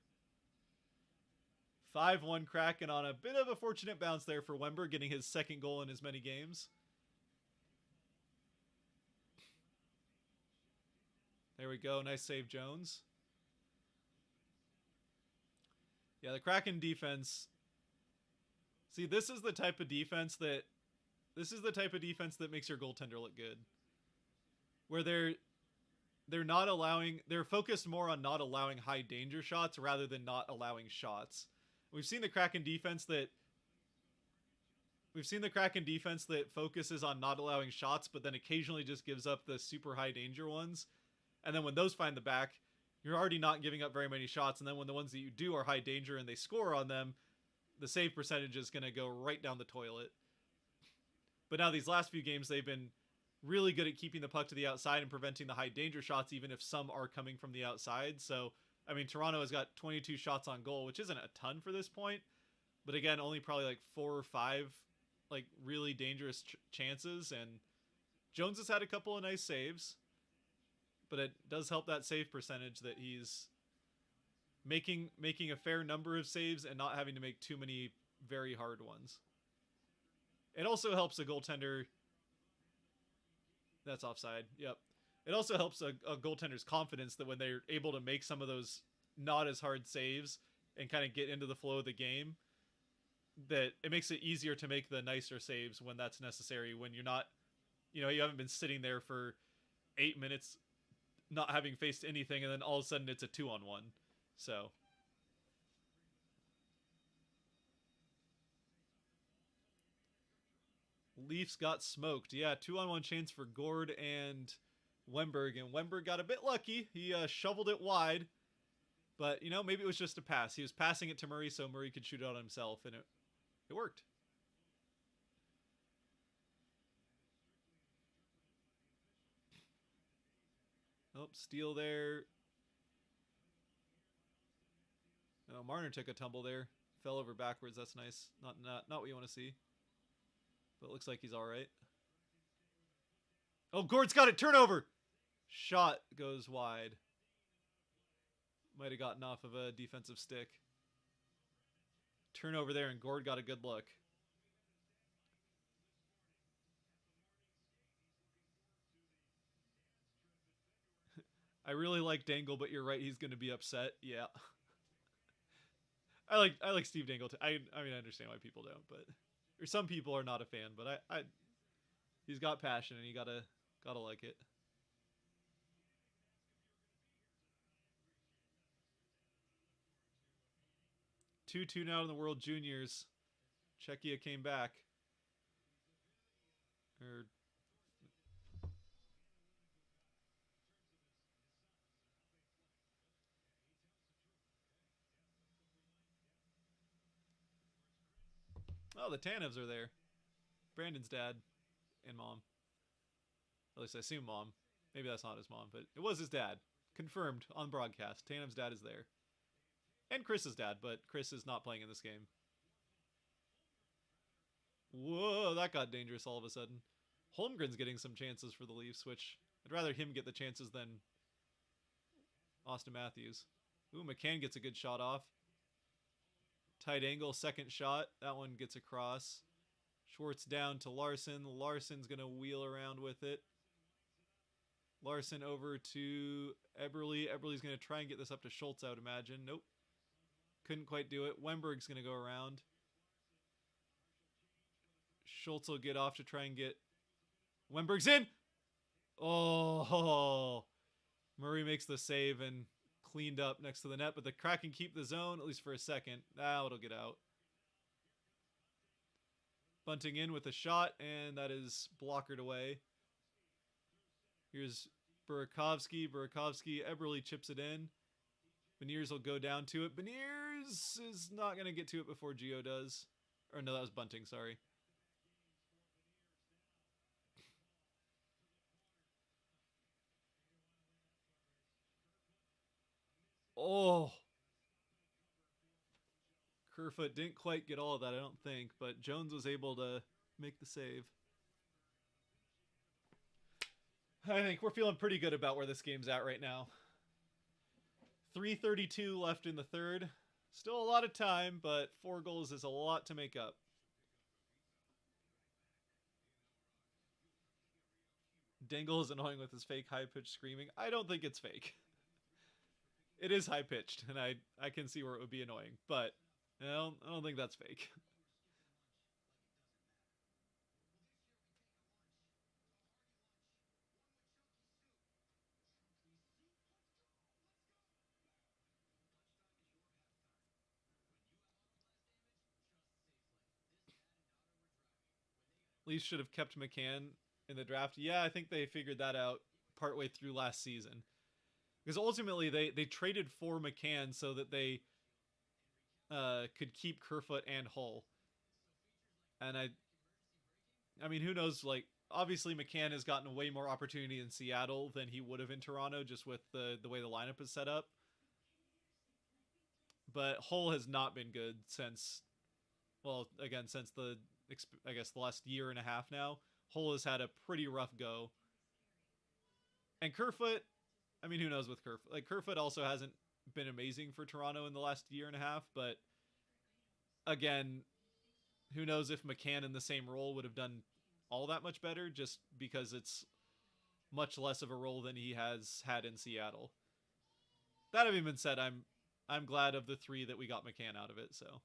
5-1 Kraken on a bit of a fortunate bounce there for Wennberg, getting his second goal in as many games. There we go. Nice save, Jones. Yeah, the Kraken defense. See, this is the type of defense that makes your goaltender look good. Where they're focused more on not allowing high danger shots rather than not allowing shots. We've seen the Kraken defense that focuses on not allowing shots, but then occasionally just gives up the super high danger ones. And then when those find the back, you're already not giving up very many shots. And then when the ones that you do are high danger and they score on them, the save percentage is going to go right down the toilet. But now these last few games, they've been really good at keeping the puck to the outside and preventing the high danger shots, even if some are coming from the outside. So, I mean, Toronto has got 22 shots on goal, which isn't a ton for this point. But again, only probably like 4 or 5 like really dangerous chances. And Jones has had a couple of nice saves. But it does help that save percentage that he's making a fair number of saves and not having to make too many very hard ones. It also helps a goaltender. That's offside. Yep. It also helps a goaltender's confidence that when they're able to make some of those not as hard saves and kind of get into the flow of the game, that it makes it easier to make the nicer saves when that's necessary. When you're not, you haven't been sitting there for 8 minutes not having faced anything, and then all of a sudden it's a 2-on-1. So Leafs got smoked. Yeah, 2-on-1 chance for Gord and Wemberg, and Wemberg got a bit lucky. He shoveled it wide, but maybe it was just a pass. He was passing it to Murray so Murray could shoot it on himself, and it worked. Oh, steal there. Oh, Marner took a tumble there. Fell over backwards. That's nice. Not what you want to see. But it looks like he's all right. Oh, Gord's got it. Turnover. Shot goes wide. Might have gotten off of a defensive stick. Turnover there, and Gord got a good look. I really like Dangle, but you're right. He's going to be upset. Yeah. I like Steve Dangle too. I mean, I understand why people don't, but or some people are not a fan, but I he's got passion and you gotta like it. 2-2 now in the World Juniors. Czechia came back. Oh, the Tanevs are there. Brandon's dad and mom. At least I assume mom. Maybe that's not his mom, but it was his dad. Confirmed on broadcast. Tanev's dad is there. And Chris's dad, but Chris is not playing in this game. Whoa, that got dangerous all of a sudden. Holmgren's getting some chances for the Leafs, which I'd rather him get the chances than Austin Matthews. Ooh, McCann gets a good shot off. Tight angle, second shot. That one gets across. Schwartz down to Larson. Larson's going to wheel around with it. Larson over to Eberle. Eberle's going to try and get this up to Schultz, I would imagine. Nope. Couldn't quite do it. Wemberg's going to go around. Schultz will get off to try and get... Wemberg's in! Oh! Murray makes the save and cleaned up next to the net, but the Kraken keep the zone, at least for a second. Now it'll get out. Bunting in with a shot, and that is blockered away. Here's Burakovsky. Eberle chips it in. Beniers will go down to it. Beniers is not going to get to it before Geo does. Or no, that was Bunting, sorry. Oh! Kerfoot didn't quite get all of that, I don't think, but Jones was able to make the save. I think we're feeling pretty good about where this game's at right now. 3:32 left in the third. Still a lot of time, but 4 goals is a lot to make up. Dangle is annoying with his fake high-pitched screaming. I don't think it's fake. It is high-pitched, and I can see where it would be annoying, but I don't think that's fake. Leafs should have kept McCann in the draft. Yeah, I think they figured that out partway through last season. Because ultimately they traded for McCann so that they could keep Kerfoot and Hull. And I mean, who knows, like, obviously McCann has gotten way more opportunity in Seattle than he would have in Toronto just with the way the lineup is set up. But Hull has not been good since, well, again, since the last year and a half now. Hull has had a pretty rough go. And Kerfoot, I mean, who knows with Kerfoot? Like, Kerfoot also hasn't been amazing for Toronto in the last year and a half, but again, who knows if McCann in the same role would have done all that much better, just because it's much less of a role than he has had in Seattle. That having been said, I'm glad of the 3 that we got McCann out of it, so.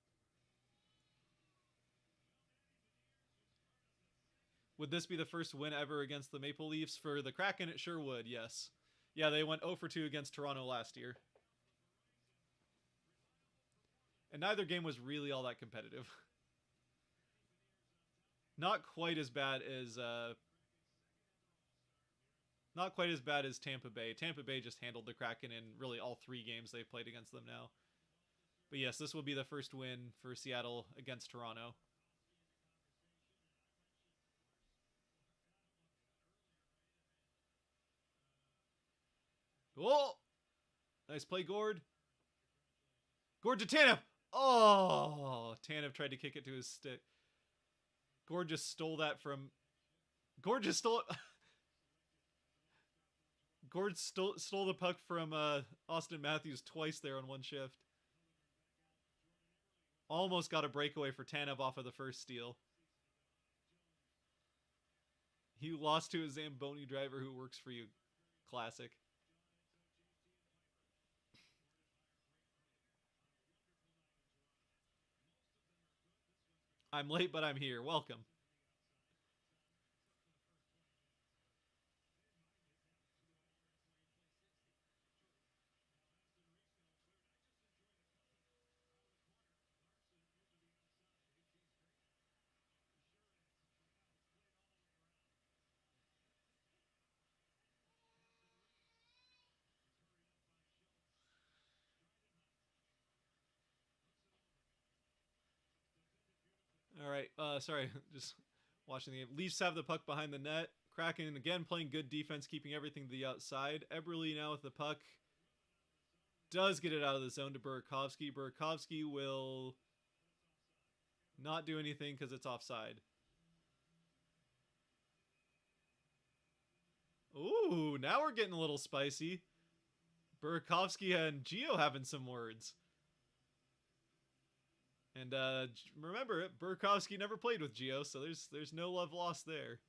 Would this be the first win ever against the Maple Leafs? For the Kraken, it sure would, yes. Yeah, they went 0 for 2 against Toronto last year. And neither game was really all that competitive. Not quite as bad as Not quite as bad as Tampa Bay. Tampa Bay just handled the Kraken in really all 3 games they've played against them now. But yes, this will be the first win for Seattle against Toronto. Oh! Nice play, Gord. Gord to Tanev. Oh! Tanev tried to kick it to his stick. Gord just stole that from... Gord just stole... Gord stole the puck from Austin Matthews twice there on one shift. Almost got a breakaway for Tanev off of the first steal. He lost to a Zamboni driver who works for you. Classic. I'm late, but I'm here. Welcome. All right. Sorry, just watching the game. Leafs have the puck behind the net. Kraken again playing good defense, keeping everything to the outside. Eberle now with the puck. Does get it out of the zone to Burakovsky. Burakovsky will not do anything because it's offside. Ooh, now we're getting a little spicy. Burakovsky and Geo having some words. And remember, Burakovsky never played with Geo, so there's no love lost there.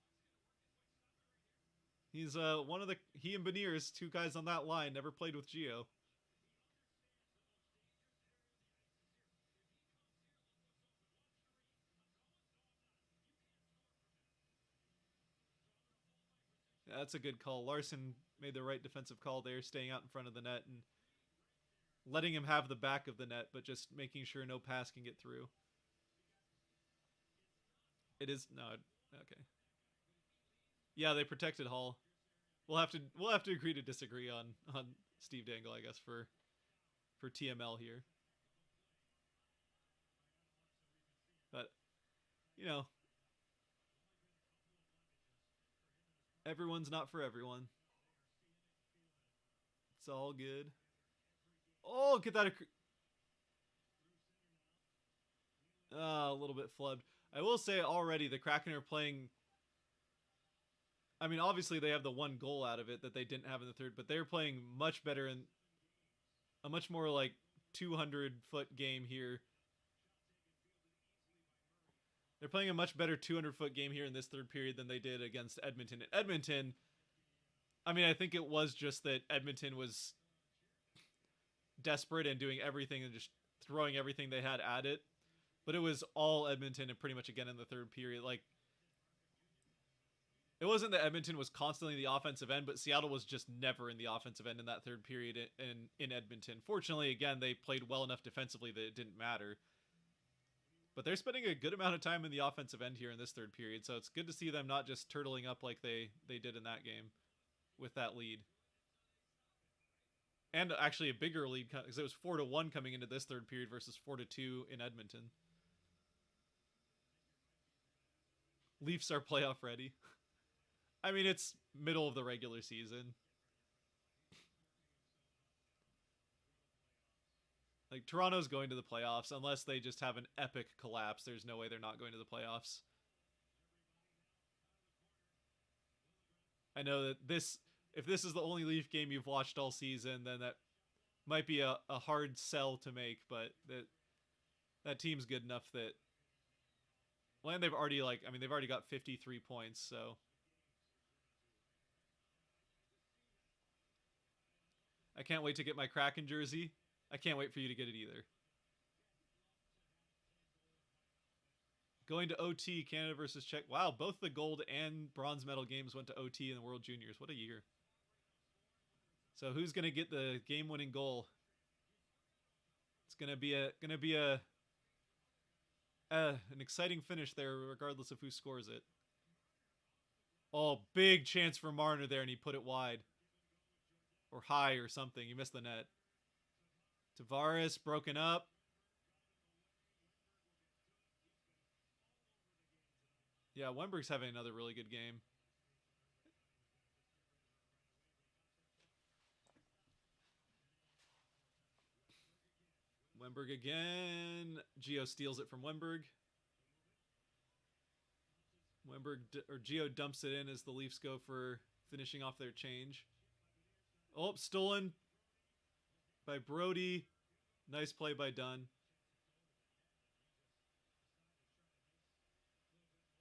He's one of the he and Beniers, 2 guys on that line, never played with Geo. Yeah, that's a good call. Larson made the right defensive call there, staying out in front of the net and letting him have the back of the net, but just making sure no pass can get through. It is no, okay. Yeah, they protected Hall. We'll have to agree to disagree on Steve Dangle, I guess, for TML here. But you know, everyone's not for everyone. It's all good. Oh, get that a little bit flubbed. I will say already the Kraken are playing. I mean, obviously they have the 1 goal out of it that they didn't have in the third, but they're playing much better in a much more like 200-foot game here. They're playing a much better 200-foot game here in this third period than they did against Edmonton. And Edmonton, I mean, I think it was just that Edmonton was desperate and doing everything and just throwing everything they had at it. But it was all Edmonton and pretty much again in the third period. Like, it wasn't that Edmonton was constantly in the offensive end, but Seattle was just never in the offensive end in that third period in Edmonton. Fortunately, again, they played well enough defensively that it didn't matter. But they're spending a good amount of time in the offensive end here in this third period, so it's good to see them not just turtling up like they did in that game with that lead. And actually a bigger lead because it was 4-1 coming into this third period versus 4-2 in Edmonton. Leafs are playoff ready. I mean, it's middle of the regular season. Like, Toronto's going to the playoffs unless they just have an epic collapse. There's no way they're not going to the playoffs. I know that if this is the only Leaf game you've watched all season, then that might be a hard sell to make, but that team's good enough that, well, and they've already they've already got 53 points, so I can't wait to get my Kraken jersey. I can't wait for you to get it either. Going to OT, Canada versus Czech. Wow, both the gold and bronze medal games went to OT in the World Juniors. What a year. So who's going to get the game-winning goal? It's going to be an exciting finish there regardless of who scores it. Oh, big chance for Marner there, and he put it wide. Or high or something. He missed the net. Tavares broken up. Yeah, Wenberg's having another really good game. Wenberg again. Geo steals it from Wenberg. Geo dumps it in as the Leafs go for finishing off their change. Oh, stolen by Brody. Nice play by Dunn.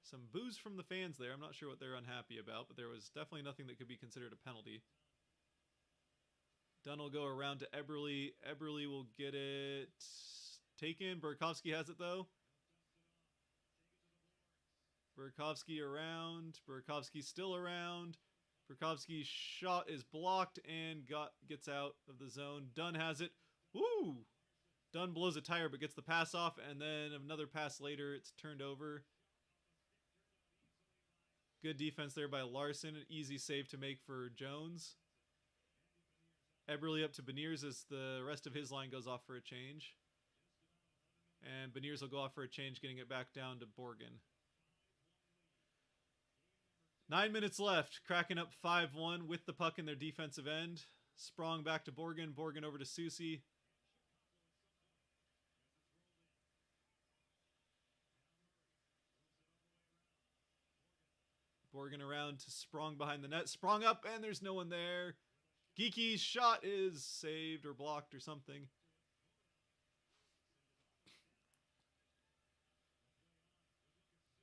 Some boos from the fans there. I'm not sure what they're unhappy about, but there was definitely nothing that could be considered a penalty. Dunn will go around to Eberle. Eberle will get it taken. Burakovsky has it, though. Burakovsky around. Burakovsky still around. Burakovsky's shot is blocked and gets out of the zone. Dunn has it. Woo! Dunn blows a tire but gets the pass off, and then another pass later, it's turned over. Good defense there by Larson. An easy save to make for Jones. Eberle up to Beniers as the rest of his line goes off for a change. And Beniers will go off for a change, getting it back down to Borgen. 9 minutes left. Kraken up 5-1 with the puck in their defensive end. Sprong back to Borgen. Borgen over to Soucy. Borgen around to Sprong behind the net. Sprong up, and there's no one there. Geeky's shot is saved or blocked or something.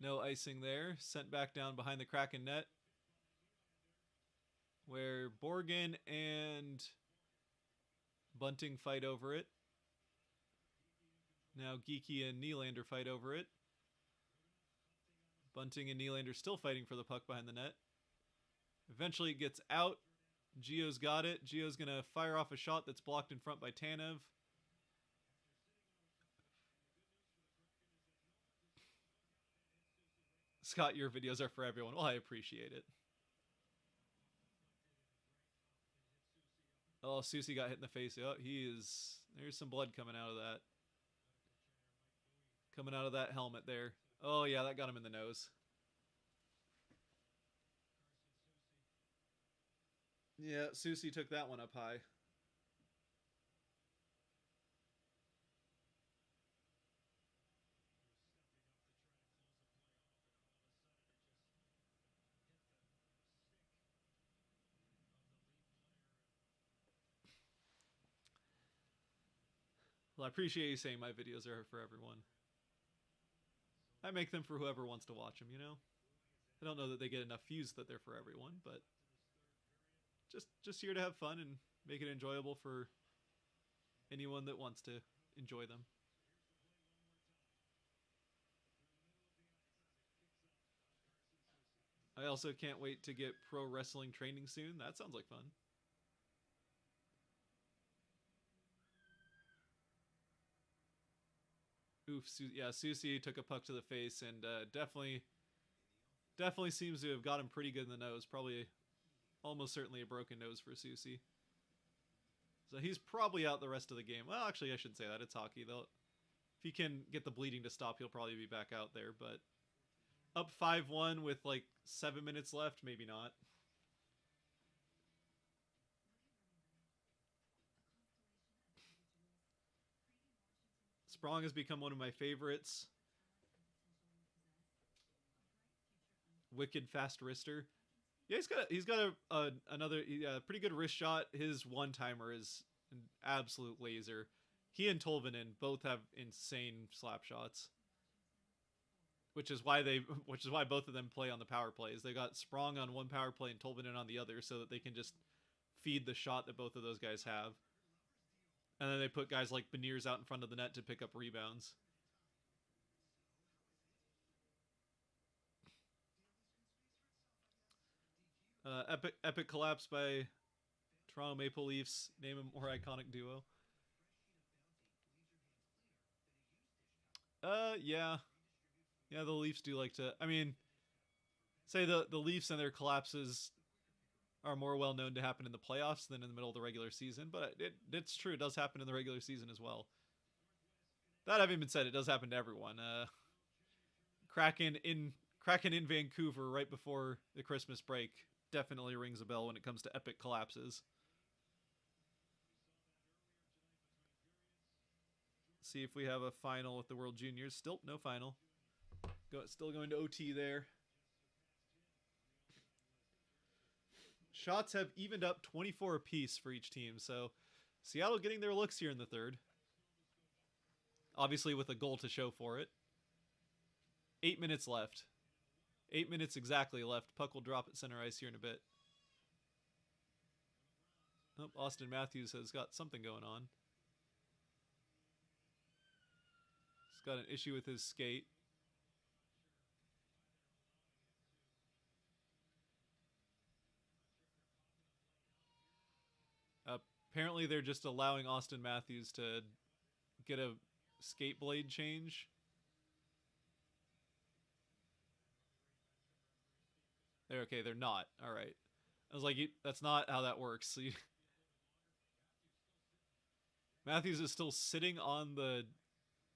No icing there. Sent back down behind the Kraken net, where Borgen and Bunting fight over it. Now Geeky and Nylander fight over it. Bunting and Nylander still fighting for the puck behind the net. Eventually it gets out. Geo's got it. Geo's going to fire off a shot that's blocked in front by Tanev. Scott, your videos are for everyone. Well, I appreciate it. Oh, Soucy got hit in the face. Oh, there's some blood coming out of that. Coming out of that helmet there. Oh, yeah, that got him in the nose. Yeah, Soucy took that one up high. Well, I appreciate you saying my videos are for everyone. I make them for whoever wants to watch them, you know? I don't know that they get enough views that they're for everyone, but just here to have fun and make it enjoyable for anyone that wants to enjoy them. I also can't wait to get pro wrestling training soon. That sounds like fun. Oof, yeah, Soucy took a puck to the face and definitely seems to have got him pretty good in the nose. Probably almost certainly a broken nose for Soucy. So he's probably out the rest of the game. Well, actually, I shouldn't say that. It's hockey. If he can get the bleeding to stop, he'll probably be back out there. But up 5-1 with like 7 minutes left, maybe not. Sprong has become one of my favorites. Wicked fast wrister. Yeah, he's got another pretty good wrist shot. His one timer is an absolute laser. He and Tolvanen both have insane slap shots, which is why both of them play on the power plays. They got Sprong on one power play and Tolvanen on the other, so that they can just feed the shot that both of those guys have. And then they put guys like Beniers out in front of the net to pick up rebounds. Epic collapse by Toronto Maple Leafs. Name a more iconic duo. Yeah. Yeah, the Leafs do like to... I mean, say the Leafs and their collapses are more well known to happen in the playoffs than in the middle of the regular season, but it's true. It does happen in the regular season as well. That having been said, it does happen to everyone. Kraken in Vancouver right before the Christmas break definitely rings a bell when it comes to epic collapses. See if we have a final with the World Juniors. Still no final. Still going to OT there. Shots have evened up 24 apiece for each team, so Seattle getting their looks here in the third. Obviously with a goal to show for it. 8 minutes left. 8 minutes exactly left. Puck will drop at center ice here in a bit. Oh, Austin Matthews has got something going on. He's got an issue with his skate. Apparently they're just allowing Austin Matthews to get a skate blade change. They're not. All right. I was like, that's not how that works. Matthews is still sitting on the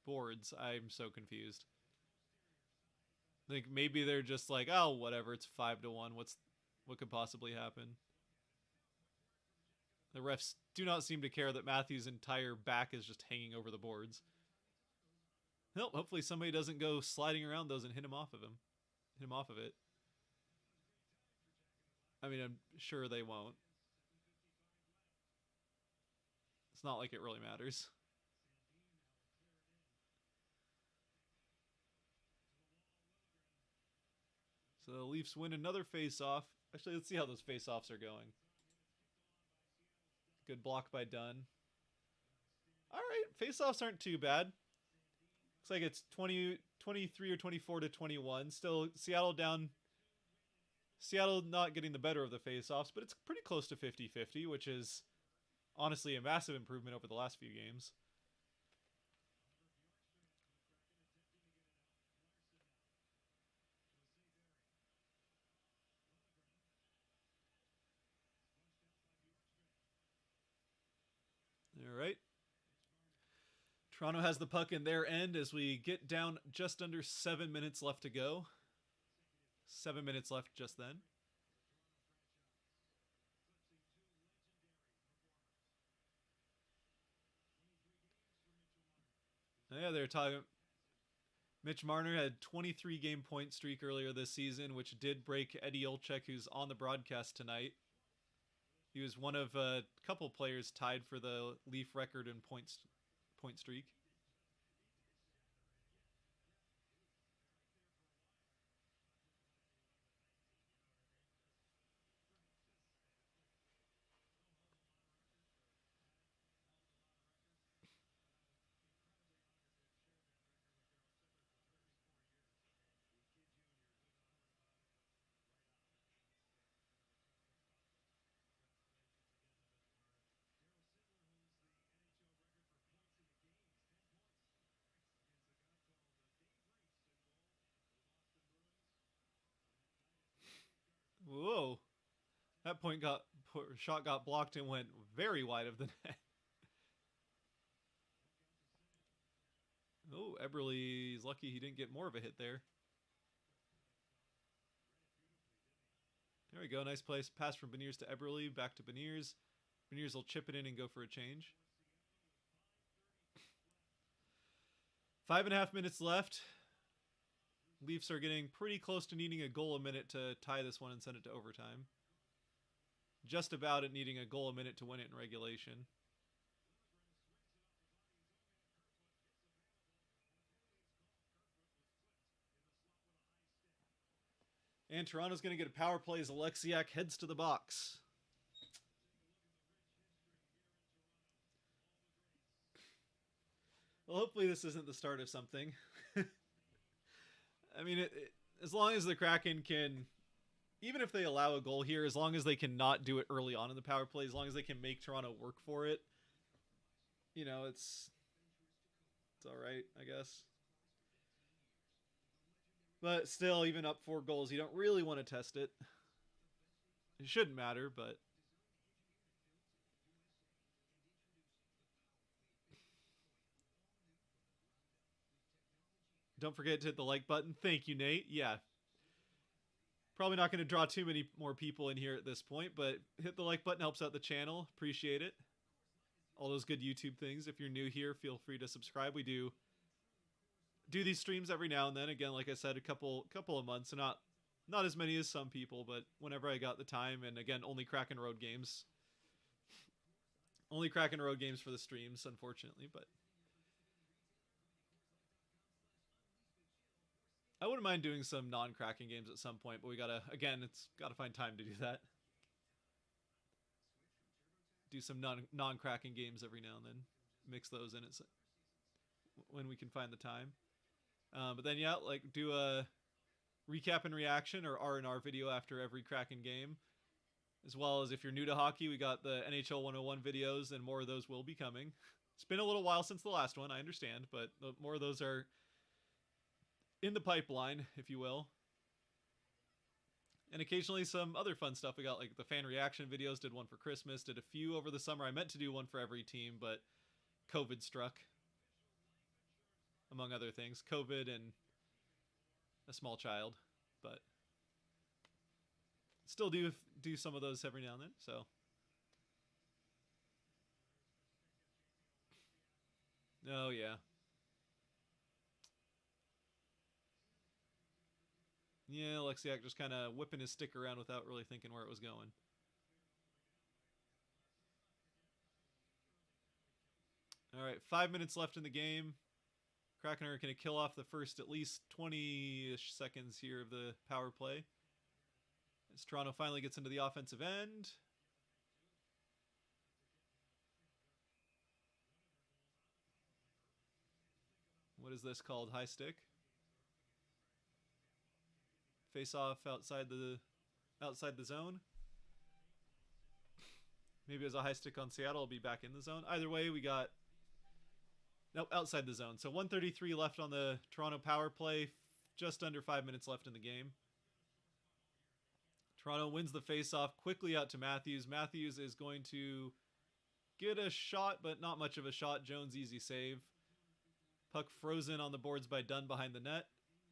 boards. I'm so confused. Like maybe they're just like, oh, whatever. It's 5-1. What could possibly happen? The refs do not seem to care that Matthews' entire back is just hanging over the boards. Well, hopefully somebody doesn't go sliding around those and hit him off of him. Hit him off of it. I mean, I'm sure they won't. It's not like it really matters. So the Leafs win another face-off. Actually, let's see how those face-offs are going. Good block by Dunn. All right, face-offs aren't too bad. Looks like it's 23 or 24-21. Still, Seattle down. Seattle not getting the better of the face-offs, but it's pretty close to 50-50, which is honestly a massive improvement over the last few games. All right. Toronto has the puck in their end as we get down just under 7 minutes left to go. 7 minutes left just then. Yeah, they're talking. Mitch Marner had 23 game point streak earlier this season, which did break Eddie Olczyk, who's on the broadcast tonight. He was one of a couple players tied for the Leaf record in point streak. Whoa. That shot got blocked and went very wide of the net. Oh, Eberle's lucky he didn't get more of a hit there. There we go. Nice place. Pass from Beniers to Eberle. Back to Beniers. Beniers will chip it in and go for a change. 5.5 minutes left. Leafs are getting pretty close to needing a goal a minute to tie this one and send it to overtime. Just about it needing a goal a minute to win it in regulation. And Toronto's going to get a power play as Alexiak heads to the box. Well, hopefully this isn't the start of something. I mean, as long as the Kraken can, even if they allow a goal here, as long as they can not do it early on in the power play, as long as they can make Toronto work for it, you know, it's all right, I guess. But still, even up 4 goals, you don't really want to test it. It shouldn't matter, but don't forget to hit the like button. Thank you, Nate. Yeah, probably not going to draw too many more people in here at this point, but hit the like button, helps out the channel. Appreciate it. All those good YouTube things. If you're new here, feel free to subscribe. We do these streams every now and then. Again, like I said, a couple of months, so not as many as some people, but whenever I got the time. And again, only Kraken Road games. Only Kraken Road games for the streams, unfortunately, but I wouldn't mind doing some non-Kraken games at some point, but it's gotta find time to do that. Do some non-Kraken games every now and then. Mix those in it when we can find the time. But then yeah, like do a recap and reaction or R&R video after every Kraken game. As well as if you're new to hockey, we got the NHL 101 videos, and more of those will be coming. It's been a little while since the last one, I understand, but more of those are in the pipeline, if you will. And occasionally some other fun stuff. We got like the fan reaction videos, did one for Christmas, did a few over the summer. I meant to do one for every team, but COVID struck, among other things. COVID and a small child, but still do some of those every now and then. So oh yeah, Alexiak just kind of whipping his stick around without really thinking where it was going. All right, 5 minutes left in the game. Kraken are going to kill off the first at least 20-ish seconds here of the power play. As Toronto finally gets into the offensive end. What is this called? High stick? Face off outside the zone. Maybe it was a high stick on Seattle. Will be back in the zone. Either way, we got outside the zone. So 1:33 left on the Toronto power play. Just under 5 minutes left in the game. Toronto wins the face-off quickly out to Matthews. Matthews is going to get a shot, but not much of a shot. Jones easy save. Puck frozen on the boards by Dunn behind the net.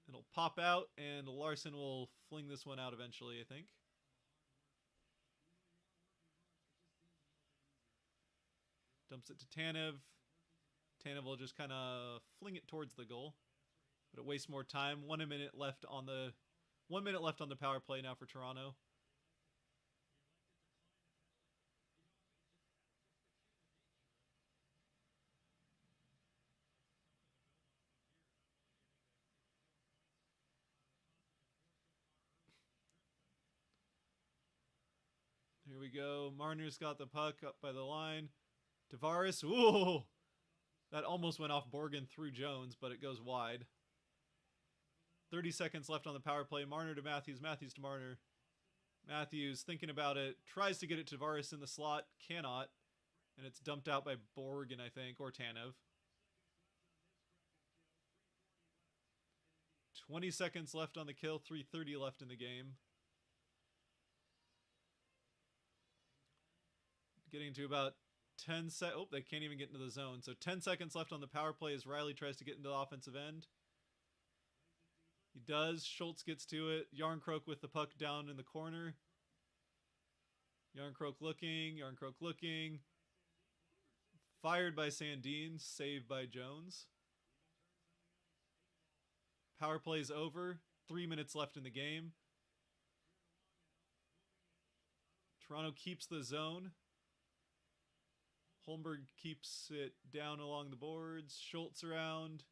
It'll pop out, and Larson will fling this one out eventually, I think. Dumps it to Tanev. Tanev will just kind of fling it towards the goal, but it wastes more time. 1 minute left on the 1 minute left on the power play now for Toronto. Here we go. Marner's got the puck up by the line. Tavares. Ooh! That almost went off Borgen through Jones, but it goes wide. 30 seconds left on the power play. Marner to Matthews. Matthews to Marner. Matthews thinking about it. Tries to get it to Tavares in the slot. Cannot. And it's dumped out by Borgen, I think, or Tanev. 20 seconds left on the kill. 3:30 left in the game. Getting to about 10 seconds. Oh, they can't even get into the zone. So 10 seconds left on the power play as Riley tries to get into the offensive end. He does. Schultz gets to it. Yarncroke with the puck down in the corner. Yarncroke looking. Fired by Sandin. Saved by Jones. Power play's over. 3 minutes left in the game. Toronto keeps the zone. Holmberg keeps it down along the boards. Schultz around.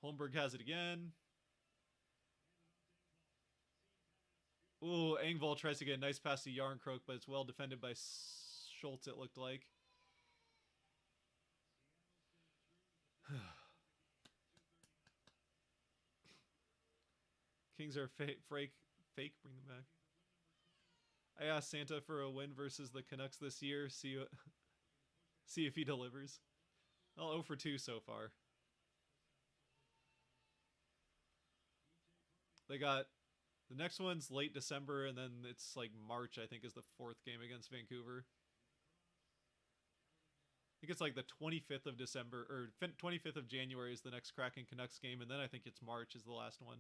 Holmberg has it again. Ooh, Engvall tries to get a nice pass to Yarncroke, but it's well defended by Schultz, it looked like. Kings are fake. Bring them back. I asked Santa for a win versus the Canucks this year. See if he delivers. Well, 0 for 2 so far. They got the next one's late December, and then it's like March, I think, is the fourth game against Vancouver. I think it's like the 25th of December, or 25th of January is the next Kraken Canucks game, and then I think it's March is the last one.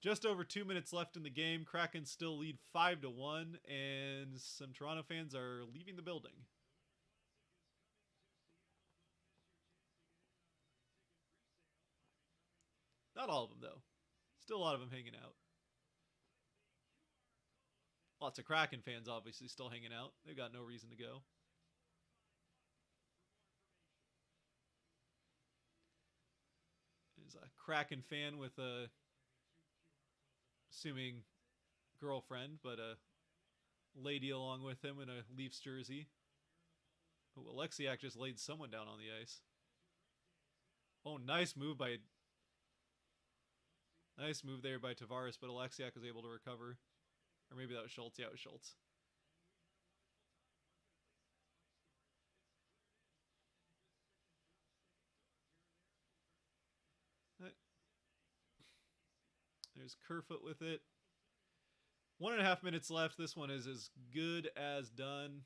Just over 2 minutes left in the game. Kraken still lead 5-1, and some Toronto fans are leaving the building. Not all of them, though. Still a lot of them hanging out. Lots of Kraken fans obviously still hanging out. They've got no reason to go. There's a Kraken fan with a, assuming girlfriend, but a lady along with him in a Leafs jersey. Oh, Alexiak just laid someone down on the ice. Oh, nice move there by Tavares, but Alexiak was able to recover. Or maybe that was Schultz. Yeah, it was Schultz. There's Kerfoot with it. 1.5 minutes left. This one is as good as done.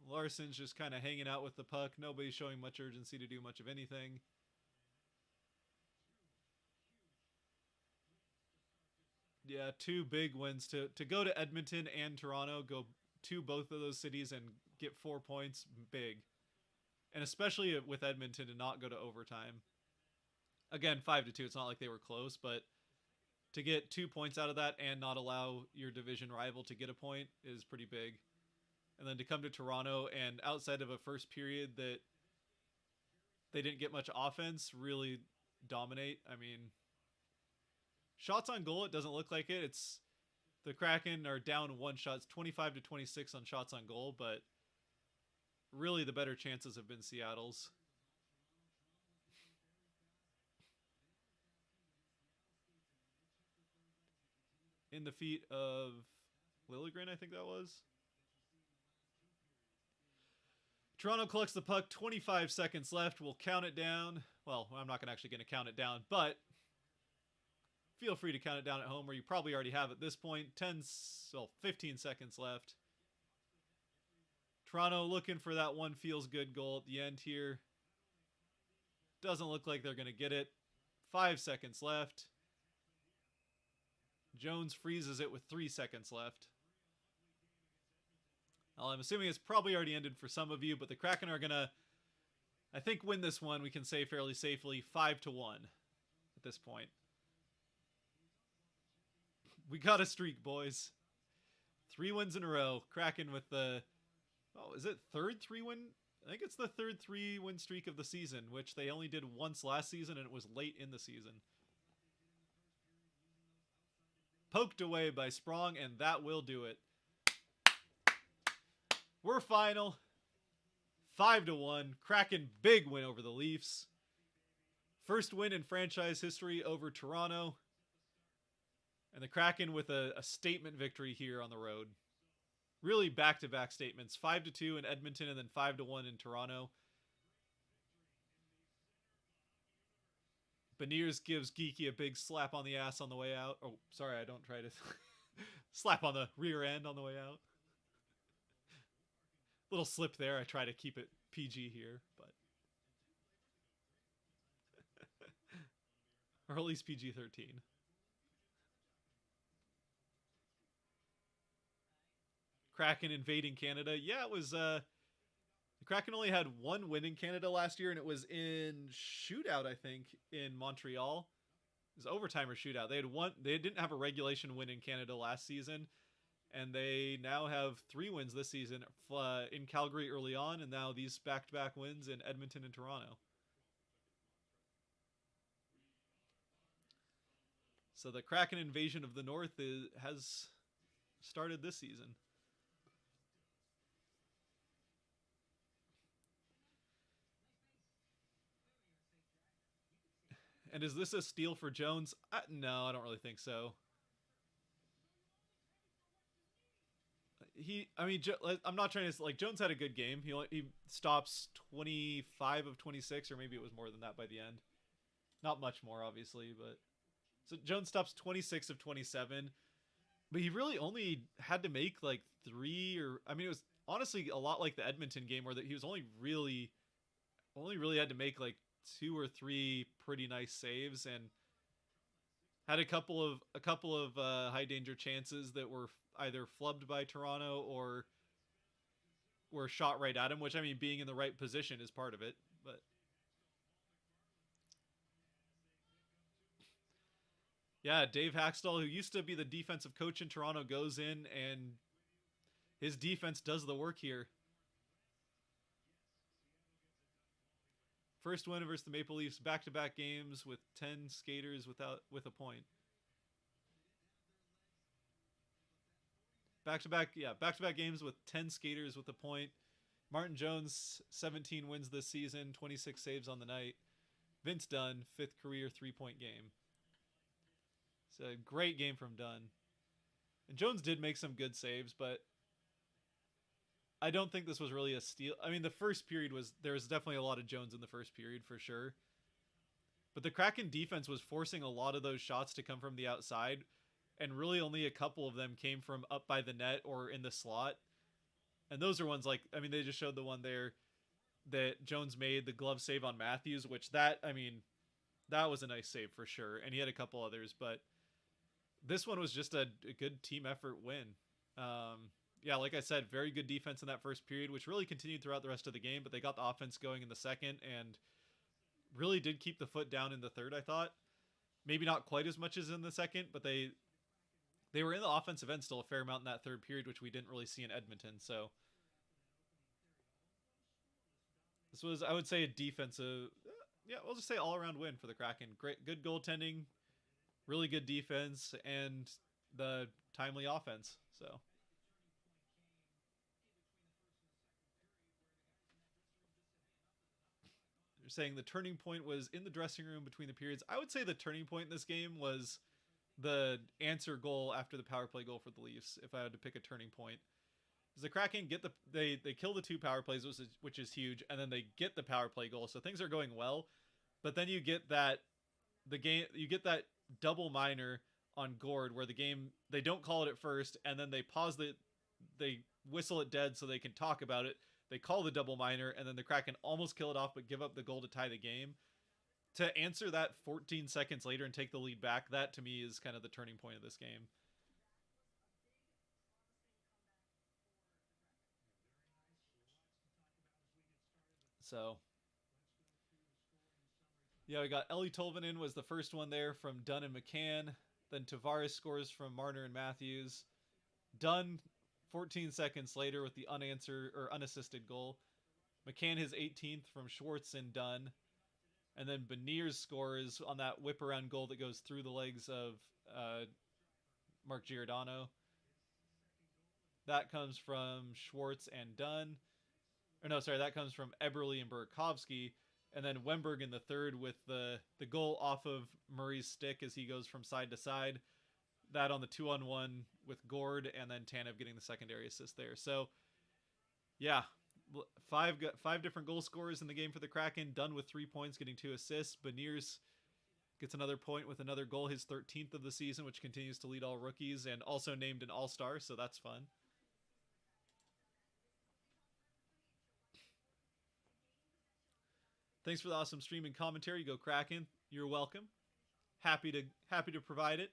Larson's just kind of hanging out with the puck. Nobody's showing much urgency to do much of anything. Yeah, 2 big wins to go to Edmonton and Toronto, go to both of those cities and get 4 points, big. And especially with Edmonton to not go to overtime. Again, 5-2, it's not like they were close, but to get 2 points out of that and not allow your division rival to get a point is pretty big. And then to come to Toronto and outside of a first period that they didn't get much offense, really dominate. I mean, shots on goal, it doesn't look like it. It's the Kraken are down 1 shot. It's 25-26 on shots on goal, but really the better chances have been Seattle's. In the feet of Liljegren, I think that was. Toronto collects the puck, 25 seconds left. We'll count it down. Well, I'm not actually going to count it down, but feel free to count it down at home, where you probably already have at this point. 15 seconds left. Toronto looking for that one feels good goal at the end here. Doesn't look like they're going to get it. 5 seconds left. Jones freezes it with 3 seconds left. Well, I'm assuming it's probably already ended for some of you, but the Kraken are going to, I think, win this one, we can say fairly safely, 5-1 at this point. We got a streak, boys. 3 wins in a row. Kraken with the, is it third 3-win? I think it's the third 3-win streak of the season, which they only did once last season, and it was late in the season. Poked away by Sprong, and that will do it. We're final. 5-1. Kraken, big win over the Leafs. First win in franchise history over Toronto. And the Kraken with a statement victory here on the road. Really back-to-back statements. 5-2 in Edmonton and then 5-1 in Toronto. Beniers gives Geeky a big slap on the ass on the way out. Oh, sorry, I don't try to slap on the rear end on the way out. Little slip there. I try to keep it PG here, but or at least PG-13. Kraken invading Canada. Yeah, it was the Kraken only had 1 win in Canada last year, and it was in shootout, I think, in Montreal. It was overtime or shootout. They didn't have a regulation win in Canada last season. And they now have 3 wins this season in Calgary early on, and now these back-to-back wins in Edmonton and Toronto. So the Kraken invasion of the North has started this season. And is this a steal for Jones? No, I don't really think so. I mean, I'm not trying to like Jones had a good game. He stops 25 of 26, or maybe it was more than that by the end. Not much more, obviously, but so Jones stops 26 of 27, but he really only had to make like three, or I mean, it was honestly a lot like the Edmonton game where that he was only really had to make like two or three pretty nice saves and had a couple of high danger chances that were either flubbed by Toronto or were shot right at him, which I mean being in the right position is part of it, but yeah, Dave Haxtell, who used to be the defensive coach in Toronto, goes in and his defense does the work here. First win versus the Maple Leafs, back-to-back games with 10 skaters with a point. Back-to-back games with 10 skaters with a point. Martin Jones, 17 wins this season, 26 saves on the night. Vince Dunn, fifth career 3-point game. It's a great game from Dunn. And Jones did make some good saves, but I don't think this was really a steal. I mean, the first period there was definitely a lot of Jones in the first period for sure. But the Kraken defense was forcing a lot of those shots to come from the outside, and really only a couple of them came from up by the net or in the slot. And those are ones like, I mean, they just showed the one there that Jones made, the glove save on Matthews, which I mean, that was a nice save for sure. And he had a couple others, but this one was just a good team effort win. Yeah, like I said, very good defense in that first period, which really continued throughout the rest of the game, but they got the offense going in the second and really did keep the foot down in the third, I thought. Maybe not quite as much as in the second, but they were in the offensive end still a fair amount in that third period, which we didn't really see in Edmonton. So this was, I would say, a defensive, yeah, we'll just say all-around win for the Kraken. Great, good goaltending, really good defense, and the timely offense. So you're saying the turning point was in the dressing room between the periods. I would say the turning point in this game was the answer goal after the power play goal for the Leafs, if I had to pick a turning point. Because the Kraken they kill the two power plays, which is huge, and then they get the power play goal, so things are going well. But then you get that double minor on Gord where the game, they don't call it at first, and then they they whistle it dead so they can talk about it. They call the double minor, and then the Kraken almost kill it off but give up the goal to tie the game. To answer that 14 seconds later and take the lead back, that to me is kind of the turning point of this game. So, yeah, we got Ellie Tolvanen was the first one there from Dunn and McCann. Then Tavares scores from Marner and Matthews. Dunn 14 seconds later with the unanswered or unassisted goal. McCann his 18th from Schwartz and Dunn. And then Beniers scores on that whip around goal that goes through the legs of Mark Giordano. That comes from Schwartz and Dunn. Or no, sorry, that comes from Eberle and Burakovsky. And then Wemberg in the third with the goal off of Murray's stick as he goes from side to side. That on the 2-on-1 with Gord, and then Tanev getting the secondary assist there. So, yeah, five different goal scorers in the game for the Kraken. Dunn with 3 points, getting 2 assists. Beniers gets another point with another goal, his 13th of the season, which continues to lead all rookies, and also named an All-Star, so that's fun. Thanks for the awesome stream and commentary. Go Kraken. You're welcome. Happy to provide it.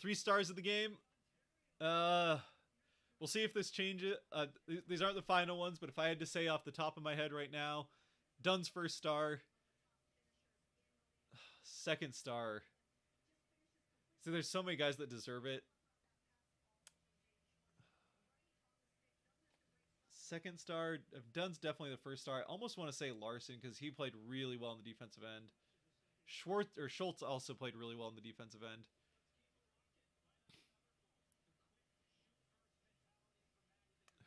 3 stars of the game. We'll see if this changes. These aren't the final ones, but if I had to say off the top of my head right now, Dunn's first star, second star. So there's so many guys that deserve it. Second star, Dunn's definitely the first star. I almost want to say Larson because he played really well in the defensive end. Schultz also played really well in the defensive end.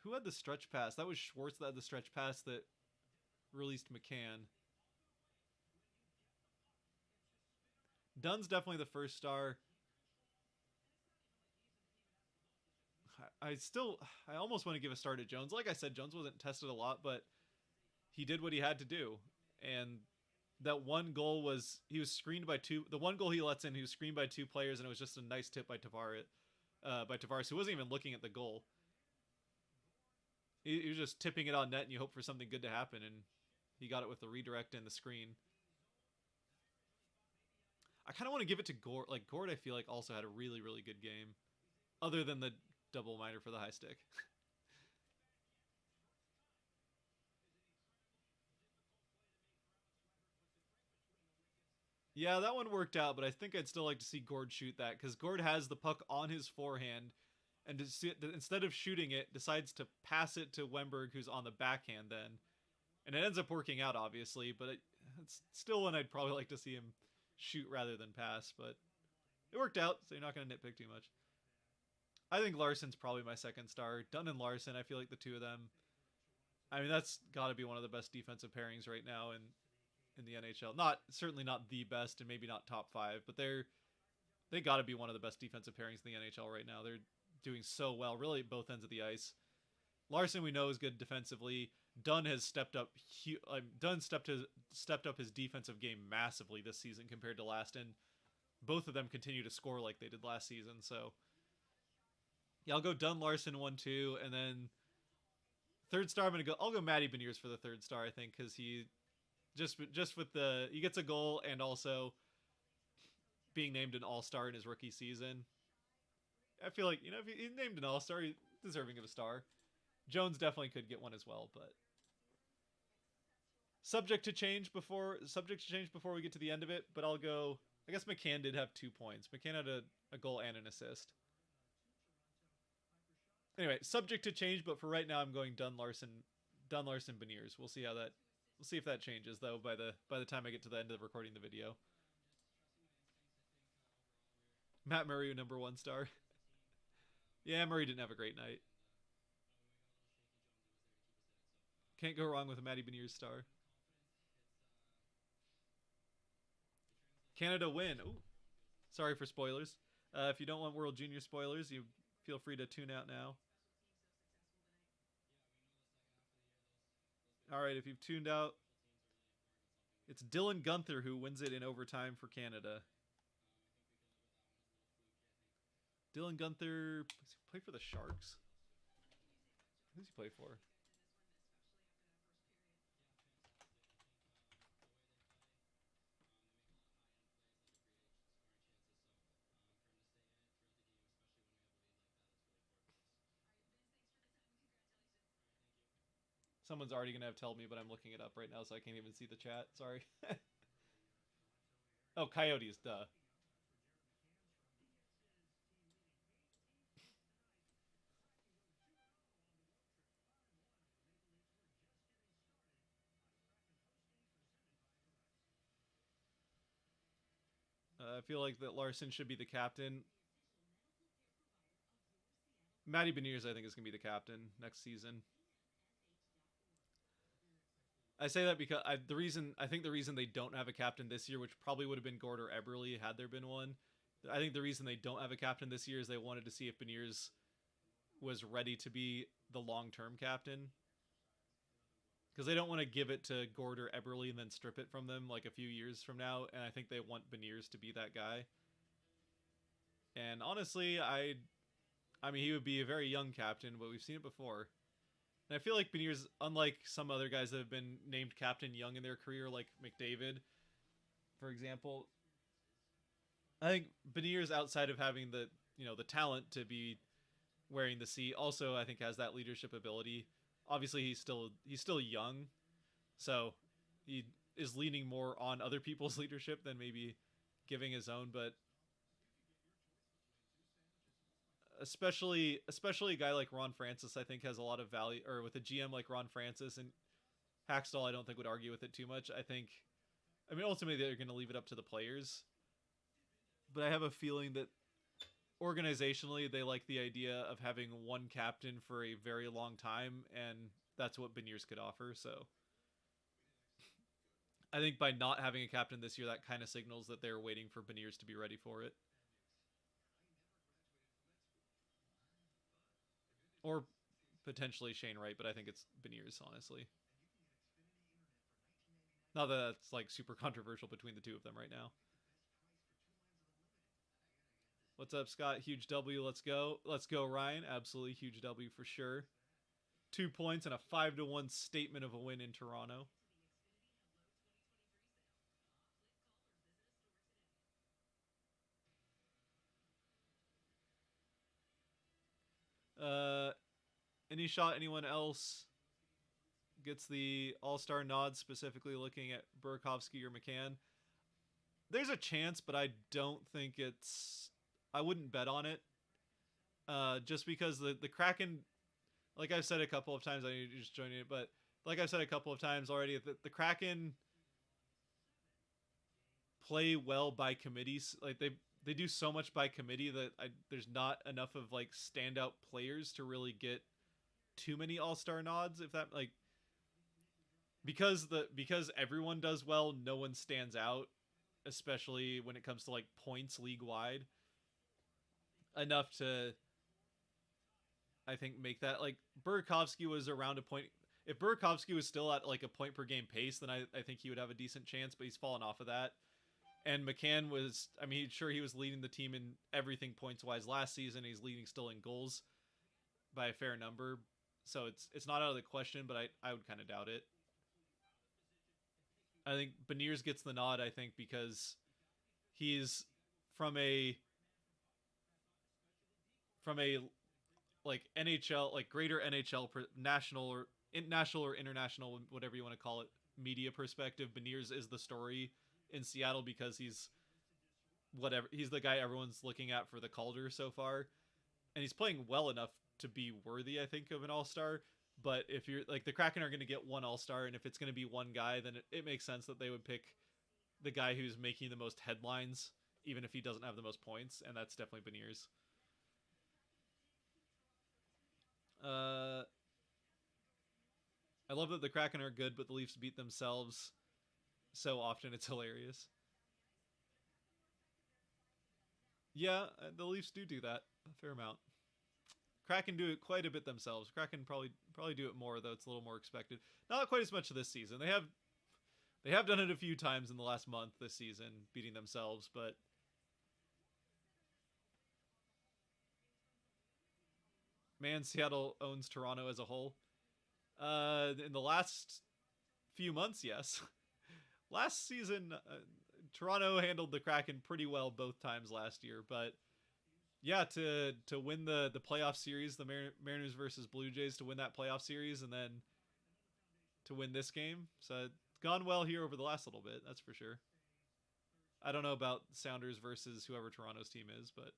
Who had the stretch pass? That was Schwartz that had the stretch pass that released McCann. Dunn's definitely the first star. I almost want to give a star to Jones. Like I said, Jones wasn't tested a lot, but he did what he had to do. And that one goal was he was screened by two. The one goal he lets in, he was screened by two players, and it was just a nice tip by Tavares, who wasn't even looking at the goal. He was just tipping it on net, and you hope for something good to happen, and he got it with the redirect and the screen. I kind of want to give it to Gord. Like Gord, I feel like also had a really, really good game, other than the double minor for the high stick. Yeah, that one worked out, but I think I'd still like to see Gord shoot that because Gord has the puck on his forehand, and instead of shooting it, decides to pass it to Wemberg, who's on the backhand then, and it ends up working out, obviously. But it's still one I'd probably like to see him shoot rather than pass. But it worked out, so you're not going to nitpick too much. I think Larson's probably my second star. Dunn and Larson, I feel like the two of them. I mean, that's got to be one of the best defensive pairings right now in the NHL. Certainly not the best, and maybe not top five, but they got to be one of the best defensive pairings in the NHL right now. They're doing so well, really at both ends of the ice. Larson, we know, is good defensively. Dunn has stepped up. Dunn stepped up his defensive game massively this season compared to last, and both of them continue to score like they did last season. So, yeah, I'll go Dunn, Larson 1-2, and then third star. I'll go Matty Beniers for the third star. I think because he just with he gets a goal and also being named an all-star in his rookie season. I feel like, if he's named an all-star, he's deserving of a star. Jones definitely could get one as well, but subject to change before we get to the end of it. But I'll go. I guess McCann did have 2 points. McCann had a goal and an assist. Anyway, subject to change, but for right now, I'm going Dunn, Larson, Beniers. We'll see if that changes though by the time I get to the end of recording the video. Matt Murray, number 1 star. Yeah, Murray didn't have a great night. Can't go wrong with a Matty Beniers star. Canada win. Ooh. Sorry for spoilers. If you don't want World Junior spoilers, you feel free to tune out now. All right, if you've tuned out, it's Dylan Gunther who wins it in overtime for Canada. Dylan Gunther play for the Sharks. Who does he play for? Someone's already going to have told me, but I'm looking it up right now, so I can't even see the chat. Sorry. Oh, Coyotes, duh. I feel like that Larson should be the captain. Matty Beniers, I think, is going to be the captain next season. I say that because I think the reason they don't have a captain this year, which probably would have been Gord or Eberle had there been one, I think the reason they don't have a captain this year is they wanted to see if Beniers was ready to be the long-term captain. Because they don't want to give it to Gord or Eberle and then strip it from them like a few years from now, and I think they want Beniers to be that guy. And honestly, I mean, he would be a very young captain, but we've seen it before. And I feel like Beniers, unlike some other guys that have been named captain young in their career, like McDavid, for example, I think Beniers, outside of having the talent to be wearing the C, also I think has that leadership ability. Obviously, he's still young, so he is leaning more on other people's leadership than maybe giving his own. But especially a guy like Ron Francis, I think has a lot of value, or with a GM like Ron Francis, and Hackstall I don't think would argue with it too much. I mean ultimately they're going to leave it up to the players, but I have a feeling that organizationally they like the idea of having one captain for a very long time, and that's what Beniers could offer. So I think by not having a captain this year, that kind of signals that they're waiting for Beniers to be ready for it. or potentially Shane Wright, but I think it's Beniers, honestly. Not that that's like super controversial between the two of them right now. What's up, Scott? Huge W. Let's go. Let's go, Ryan. Absolutely huge W for sure. 2 points and a 5-1 statement of a win in Toronto. Uh, any shot anyone else gets the All-Star nod, specifically looking at Burakovsky or McCann? There's a chance, but I don't think it's. I wouldn't bet on it. Just because the Kraken, like I've said a couple of times, I need to just join it, but like I've said a couple of times already, the Kraken play well by committees. Like they do so much by committee that there's not enough of like standout players to really get too many All-Star nods. If that like because everyone does well, no one stands out, especially when it comes to like points league wide enough to I think make that like Burakovsky was around a point. If Burakovsky was still at like a point per game pace, then I think he would have a decent chance, but he's fallen off of that. And McCann was, I mean, sure, he was leading the team in everything points wise last season. He's leading still in goals by a fair number. So it's not out of the question, but I would kind of doubt it. I think Beniers gets the nod, I think, because he's from a from a like NHL, like greater NHL national or international, whatever you want to call it, media perspective. Beniers is the story in Seattle because he's the guy everyone's looking at for the Calder so far, and he's playing well enough to be worthy, I think, of an All-Star. But if you're like the Kraken are going to get one All-Star, and if it's going to be one guy, then it makes sense that they would pick the guy who's making the most headlines, even if he doesn't have the most points, and that's definitely Beniers. I love that the Kraken are good, but the Leafs beat themselves so often. It's hilarious. Yeah, the Leafs do that a fair amount. Kraken do it quite a bit themselves. Kraken probably do it more, though it's a little more expected. Not quite as much this season. They have done it a few times in the last month this season, beating themselves, but man, Seattle owns Toronto as a whole. In the last few months, yes. Last season, Toronto handled the Kraken pretty well both times last year, but yeah, to win the playoff series, the Mariners versus Blue Jays, to win that playoff series, and then to win this game, so it's gone well here over the last little bit. That's for sure. I don't know about Sounders versus whoever Toronto's team is, but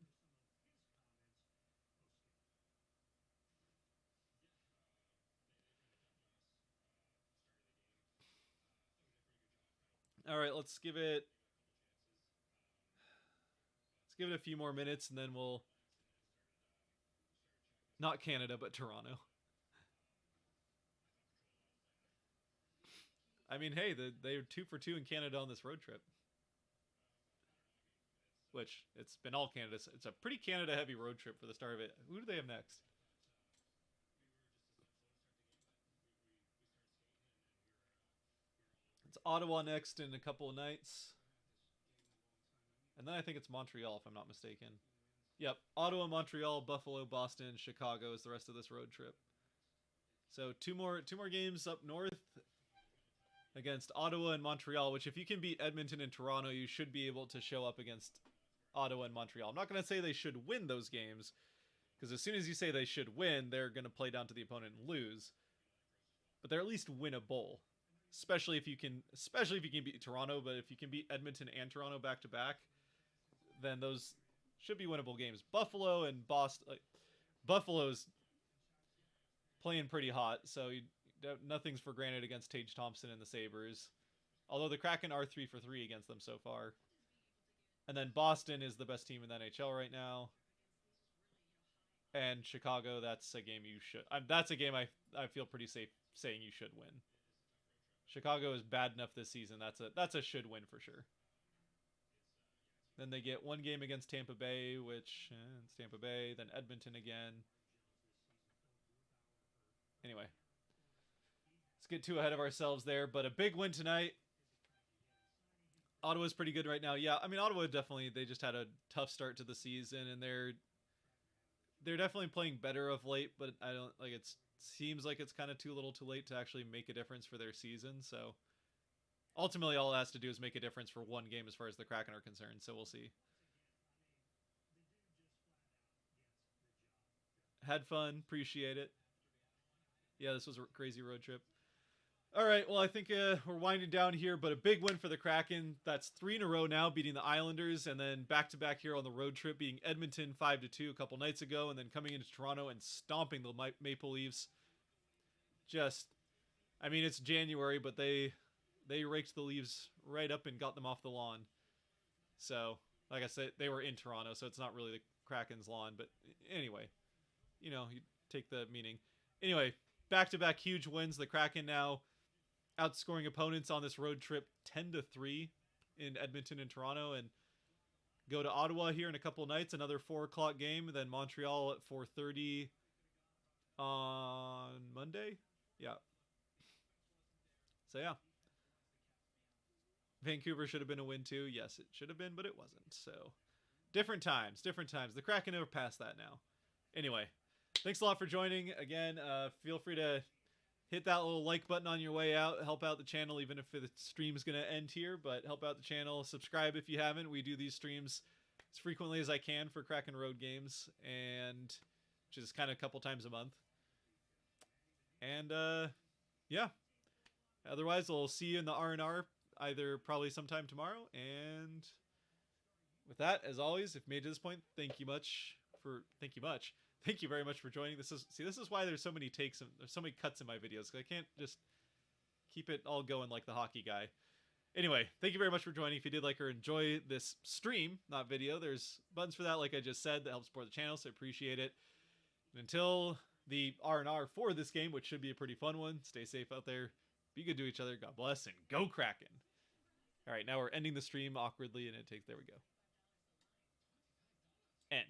all right, let's give it a few more minutes, and then we'll not Canada, but Toronto. I mean, hey, they're 2 for 2 in Canada on this road trip, which it's been all Canada. It's a pretty Canada heavy road trip for the start of it. Who do they have next? It's Ottawa next in a couple of nights, and then I think it's Montreal if I'm not mistaken. Yep, Ottawa, Montreal, Buffalo, Boston, Chicago is the rest of this road trip. So two more games up north against Ottawa and Montreal, which if you can beat Edmonton and Toronto, you should be able to show up against Ottawa and Montreal. I'm not going to say they should win those games, because as soon as you say they should win, they're going to play down to the opponent and lose. But they're at least winnable, especially if you can beat Toronto. But if you can beat Edmonton and Toronto back to back, then those should be winnable games. Buffalo and Boston, Buffalo's playing pretty hot, so nothing's for granted against Tage Thompson and the Sabres. Although the Kraken are 3 for 3 against them so far. And then Boston is the best team in the NHL right now. And Chicago, that's a game you should. That's a game I feel pretty safe saying you should win. Chicago is bad enough this season. That's a should win for sure. Then they get one game against Tampa Bay, which it's Tampa Bay. Then Edmonton again. Anyway, let's get too ahead of ourselves there. But a big win tonight. Ottawa's pretty good right now. Yeah, I mean Ottawa definitely they just had a tough start to the season and they're definitely playing better of late, but I don't like it seems like it's kind of too little too late to actually make a difference for their season. So ultimately all it has to do is make a difference for one game as far as the Kraken are concerned. So we'll see. Had fun, appreciate it. Yeah, this was a crazy road trip. All right, well, I think we're winding down here, but a big win for the Kraken. That's 3 in a row now, beating the Islanders, and then back-to-back here on the road trip, beating Edmonton 5-2 a couple nights ago, and then coming into Toronto and stomping the Maple Leafs. Just, I mean, it's January, but they raked the Leafs right up and got them off the lawn. So, like I said, they were in Toronto, so it's not really the Kraken's lawn, but anyway, you know, you take the meaning. Anyway, back-to-back huge wins. The Kraken now outscoring opponents on this road trip 10-3 in Edmonton and Toronto, and go to Ottawa here in a couple of nights, another 4 o'clock game, then Montreal at 4:30 on Monday. Yeah. So yeah. Vancouver should have been a win too. Yes, it should have been, but it wasn't. So different times. The Kraken are past that now. Anyway, thanks a lot for joining. Again, feel free to hit that little like button on your way out. Help out the channel, even if the stream's going to end here. But help out the channel. Subscribe if you haven't. We do these streams as frequently as I can for Kraken Road games. And which is kind of a couple times a month. And, yeah. Otherwise, we'll see you in the R&R either probably sometime tomorrow. And with that, as always, if you made it to this point, thank you very much for joining. This is why there's so many takes and there's so many cuts in my videos, because I can't just keep it all going like the hockey guy. Anyway, thank you very much for joining. If you did like or enjoy this stream, not video, there's buttons for that, like I just said, that helps support the channel, so I appreciate it. And until the R&R for this game, which should be a pretty fun one, stay safe out there, be good to each other, God bless, and go Kraken. All right, now we're ending the stream awkwardly, and it takes, there we go. End.